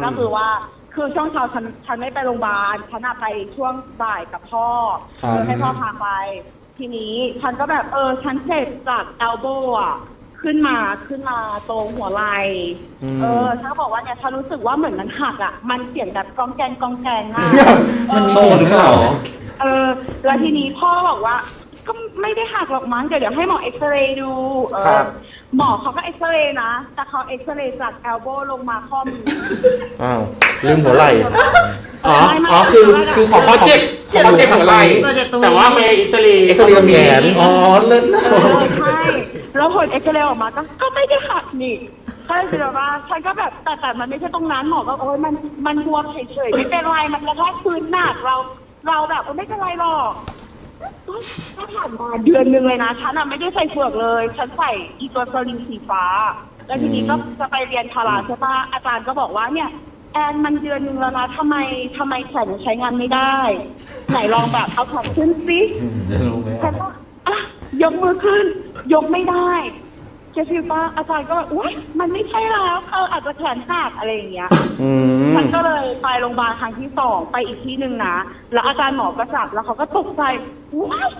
ก็คือว่าคือช่วงเช้าฉันไม่ไปโรงพยาบาลฉันไปช่วงบ่ายกับพ่อให้พ่อพาไปทีนี้ฉันก็แบบฉันเจ็บจากเอลโบอ่ะขึ้นมาตรงหัวไหล่ฉันก็บอกว่าเนี่ยฉันรู้สึกว่าเหมือนมันหักอ่ะมันเสียงแบบกองแกงอ่ะมันโตหรือเปล่า แล้วทีนี้พ่อบอกว่าก็ไม่ได้หักหรอกมั้งเดี๋ยวให้หมอเอ็กซเรย์ดูหมอเขาก็เอ็กซเรย์นะแต่เขาเอ็กซเรย์จากเอลโบลงมาข้อมือลืมหัวไหล่คือเขาเจ็บหัวไหล่แต่ว่าไปเอ็กซเรย์ตรงแขนเลิศ ใช่แล้วผลเอ็กซเรย์ออกมาก็ไม่ได้หักนี่ก็เลยคิดว่าฉันก็แบบแต่มันไม่ใช่ตรงนั้นหมอก็มันบวมเฉยๆไม่เป็นไรมันกระแทกพื้นหนักเราแบบไม่เป็นไรหรอกก็ผ่านมาเดือนนึงเลยนะฉันไม่ได้ใส่เฟือกเลยฉันใส่อีตัวสลิงสีฟ้าแล้วทีนี้ก็จะไปเรียนพาราใช่ปะอาจารย์ก็บอกว่าเนี่ยแอนมันเดือนนึงแล้วนะทำไมแขนใช้งานไม่ได้ไหนลองแบบเอาแขนขึ้นสิฉันก็ยกมือขึ้นยกไม่ได้ เชื่อป่ะอาจารย์ก็แบบอุ๊ยมันไม่ใช่แล้วอาจจะแขนหักอะไรอย่างเงี้ยฉันก็เลยไปโรงพยาบาลครั้งที่2ไปอีกที่หนึ่งนะแล้วอาจารย์หมอก็จับแล้วเขาก็ตกใจว้าย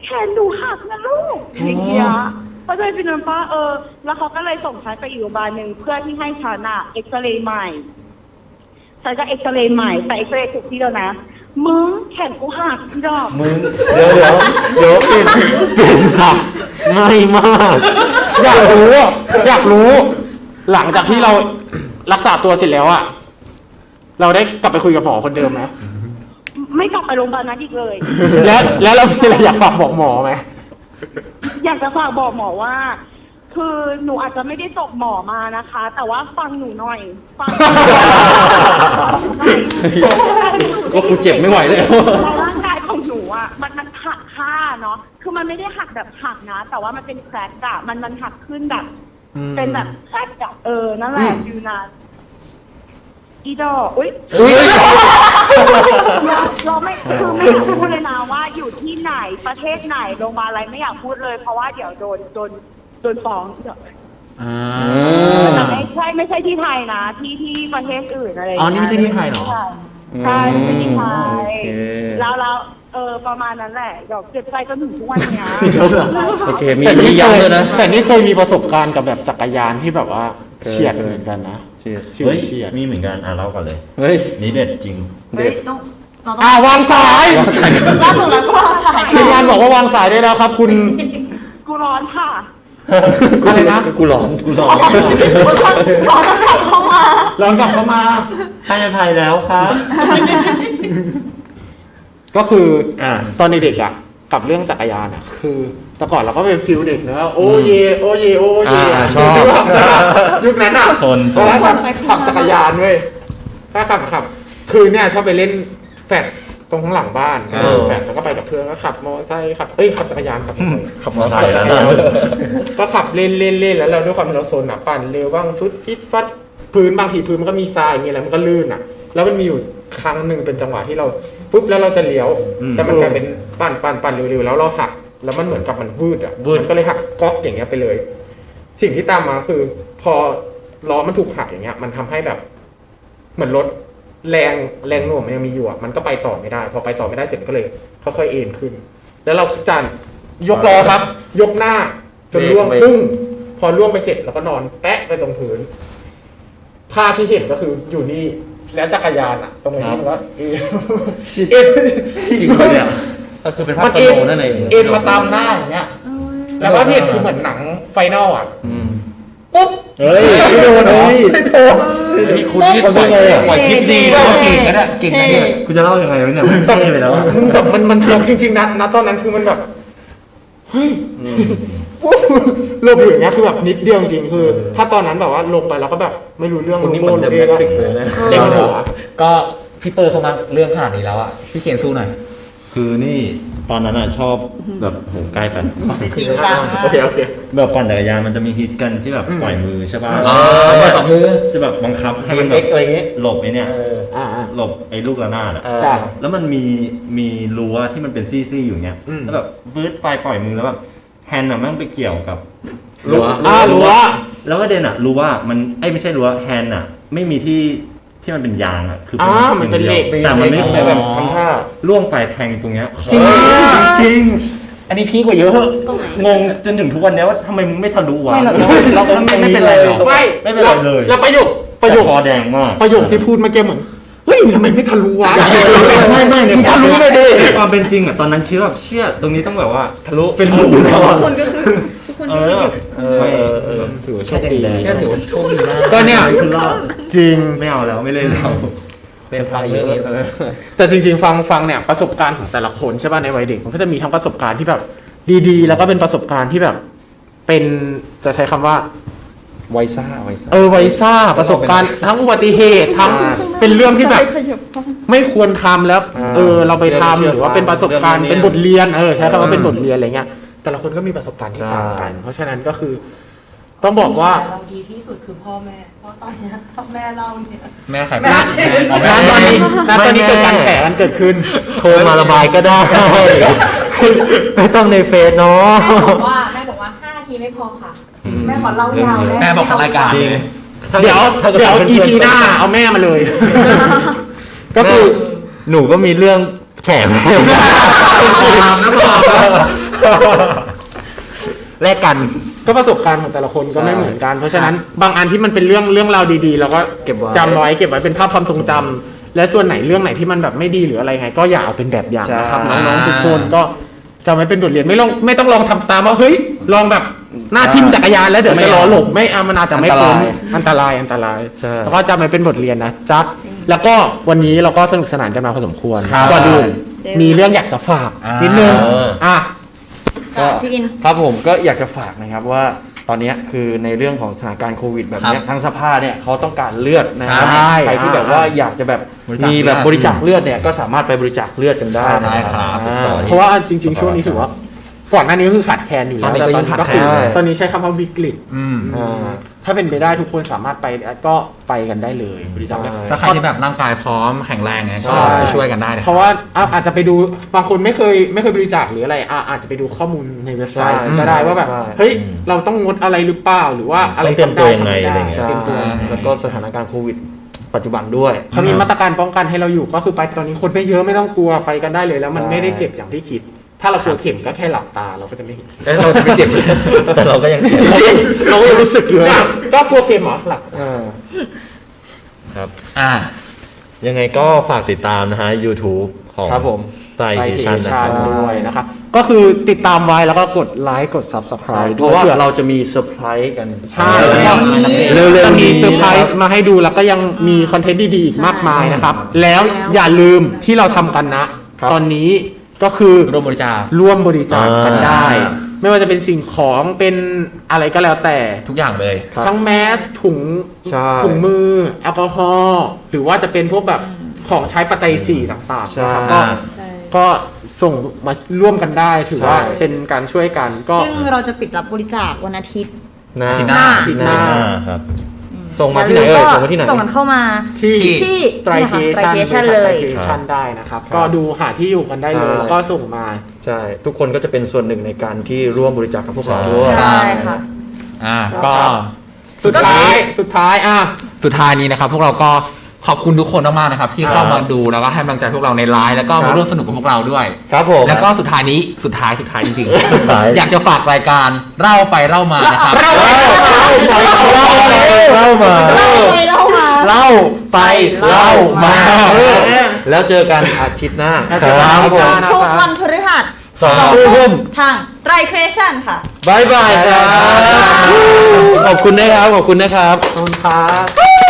แขนดูหักนะลูกอย่างเงี้ยก็เลยเป็นน้ำป้าแล้วเขาก็เลยส่งฉันไปอีกโรงพยาบาลหนึ่งเพื่อที่ให้ฉันเอ็กซเรย์ใหม่ฉันก็เอ็กซเรย์ใหม่แต่เอ็กซเรย์ถูกที่แล้วนะมึงแขนกูหักพี่ดอก มึงเดี๋ยวเปลี่ยนศัพท์ง่ายมาก อยากรู้ หลังจากที่เรารักษาตัวเสร็จแล้วอะเราได้กลับไปคุยกับหมอคนเดิมไหม ไม่กลับไปโรงพยาบาลนั้นอีกเลย แล้วเรามีอะไรอยากฝากบอกหมอไหม อยากจะฝากบอกหมอว่า คือหนูอาจจะไม่ได้จบหมอมานะคะ แต่ว่าฟังหนูหน่อยฟัง ก็กูเจ็บไม่ไหวเลย ร่างกายของหนูอ่ะมันหักค่าเนาะคือมันไม่ได้หักแบบหักนะแต่ว่ามันเป็นแครกอะมันหักขึ้นแบบเป็นแบบแครกอะนั่นแหละอยู่นานอีดอกอุ้ยเราไม่คือไม่อยากพูดเลยนะว่าอยู่ที่ไหนประเทศไหนโรงพยาบาลอะไรไม่อยากพูดเลยเพราะว่าเดี๋ยวโดนฟ้องแต่ไม่ใช่ที่ไทยนะที่ประเทศอื่นอะไรอย่างเงี้ยนี่ไม่ใช่ที่ไทยเหรอ ใช่ไม่ใช่ที่ไทยแล้วประมาณนั้นแหละเดี๋ยวเจ็บใจจนถึงทุกวันเนี้ย โอเคมีย้ำด้วยนะ แต่นี่เคยมีประสบการณ์กับแบบจักรยานที่แบบว่าเฉียดเหมือนกันนะ เฮ้ยมีเหมือนกันเล่าก่อนเลย เฮ้ย นี่เด็ดจริง เฮ้ยเราต้อง วางสาย ล่าสุดแล้วก็วางสาย ทีมงานบอกว่าวางสายได้แล้วครับ คุณ กูร้อนค่ะ อะไรนะ กูหลอน ร้อนกลับเข้ามา ร้อนกลับเข้ามา ให้อภัยแล้วครับ ก็คือตอนเด็กๆอ่ะกับเรื่องจักรยานอ่ะคือแต่ก่อนเราก็เป็นฟิลเด็กเนอะโอเยชอบ ยุคนั้นอ่ะ ชน เพราะว่าขับจักรยานเว้ยถ้าขับคือเนี่ยชอบไปเล่นแฟลตตรงข้างหลังบ้านแฟลตแล้วก็ไปกับเพื่อนก็ขับมอเตอร์ไซค์ขับจักรยานขับ ขับมอเตอร์ไซค์แล้ว ก็ขับเล่นแล้วเราด้วยความที่เราโซนอ่ะปั่นเร็วบ้างฟุตฟิตฟัดพื้นบางทีพื้นมันก็มีทรายมีอะไรมันก็ลื่นอ่ะแล้วมันมีอยู่ครั้งหนึ่งเป็นจังหวะที่เราปุ๊บแล้วเราจะเลี้ยวแต่มันกลายเป็นปั่นเร็วๆแล้วเราหักแล้วมันเหมือนกับมันวืดอ่ะมันก็เลยหักก๊อกอย่างเงี้ยไปเลย สิ่งที่ตามมาคือพอล้อมันถูกหักอย่างเงี้ยมันทำให้แบบเหมือนรถแรงหน่วงมันยังมีอยู่มันก็ไปต่อไม่ได้พอไปต่อไม่ได้เสร็จก็เลยค่อยๆเอ็นขึ้นแล้วเราจานยกล้อครับ ยกหน้าจนล่วงพุ่งพอล่วงไปเสร็จแล้วก็นอนแปะไปตรงพื้นภาพที่เห็นก็คืออยู่นี่แล้วจักรยานอ่ะตรงนี้มันก็เอ็นจริงเลยเนี่ยก็คือเป็นภาพสโลว์นั่นเอง เอ็นมาตามหน้าอย่างเงี้ยแล้วก็ที่เห็นคือเหมือนหนังไฟนอลอ่ะปุ๊บ เฮ้ยไม่โดนไม่โดน คุณคิดว่าไงปล่อยพิษดีก็เก่งนะเก่งนะเนี่ย คุณจะเล่ายังไงวะเนี่ยมันเท่ไปแล้วอ่ะ แต่มันช็อกจริงๆนะตอนนั้นคือมันแบบเฮ้ยลบอยู่อย่างเงี้ยคือแบบนิดเดียวจริงคือถ้าตอนนั้นแบบว่าลงไปแล้วก็แบบไม่รู้เรื่อง คนนี้เหมือนเดอะแมทริกซ์เลยนะ เด็กหัว ก็พี่เปิร์เขามาเรื่องขนาดนี้แล้วอ่ะพี่เคนสู้หน่อย คือนี่ตอนนั้นอ่ะชอบแบบโหใกล้ไป จริงจัง โอเค แบบปั่นจักรยานมันจะมีฮิตกันที่แบบปล่อยมือใช่ป่ะ ปล่อยมือ จะแบบบังคับให้มันแบ เอ็ บ กอะไรเงี้ย หลบไอ้เนี่ย อ่า หลบไอ้ลูกระนาดอ่ะ จ้ะ แล้วมันมีรั้วที่มันเป็นซี่ๆอยู่เงี้ยแล้วแบบปื๊ดไปปล่อยมือแล้วแบบแฮนด์อ่ะมันไปเกี่ยวกับ รั้ว แล้วก็เดนอ่ะรู้ว่ามันไม่ใช่รั้วแฮนด์อ่ะไม่มีที่มันเป็นยางอ่ะคือ มันเป็นเหล็ก แต่มันไม่เคยแบบ ทำท่า ล่วงไปแทงตรงเนี้ย จริง จริง อันนี้พีกกว่าเยอะ ตรงไหน งงจนถึงทุกวันนี้ว่าทำไมมึงไม่ทะลุวะ ไม่เป็นไรหรอก ไม่เป็นไรเลย แล้วประโยค คอแดงมาก ประโยคที่พูดเมื่อกี้เหมือนเฮ้ยทำไมไม่ทะลุวะ ไม่ใน ทะลุเลยดิ ความเป็นจริงอ่ะตอนนั้นคิดว่าเชี่ยตรงนี้ต้องแบบว่าทะลุเป็นรูแล้ว ทุกคนก็คือทุกคนที่ไม่หยุด ไม่ ถือว่าโช แค่ คดี แดง แค่ถือว่าโชคดีมาก ก็เนี่ย คือรอด จริง ไม่เอาแล้วไม่เล่นแล้ว เป็นไฟเยอะ แต่จริงๆฟังเนี่ยประสบการณ์ของแต่ละคนใช่ป่ะในวัยเด็กมันก็จะมีทั้งประสบการณ์ที่แบบดีๆ แล้วก็เป็นประสบการณ์ที่แบบเป็นจะใช้คำว่า ไวซ่า ไวซ่าประสบการณ์ทั้งอุบัติเหตุทั้งเป็นเรื่องที่แบบไม่ควรทำแล้วเราไปทำหรือว่าเป็นประสบการณ์เป็นบทเรียนใช้คำว่าเป็นบทเรียนอะไรเงี้ยแต่ละคนก็มีประสบการณ์ที่ต่างกันเพราะฉะนั้นก็คือต้องบอกว่า เราดีที่สุดคือพ่อแม่เพราะตอนนี้พ่อแม่เราเนี่ย แม่ไข่ แม่เชฟ ตอนนี้เกิดการแฉกันเกิดขึ้น โทรมาระบายก็ได้ไม่ต้องในเฟซเนาะ แม่บอกว่า5 นาทีไม่พอค่ะ แม่ขอเล่ายาวได้ แม่บอกทั้งรายการ จริง เดี๋ยว EP หน้าเอาแม่มาเลย ก็คือ หนูก็มีเรื่องแฉแม่แลกกัน ก็ประสบการณ์ของแต่ละคนก็ไม่เหมือนกัน เพราะฉะนั้นบางอันที่มันเป็นเรื่องราวดีๆเราก็ เก็บไว้ จำไว้เก็บไว้เป็นภาพความทรงจำและส่วนไหนเรื่องไหนที่มันแบบไม่ดีหรืออะไรไง ก็อย่าเอาเป็นแบบอย่างนะครับ ใช่ น้องๆทุกคนก็จำไว้เป็นบทเรียนไม่ต้องลองทำตามว่าเฮ้ยลองแบบหน้าทิ่มจักรยานแล้วเดี๋ยวจะล้อหลบไม่มันอาจจะไม่พ้นอันตราย ใช่ แล้วก็จำไว้เป็นบทเรียนนะจ๊ะแล้วก็วันนี้เราก็สนุกสนานกันมาพอสมควร ครับ ก่อนอื่นมีเรื่องอยากจะฝากนิดนึงอ่ะ พี่อิน ครับผมก็อยากจะฝากนะครับว่าตอนนี้คือในเรื่องของสถานการณ์โควิดแบบเนี้ย ครับ ทางสภาเนี่ยเขาต้องการเลือดนะครับ ใช่ ใครที่แบบว่าอยากจะแบบ บริจาค มีแบบ เลือด บริจาคเลือดเนี่ยก็สามารถไปบริจาคเลือดกันได้นะ ได้ ค ครั รับบ อ่า เพราะว่าจริงๆช่วงนี้ถือว่าก่อนหน้านี้ก็คือขาดแคลนอยู่แล้ว ตอนนี้ แต่ ก็ ต ยั อน ง นี้ ขาด ก็ แคล คื น อตอนนี้ใช้คำว่าวิกฤต อ่า ถ้าเป็นไปได้ทุกคนสามารถไปก็ไปกันได้เลยบริจาคได้ ถ้าใครที่แบบร่างกายพร้อมแข็งแรงไงก็ ใช่ ไปช่วยกันได้นะ เพราะว่าอาจจะไปดูบางคนไม่เคยบริจาคหรืออะไรอาจจะไปดูข้อมูลในเว็บไซต์ ใช่ ก็ได้ว่าแบบ ใช่ เฮ้ยเราต้องงดอะไรหรือเปล่าหรือว่าอะไร ต้องเตรียมตัวยังไง ทำด้ อะไรเงี้ย เตรียมตัว แล้วก็สถานการณ์โควิดปัจจุบันด้วย เขามีมาตรการป้องกันให้เราอยู่ก็คือไปตอนนี้คนไม่เยอะไม่ต้องกลัวไปกันได้เลยแล้วมันไม่ได้เจ็บอย่างที่คิด ถ้าเรากลัวเข็มก็แค่หลับตาเราก็จะไม่เห็นเข็ม เราจะไม่เจ็บ แต่เราก็ยังเจ็บ เราก็รู้สึกอยู่นะ ก็กลัวเข็มเหรอหลับ ครับ อ่า ยังไงก็ฝากติดตามนะฮะ YouTube ของ ครับผม ไตรเทชันนะครับ ด้วยนะครับก็คือติดตามไว้แล้วก็กดไลค์กด Subscribe เพ ด้วย ราะว่า เพื่อ เราจะมีเซอร์ไพรส์กัน ใช่แล้วก็ เร็วๆ จะมี นี้ เซอร์ไพรส์มาให้ดูแล้วก็ยังมีคอนเทนต์ดีๆอีกมากมายนะครับ แล้วอย่าลืมที่เราทำกันนะ ตอนนี้ก็คือ ร่วมบริจาค ร่วมบริจาคกันได้ อ่า ไม่ว่าจะเป็นสิ่งของเป็นอะไรก็แล้วแต่ ทุกอย่างเลย ครับ ทั้งแมสถุง ใช่ ถุงมือแอลกอฮอล์หรือว่าจะเป็นพวกแบบของใช้ปัจจัย4ต่างๆนะครับ ใช่ ก็ส่งมาร่วมกันได้ถือว่า ใช่ เป็นการช่วยกันก็ ซึ่งเราจะปิดรับบริจาควันอาทิตย์ นะ อาทิตย์หน้า อาทิตย์หน้า ครับ ส่งมาที่ไหนเอ่ยส่งมาที่ไหน ส่งกันเข้ามา ที่ ที่ ไตร เนี่ย เค ค่ะ ชัน Trycation เลย ชันได้นะครับ ก็ดูหาที่อยู่กันได้เลย ใช่ แล้วก็ส่งมา ใช่ ทุกคนก็จะเป็นส่วนหนึ่งในการที่ร่วมบริจาคกับพวกเราด้วย ใช่ค่ะ ก็ สุดท้ายอ่ะ สุดท้ายนี้นะครับ พวกเราก็ขอบคุณทุกคนมากๆนะครับ ที่เข้ามาดูแล้วก็ให้กำลังใจพวกเราในไลน์แล้วก็มาร่วมสนุกกับพวกเราด้วย ครับผม แล้วก็สุดท้ายจริง สุดท้าย ๆ อยากจะฝากรายการเล่าไปเล่ามานะครับ เล่ามา เล่าไปเล่ามา เล่าไปเล่ามา แล้วเจอกันอาทิตย์หน้า แล้วเจอกันอาทิตย์หน้า ทุกวันพฤหัส 2 ทุ่ม ทางไตรเครชั่นค่ะ บายบายครับ ขอบคุณนะครับ ขอบคุณนะครับ ขอบคุณครับ